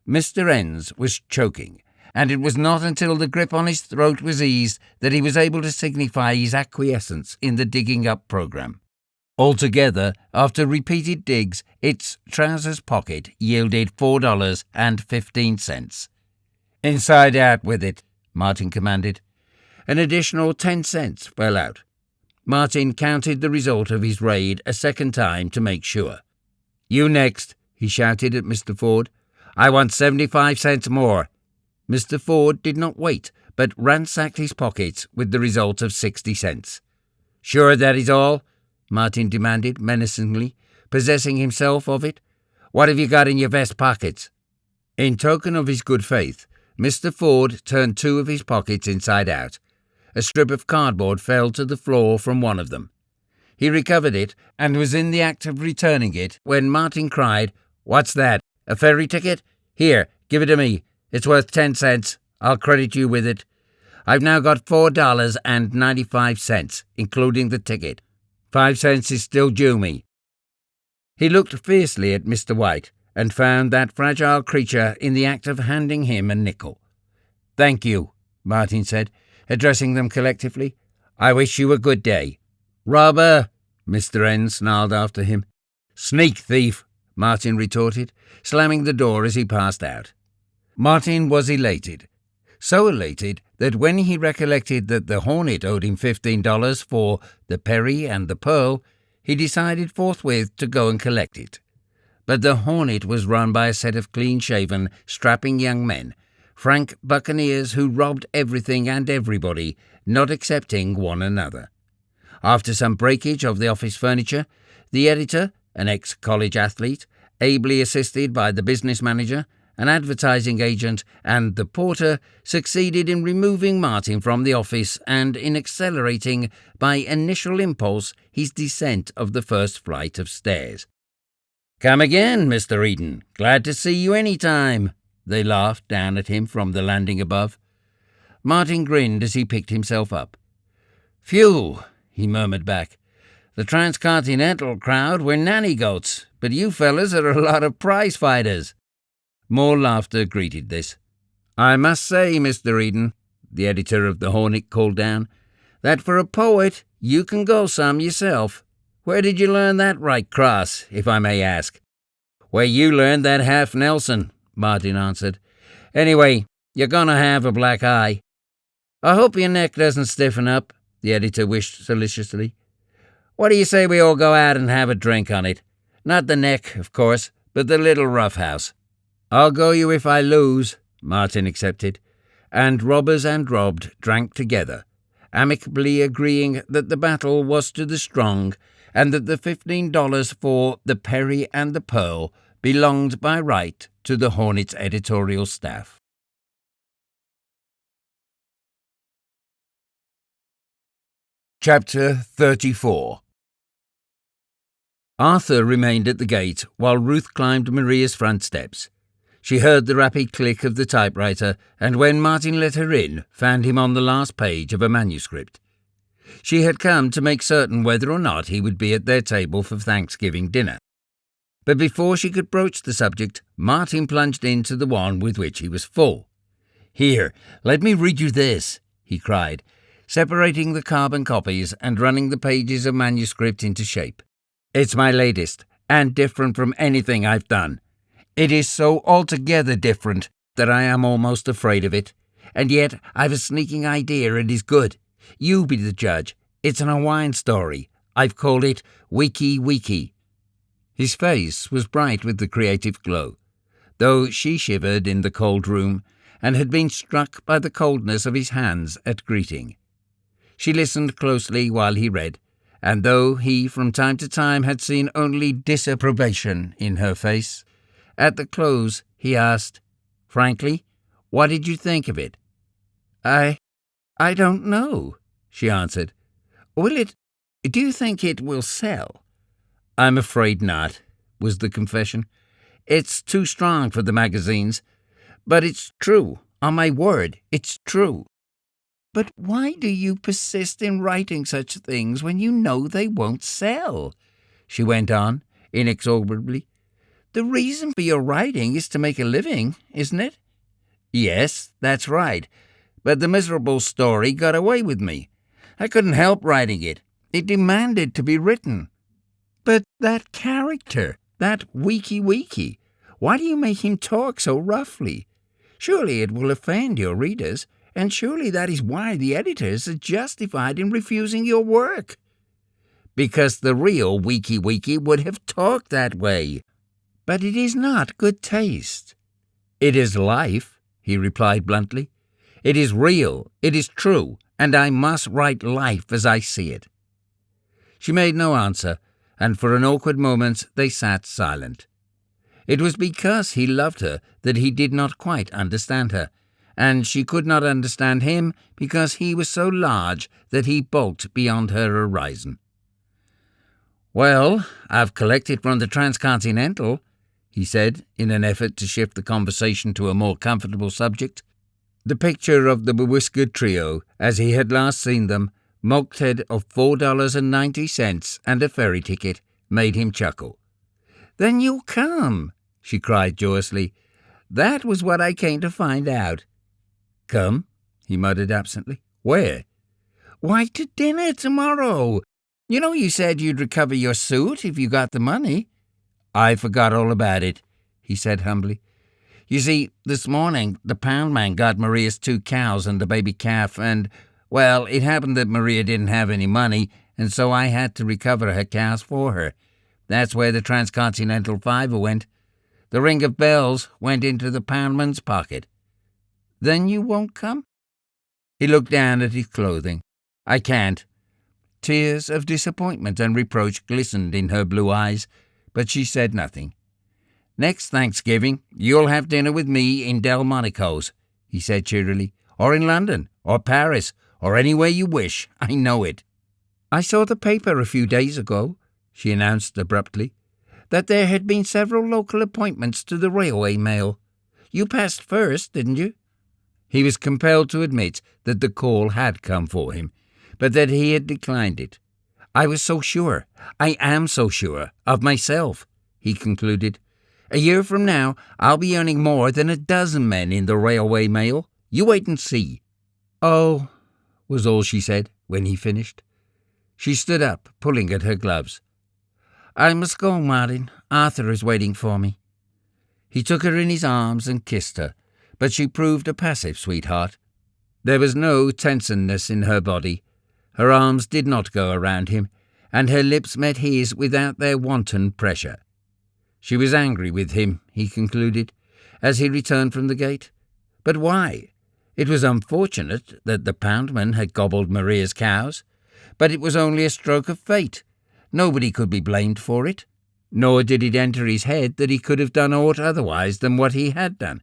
Mr. Enns was choking, and it was not until the grip on his throat was eased that he was able to signify his acquiescence in the digging-up program. Altogether, after repeated digs, its trousers pocket yielded $4.15. "Inside out with it," Martin commanded. An additional 10 cents fell out. Martin counted the result of his raid a second time to make sure. "You next," he shouted at Mr. Ford. "I want 75 cents more." Mr. Ford did not wait, but ransacked his pockets with the result of 60 cents. "Sure that is all?" Martin demanded menacingly, possessing himself of it. "What have you got in your vest pockets?" In token of his good faith, Mr. Ford turned 2 of his pockets inside out. A strip of cardboard fell to the floor from one of them. He recovered it and was in the act of returning it when Martin cried, "What's that? A ferry ticket? Here, give it to me. It's worth 10 cents. I'll credit you with it. I've now got $4.95, including the ticket. 5 cents is still due me." He looked fiercely at Mr. White and found that fragile creature in the act of handing him a nickel. "Thank you," Martin said, addressing them collectively. "I wish you a good day." "Robber!" Mr. N snarled after him. "Sneak thief!" Martin retorted, slamming the door as he passed out. Martin was elated. So elated that when he recollected that the Hornet owed him $15 for the Perry and the Pearl, he decided forthwith to go and collect it. But the Hornet was run by a set of clean-shaven, strapping young men, frank buccaneers who robbed everything and everybody, not excepting one another. After some breakage of the office furniture, the editor, an ex-college athlete, ably assisted by the business manager, an advertising agent, and the porter, succeeded in removing Martin from the office and in accelerating, by initial impulse, his descent of the first flight of stairs. "Come again, Mr. Eden. Glad to see you any time," they laughed down at him from the landing above. Martin grinned as he picked himself up. "Phew," he murmured back. "The transcontinental crowd were nanny goats, but you fellas are a lot of prize fighters." More laughter greeted this. "I must say, Mr. Eden," the editor of the Hornet called down, "that for a poet you can go some yourself. Where did you learn that right cross, if I may ask?" "Where you learned that half Nelson," Martin answered. "Anyway, you're gonna have a black eye." "I hope your neck doesn't stiffen up," the editor wished solicitously. "What do you say we all go out and have a drink on it? Not the neck, of course, but the little roughhouse." "I'll go you if I lose," Martin accepted, and robbers and robbed drank together, amicably agreeing that the battle was to the strong and that the $15 for the Perry and the Pearl belonged by right to the Hornet's editorial staff. Chapter 34. Arthur remained at the gate while Ruth climbed Maria's front steps. She heard the rapid click of the typewriter, and when Martin let her in, found him on the last page of a manuscript. She had come to make certain whether or not he would be at their table for Thanksgiving dinner. But before she could broach the subject, Martin plunged into the one with which he was full. "Here, let me read you this," he cried, separating the carbon copies and running the pages of manuscript into shape. "It's my latest, and different from anything I've done. It is so altogether different that I am almost afraid of it, and yet I've a sneaking idea it is good. You be the judge. It's an Hawaiian story. I've called it Wiki Wiki." His face was bright with the creative glow, though she shivered in the cold room and had been struck by the coldness of his hands at greeting. She listened closely while he read, and though he from time to time had seen only disapprobation in her face, at the close he asked, "Frankly, what did you think of it?" I don't know," she answered. Do you think it will sell?" "I'm afraid not," was the confession. "It's too strong for the magazines. But it's true. On my word, it's true." "But why do you persist in writing such things when you know they won't sell?" she went on, inexorably. "The reason for your writing is to make a living, isn't it?" "Yes, that's right. But the miserable story got away with me. I couldn't help writing it. It demanded to be written." "But that character, that Wiki Wiki, why do you make him talk so roughly? Surely it will offend your readers, and surely that is why the editors are justified in refusing your work." "Because the real Wiki Wiki would have talked that way." "But it is not good taste." "It is life," he replied bluntly. "It is real, it is true, and I must write life as I see it." She made no answer, and for an awkward moment they sat silent. It was because he loved her that he did not quite understand her, and she could not understand him because he was so large that he bulked beyond her horizon. "Well, I've collected from the Transcontinental," he said, in an effort to shift the conversation to a more comfortable subject. The picture of the bewhiskered trio, as he had last seen them, mulcted of $4.90 and a ferry ticket, made him chuckle. "Then you'll come," she cried joyously. "That was what I came to find out." "Come?" he muttered absently. "Where?" "Why, to dinner tomorrow. You know you said you'd recover your suit if you got the money." "I forgot all about it," he said humbly. "You see, this morning the pound man got Maria's 2 cows and a baby calf, and, well, it happened that Maria didn't have any money, and so I had to recover her cows for her. That's where the Transcontinental fiver went. The ring of bells went into the poundman's pocket." "Then you won't come?" He looked down at his clothing. "I can't." Tears of disappointment and reproach glistened in her blue eyes, but she said nothing. "Next Thanksgiving you'll have dinner with me in Delmonico's," he said cheerily, "or in London, or Paris, or anywhere you wish. I know it." "I saw the paper a few days ago," she announced abruptly, "that there had been several local appointments to the railway mail. You passed first, didn't you?" He was compelled to admit that the call had come for him, but that he had declined it. "I was so sure, I am so sure, of myself," he concluded. "A year from now I'll be earning more than a dozen men in the railway mail. You wait and see." "Oh," was all she said when he finished. She stood up, pulling at her gloves. "I must go, Martin. Arthur is waiting for me." He took her in his arms and kissed her, but she proved a passive sweetheart. There was no tenseness in her body. Her arms did not go around him, and her lips met his without their wanton pressure. She was angry with him, he concluded, as he returned from the gate. But why? It was unfortunate that the poundman had gobbled Maria's cows, but it was only a stroke of fate. Nobody could be blamed for it, nor did it enter his head that he could have done aught otherwise than what he had done.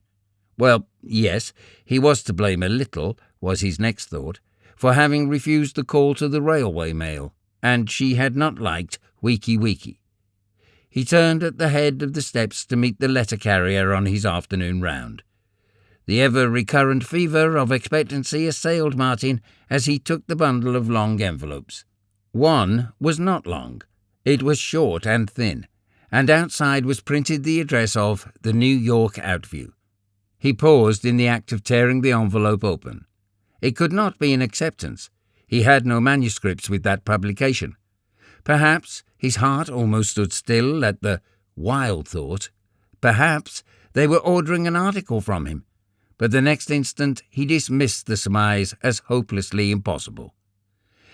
Well, yes, he was to blame a little, was his next thought, for having refused the call to the railway mail, and she had not liked Weeky. He turned at the head of the steps to meet the letter carrier on his afternoon round. The ever-recurrent fever of expectancy assailed Martin as he took the bundle of long envelopes. One was not long. It was short and thin, and outside was printed the address of the New York Outview. He paused in the act of tearing the envelope open. It could not be an acceptance. He had no manuscripts with that publication. Perhaps his heart almost stood still at the wild thought. Perhaps they were ordering an article from him. But the next instant he dismissed the surmise as hopelessly impossible.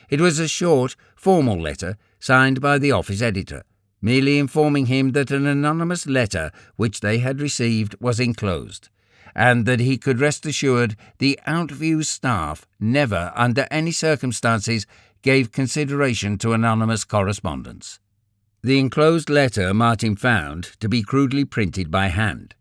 It was a short, formal letter signed by the office editor, merely informing him that an anonymous letter which they had received was enclosed, and that he could rest assured the Outview staff never, under any circumstances, gave consideration to anonymous correspondence. The enclosed letter Martin found to be crudely printed by hand.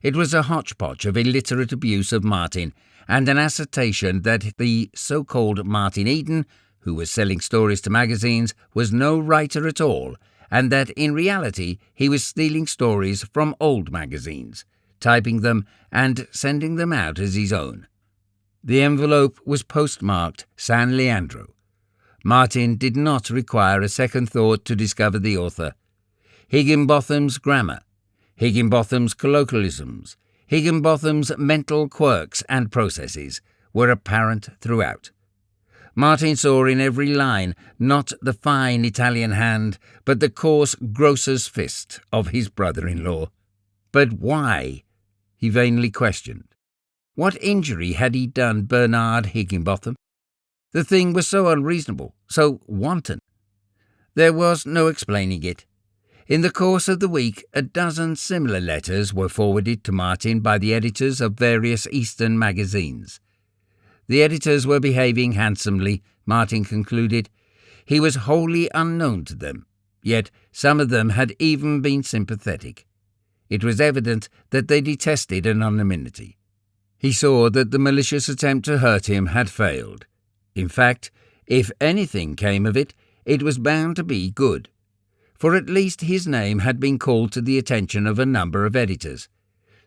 It was a hodgepodge of illiterate abuse of Martin, and an assertion that the so-called Martin Eden, who was selling stories to magazines, was no writer at all, and that in reality he was stealing stories from old magazines, typing them and sending them out as his own. The envelope was postmarked San Leandro. Martin did not require a second thought to discover the author. Higginbotham's grammar, Higginbotham's colloquialisms, Higginbotham's mental quirks and processes were apparent throughout. Martin saw in every line not the fine Italian hand, but the coarse grocer's fist of his brother-in-law. But why? He vainly questioned. What injury had he done Bernard Higginbotham? The thing was so unreasonable, so wanton. There was no explaining it. In the course of the week, a dozen similar letters were forwarded to Martin by the editors of various Eastern magazines. The editors were behaving handsomely, Martin concluded. He was wholly unknown to them, yet some of them had even been sympathetic. It was evident that they detested anonymity. He saw that the malicious attempt to hurt him had failed. In fact, if anything came of it, it was bound to be good. for at least his name had been called to the attention of a number of editors.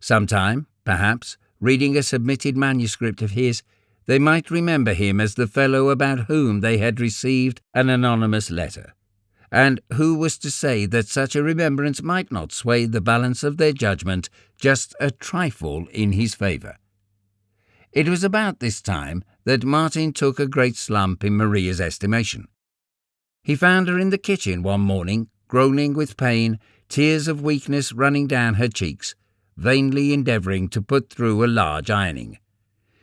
Sometime, perhaps, reading a submitted manuscript of his, they might remember him as the fellow about whom they had received an anonymous letter. And who was to say that such a remembrance might not sway the balance of their judgment just a trifle in his favour? It was about this time that Martin took a great slump in Maria's estimation. He found her in the kitchen one morning, groaning with pain, tears of weakness running down her cheeks, vainly endeavouring to put through a large ironing.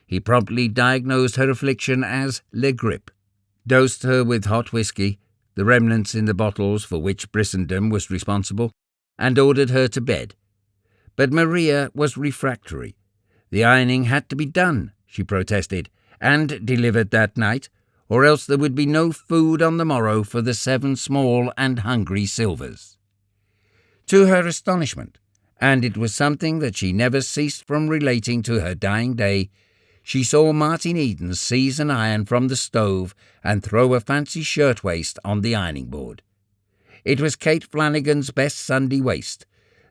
He promptly diagnosed her affliction as le grippe, dosed her with hot whisky, the remnants in the bottles for which Brissenden was responsible, and ordered her to bed. But Maria was refractory. The ironing had to be done, she protested, and delivered that night, or else there would be no food on the morrow for the 7 small and hungry Silvers. To her astonishment, and it was something that she never ceased from relating to her dying day, she saw Martin Eden seize an iron from the stove and throw a fancy shirtwaist on the ironing board. It was Kate Flanagan's best Sunday waist,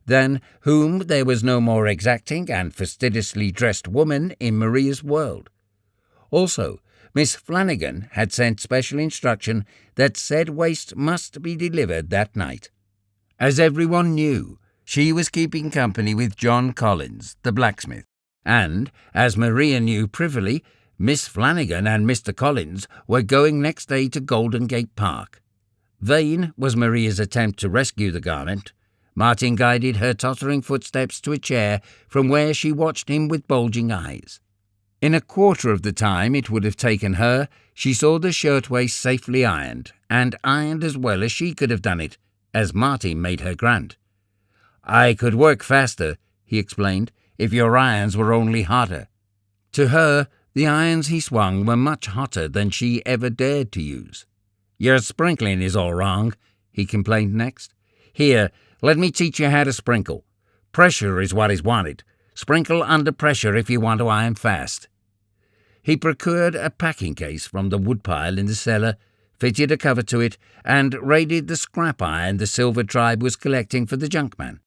than whom there was no more exacting and fastidiously dressed woman in Maria's world. Also, Miss Flanagan had sent special instruction that said waist must be delivered that night. As everyone knew, she was keeping company with John Collins, the blacksmith, and, as Maria knew privily, Miss Flanagan and Mr. Collins were going next day to Golden Gate Park. Vain was Maria's attempt to rescue the garment. Martin guided her tottering footsteps to a chair from where she watched him with bulging eyes. In a quarter of the time it would have taken her, she saw the shirtwaist safely ironed, and ironed as well as she could have done it, as Martin made her grant. "I could work faster," he explained, "if your irons were only hotter." To her, the irons he swung were much hotter than she ever dared to use. "Your sprinkling is all wrong," he complained next. "Here, let me teach you how to sprinkle. Pressure is what is wanted. Sprinkle under pressure if you want to iron fast." He procured a packing case from the woodpile in the cellar, fitted a cover to it, and raided the scrap iron the Silver tribe was collecting for the junkman.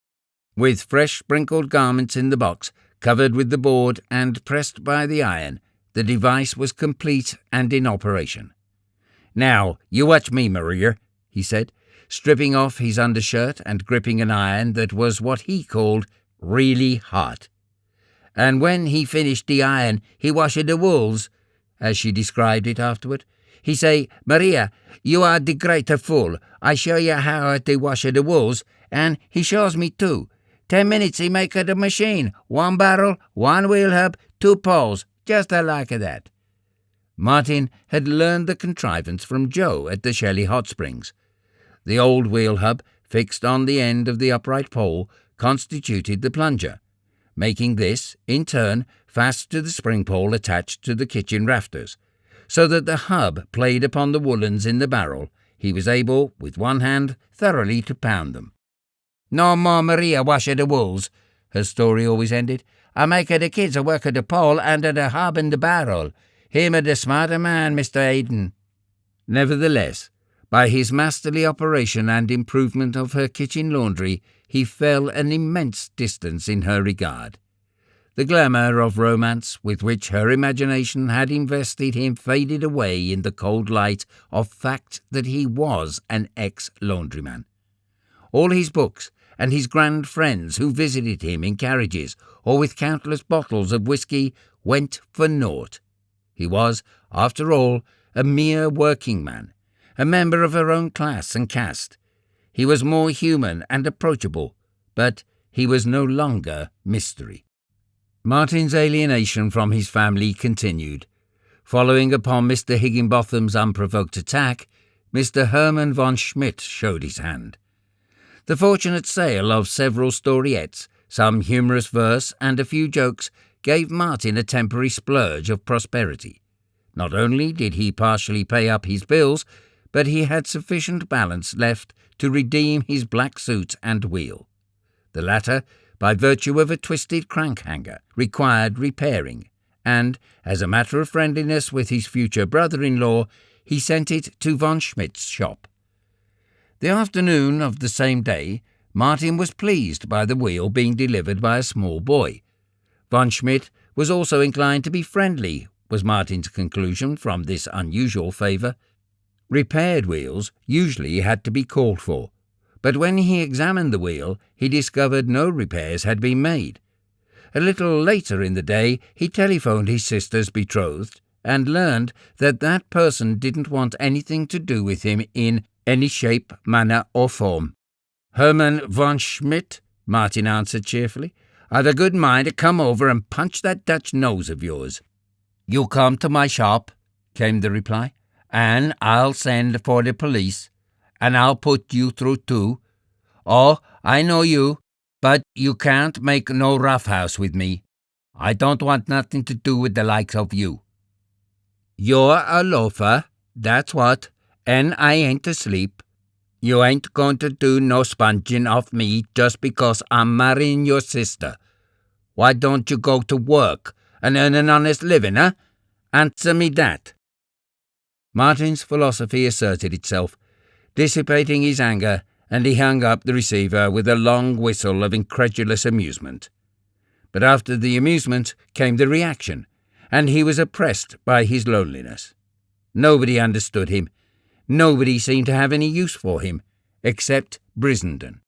With fresh sprinkled garments in the box, covered with the board and pressed by the iron, the device was complete and in operation. "Now, you watch me, Maria," he said, stripping off his undershirt and gripping an iron that was what he called really hot. And when he finished the iron, he washed the wools, as she described it afterward. He say, "Maria, you are the greater fool. I show you how to wash the wools," and he shows me too. 10 minutes he make the machine. 1 barrel, 1 wheel hub, 2 poles, just like that. Martin had learned the contrivance from Joe at the Shelley Hot Springs. The old wheel hub, fixed on the end of the upright pole, constituted the plunger, making this, in turn, fast to the spring pole attached to the kitchen rafters, so that the hub played upon the woolens in the barrel. He was able, with one hand, thoroughly to pound them. "No more Maria wash the wools," her story always ended. "I make the kids work at the pole and the hub in the barrel. Him a the smarter man, Mr. Eden." Nevertheless, by his masterly operation and improvement of her kitchen laundry, he fell an immense distance in her regard. The glamour of romance with which her imagination had invested him faded away in the cold light of fact that he was an ex-laundryman. All his books and his grand friends who visited him in carriages or with countless bottles of whisky went for naught. He was, after all, a mere working man, a member of her own class and caste. He was more human and approachable, but he was no longer mystery. Martin's alienation from his family continued. Following upon Mr. Higginbotham's unprovoked attack, Mr. Herman von Schmidt showed his hand. The fortunate sale of several storiettes, some humorous verse, and a few jokes gave Martin a temporary splurge of prosperity. Not only did he partially pay up his bills, but he had sufficient balance left to redeem his black suit and wheel. The latter, by virtue of a twisted crank-hanger, required repairing, and, as a matter of friendliness with his future brother-in-law, he sent it to von Schmidt's shop. The afternoon of the same day, Martin was pleased by the wheel being delivered by a small boy. Von Schmidt was also inclined to be friendly, was Martin's conclusion from this unusual favour. Repaired wheels usually had to be called for, but when he examined the wheel, he discovered no repairs had been made. A little later in the day, he telephoned his sister's betrothed and learned that that person didn't want anything to do with him in any shape, manner, or form. "Hermann von Schmidt," Martin answered cheerfully. "I've a good mind to come over and punch that Dutch nose of yours." "You come to my shop," came the reply, "and I'll send for the police, and I'll put you through too. Oh, I know you, but you can't make no roughhouse with me. I don't want nothing to do with the likes of you. You're a loafer, that's what, and I ain't asleep. You ain't going to do no sponging off me just because I'm marrying your sister. Why don't you go to work and earn an honest living, eh? Answer me that." Martin's philosophy asserted itself, dissipating his anger, and he hung up the receiver with a long whistle of incredulous amusement. But after the amusement came the reaction, and he was oppressed by his loneliness. Nobody understood him. Nobody seemed to have any use for him, except Brissenden.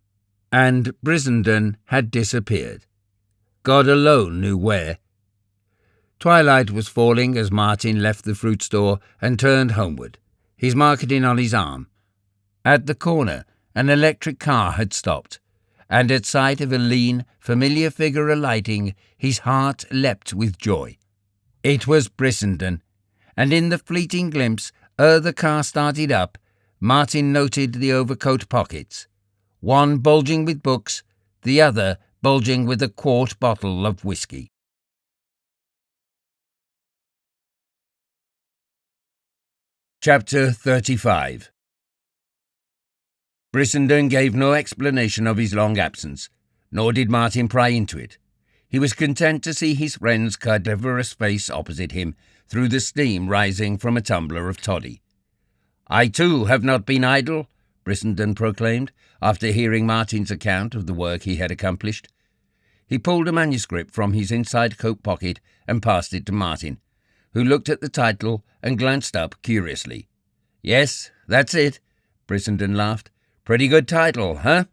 And Brissenden had disappeared. God alone knew where. Twilight was falling as Martin left the fruit store and turned homeward, his marketing on his arm. At the corner, an electric car had stopped, and at sight of a lean, familiar figure alighting, his heart leapt with joy. It was Brissenden, and in the fleeting glimpse, ere the car started up, Martin noted the overcoat pockets, one bulging with books, the other bulging with a quart bottle of whisky. Chapter 35. Brissenden gave no explanation of his long absence, nor did Martin pry into it. He was content to see his friend's cadaverous face opposite him through the steam rising from a tumbler of toddy. "I too have not been idle," Brissenden proclaimed, after hearing Martin's account of the work he had accomplished. He pulled a manuscript from his inside coat pocket and passed it to Martin, who looked at the title and glanced up curiously. "Yes, that's it," Brissenden laughed. "Pretty good title, huh?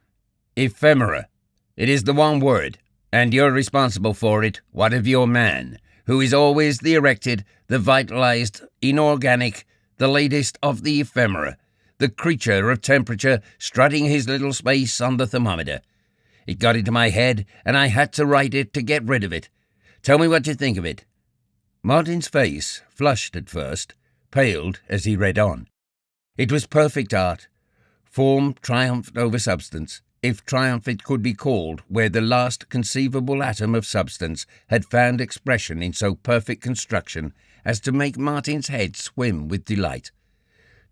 Ephemera. It is the one word. And you're responsible for it, what of your man, who is always the erected, the vitalized, inorganic, the latest of the ephemera, the creature of temperature strutting his little space on the thermometer. It got into my head, and I had to write it to get rid of it. Tell me what you think of it." Martin's face, flushed at first, paled as he read on. It was perfect art. Form triumphed over substance, if triumph it could be called, where the last conceivable atom of substance had found expression in so perfect construction as to make Martin's head swim with delight,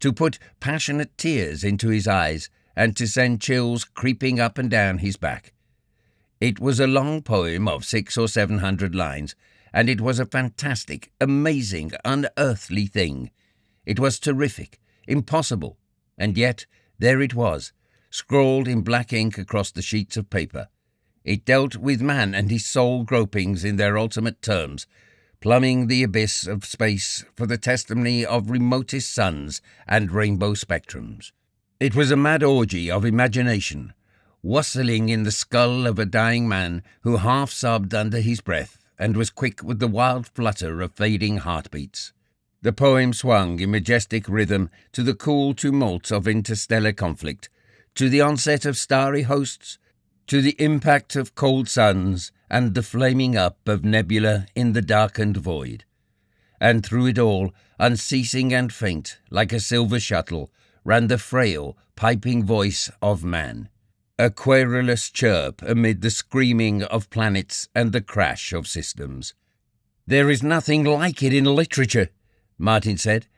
to put passionate tears into his eyes, and to send chills creeping up and down his back. It was a long poem of 600 or 700 lines, and it was a fantastic, amazing, unearthly thing. It was terrific, impossible, and yet there it was, scrawled in black ink across the sheets of paper. It dealt with man and his soul gropings in their ultimate terms, plumbing the abyss of space for the testimony of remotest suns and rainbow spectrums. It was a mad orgy of imagination, wassailing in the skull of a dying man who half sobbed under his breath and was quick with the wild flutter of fading heartbeats. The poem swung in majestic rhythm to the cool tumult of interstellar conflict, to the onset of starry hosts, to the impact of cold suns and the flaming up of nebula in the darkened void. And through it all, unceasing and faint, like a silver shuttle, ran the frail, piping voice of man, a querulous chirp amid the screaming of planets and the crash of systems. "There is nothing like it in literature," Martin said.